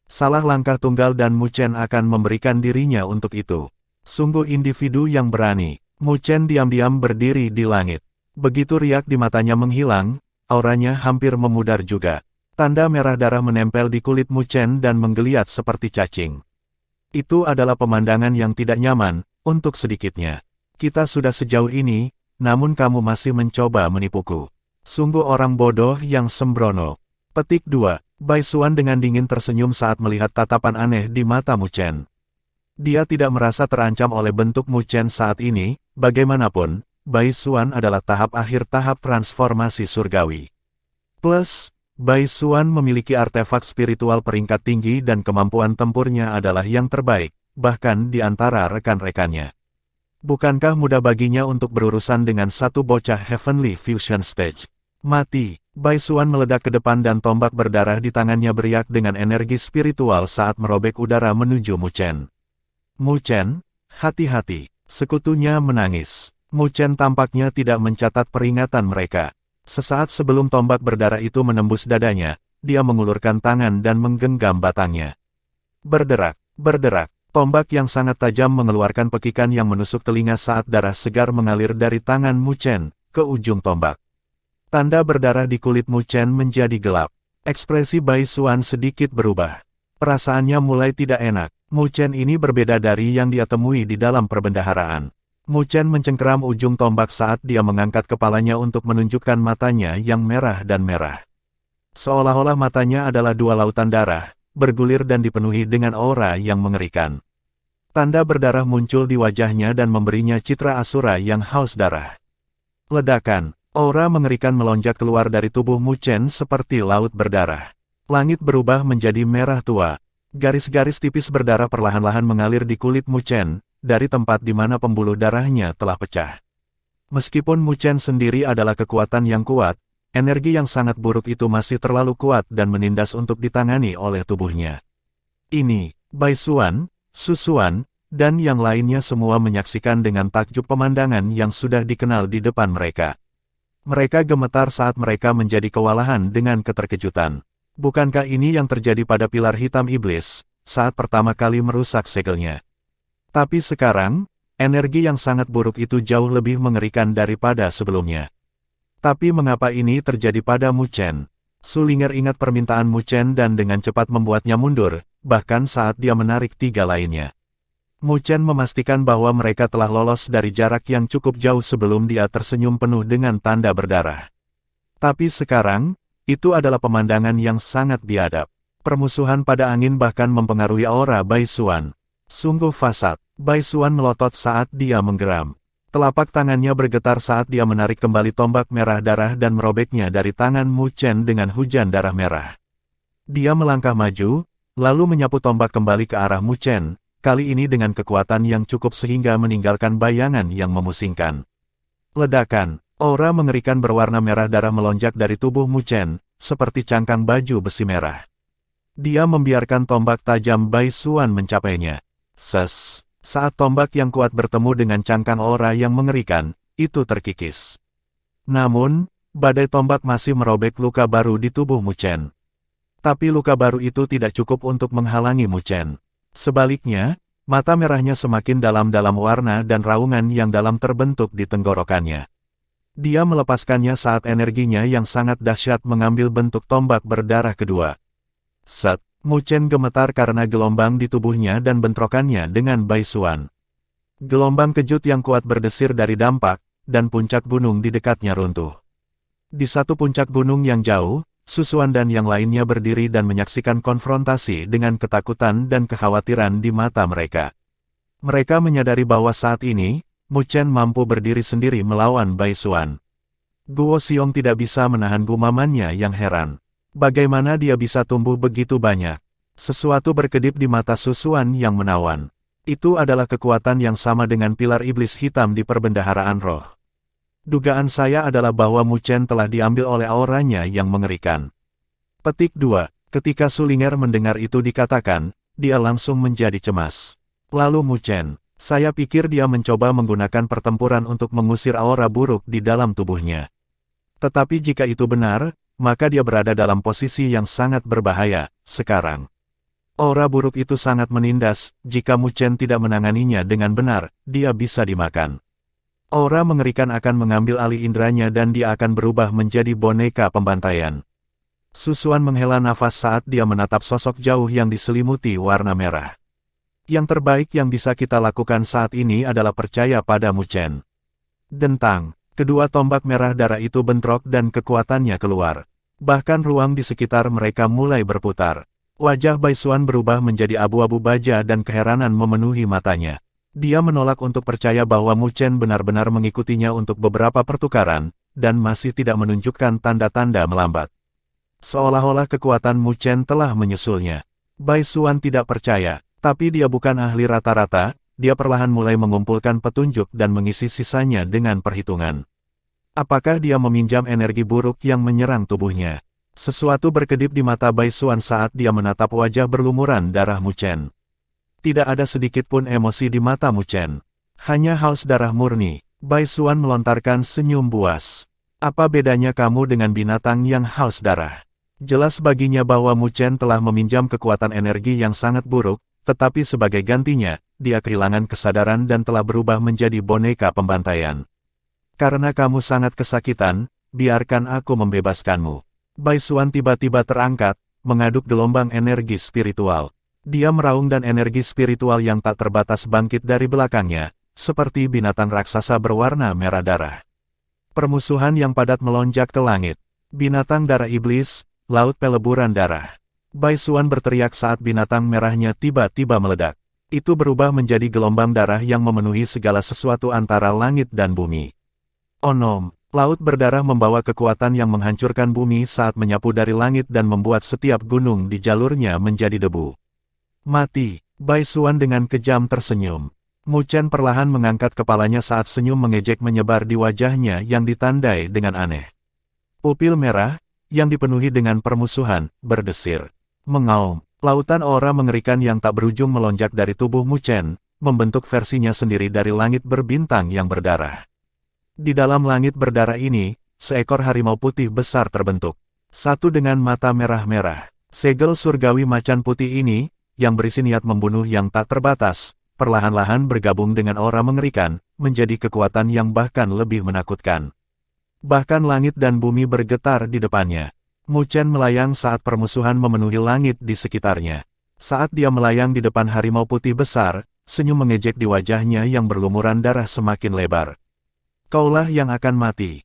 Salah langkah tunggal dan Mu Chen akan memberikan dirinya untuk itu. Sungguh individu yang berani. Mu Chen diam-diam berdiri di langit. Begitu riak di matanya menghilang, auranya hampir memudar juga. Tanda merah darah menempel di kulit Mu Chen dan menggeliat seperti cacing. Itu adalah pemandangan yang tidak nyaman, untuk sedikitnya. Kita sudah sejauh ini, namun kamu masih mencoba menipuku. Sungguh orang bodoh yang sembrono. Petik 2. Bai Xuan dengan dingin tersenyum saat melihat tatapan aneh di mata Mu Chen. Dia tidak merasa terancam oleh bentuk Mu Chen saat ini, bagaimanapun, Bai Xuan adalah tahap akhir tahap transformasi surgawi. Plus, Bai Xuan memiliki artefak spiritual peringkat tinggi dan kemampuan tempurnya adalah yang terbaik, bahkan di antara rekan-rekannya. Bukankah mudah baginya untuk berurusan dengan satu bocah Heavenly Fusion Stage? Mati! Bai Xuan meledak ke depan dan tombak berdarah di tangannya beriak dengan energi spiritual saat merobek udara menuju Mu Chen. Mu Chen, hati-hati! Sekutunya menangis. Mu Chen tampaknya tidak mencatat peringatan mereka. Sesaat sebelum tombak berdarah itu menembus dadanya, dia mengulurkan tangan dan menggenggam batangnya. Berderak, berderak. Tombak yang sangat tajam mengeluarkan pekikan yang menusuk telinga saat darah segar mengalir dari tangan Mu Chen ke ujung tombak. Tanda berdarah di kulit Mu Chen menjadi gelap. Ekspresi Bai Xuan sedikit berubah. Perasaannya mulai tidak enak. Mu Chen ini berbeda dari yang dia temui di dalam perbendaharaan. Mu Chen mencengkeram ujung tombak saat dia mengangkat kepalanya untuk menunjukkan matanya yang merah dan merah. Seolah-olah matanya adalah dua lautan darah, bergulir dan dipenuhi dengan aura yang mengerikan. Tanda berdarah muncul di wajahnya dan memberinya citra asura yang haus darah. Ledakan, aura mengerikan melonjak keluar dari tubuh Mu Chen seperti laut berdarah. Langit berubah menjadi merah tua. Garis-garis tipis berdarah perlahan-lahan mengalir di kulit Mu Chen, dari tempat di mana pembuluh darahnya telah pecah. Meskipun Mu Chen sendiri adalah kekuatan yang kuat, energi yang sangat buruk itu masih terlalu kuat dan menindas untuk ditangani oleh tubuhnya. Ini, Bai Xuan, Su Xuan, dan yang lainnya semua menyaksikan dengan takjub pemandangan yang sudah dikenal di depan mereka. Mereka gemetar saat mereka menjadi kewalahan dengan keterkejutan. Bukankah ini yang terjadi pada pilar hitam iblis, saat pertama kali merusak segelnya? Tapi sekarang, energi yang sangat buruk itu jauh lebih mengerikan daripada sebelumnya. Tapi mengapa ini terjadi pada Mu Chen? Sulinger ingat permintaan Mu Chen dan dengan cepat membuatnya mundur, bahkan saat dia menarik tiga lainnya. Mu Chen memastikan bahwa mereka telah lolos dari jarak yang cukup jauh sebelum dia tersenyum penuh dengan tanda berdarah. Tapi sekarang, itu adalah pemandangan yang sangat biadab. Permusuhan pada angin bahkan mempengaruhi aura Bai Xuan. Sungguh fasad. Bai Xuan melotot saat dia menggeram. Telapak tangannya bergetar saat dia menarik kembali tombak merah darah dan merobeknya dari tangan Mu Chen dengan hujan darah merah. Dia melangkah maju, lalu menyapu tombak kembali ke arah Mu Chen. Kali ini dengan kekuatan yang cukup sehingga meninggalkan bayangan yang memusingkan. Ledakan, aura mengerikan berwarna merah darah melonjak dari tubuh Mu Chen, seperti cangkang baju besi merah. Dia membiarkan tombak tajam Bai Xuan mencapainya. Saat tombak yang kuat bertemu dengan cangkang aura yang mengerikan, itu terkikis. Namun, badai tombak masih merobek luka baru di tubuh Mu Chen. Tapi luka baru itu tidak cukup untuk menghalangi Mu Chen. Sebaliknya, mata merahnya semakin dalam-dalam warna dan raungan yang dalam terbentuk di tenggorokannya. Dia melepaskannya saat energinya yang sangat dahsyat mengambil bentuk tombak berdarah kedua. Mu Chen gemetar karena gelombang di tubuhnya dan bentrokannya dengan Bai Xuan. Gelombang kejut yang kuat berdesir dari dampak, dan puncak gunung di dekatnya runtuh. Di satu puncak gunung yang jauh, Su Xuan dan yang lainnya berdiri dan menyaksikan konfrontasi dengan ketakutan dan kekhawatiran di mata mereka. Mereka menyadari bahwa saat ini, Mu Chen mampu berdiri sendiri melawan Bai Xuan. Guo Xiong tidak bisa menahan gumamannya yang heran. Bagaimana dia bisa tumbuh begitu banyak? Sesuatu berkedip di mata Su Xuan yang menawan. Itu adalah kekuatan yang sama dengan pilar iblis hitam di perbendaharaan roh. Dugaan saya adalah bahwa Mu Chen telah diambil oleh auranya yang mengerikan. Petik 2. Ketika Sulinger mendengar itu dikatakan, dia langsung menjadi cemas. Lalu Mu Chen, saya pikir dia mencoba menggunakan pertempuran untuk mengusir aura buruk di dalam tubuhnya. Tetapi jika itu benar, maka dia berada dalam posisi yang sangat berbahaya, sekarang. Aura buruk itu sangat menindas, jika Mu Chen tidak menanganinya dengan benar, dia bisa dimakan. Aura mengerikan akan mengambil alih inderanya dan dia akan berubah menjadi boneka pembantaian. Su Xuan menghela nafas saat dia menatap sosok jauh yang diselimuti warna merah. Yang terbaik yang bisa kita lakukan saat ini adalah percaya pada Mu Chen. Dentang, kedua tombak merah darah itu bentrok dan kekuatannya keluar. Bahkan ruang di sekitar mereka mulai berputar. Wajah Baisuan berubah menjadi abu-abu baja dan keheranan memenuhi matanya. Dia menolak untuk percaya bahwa Mu Chen benar-benar mengikutinya untuk beberapa pertukaran, dan masih tidak menunjukkan tanda-tanda melambat. Seolah-olah kekuatan Mu Chen telah menyusulnya. Baisuan tidak percaya, tapi dia bukan ahli rata-rata, dia perlahan mulai mengumpulkan petunjuk dan mengisi sisanya dengan perhitungan. Apakah dia meminjam energi buruk yang menyerang tubuhnya? Sesuatu berkedip di mata Baisuan saat dia menatap wajah berlumuran darah Mu Chen. Tidak ada sedikit pun emosi di mata Mu Chen. Hanya haus darah murni. Baisuan melontarkan senyum buas. Apa bedanya kamu dengan binatang yang haus darah? Jelas baginya bahwa Mu Chen telah meminjam kekuatan energi yang sangat buruk, tetapi sebagai gantinya, dia kehilangan kesadaran dan telah berubah menjadi boneka pembantaian. Karena kamu sangat kesakitan, biarkan aku membebaskanmu. Baisuan tiba-tiba terangkat, mengaduk gelombang energi spiritual. Dia meraung dan energi spiritual yang tak terbatas bangkit dari belakangnya, seperti binatang raksasa berwarna merah darah. Permusuhan yang padat melonjak ke langit. Binatang darah iblis, laut peleburan darah. Baisuan berteriak saat binatang merahnya tiba-tiba meledak. Itu berubah menjadi gelombang darah yang memenuhi segala sesuatu antara langit dan bumi. Onom, laut berdarah membawa kekuatan yang menghancurkan bumi saat menyapu dari langit dan membuat setiap gunung di jalurnya menjadi debu. Mati, Baisuan dengan kejam tersenyum. Mu Chen perlahan mengangkat kepalanya saat senyum mengejek menyebar di wajahnya yang ditandai dengan aneh. Pupil merah, yang dipenuhi dengan permusuhan, berdesir. Mengaum, lautan aura mengerikan yang tak berujung melonjak dari tubuh Mu Chen, membentuk versinya sendiri dari langit berbintang yang berdarah. Di dalam langit berdarah ini, seekor harimau putih besar terbentuk. Satu dengan mata merah-merah. Segel surgawi macan putih ini, yang berisi niat membunuh yang tak terbatas, perlahan-lahan bergabung dengan aura mengerikan, menjadi kekuatan yang bahkan lebih menakutkan. Bahkan langit dan bumi bergetar di depannya. Mu Chen melayang saat permusuhan memenuhi langit di sekitarnya. Saat dia melayang di depan harimau putih besar, senyum mengejek di wajahnya yang berlumuran darah semakin lebar. Kaulah yang akan mati.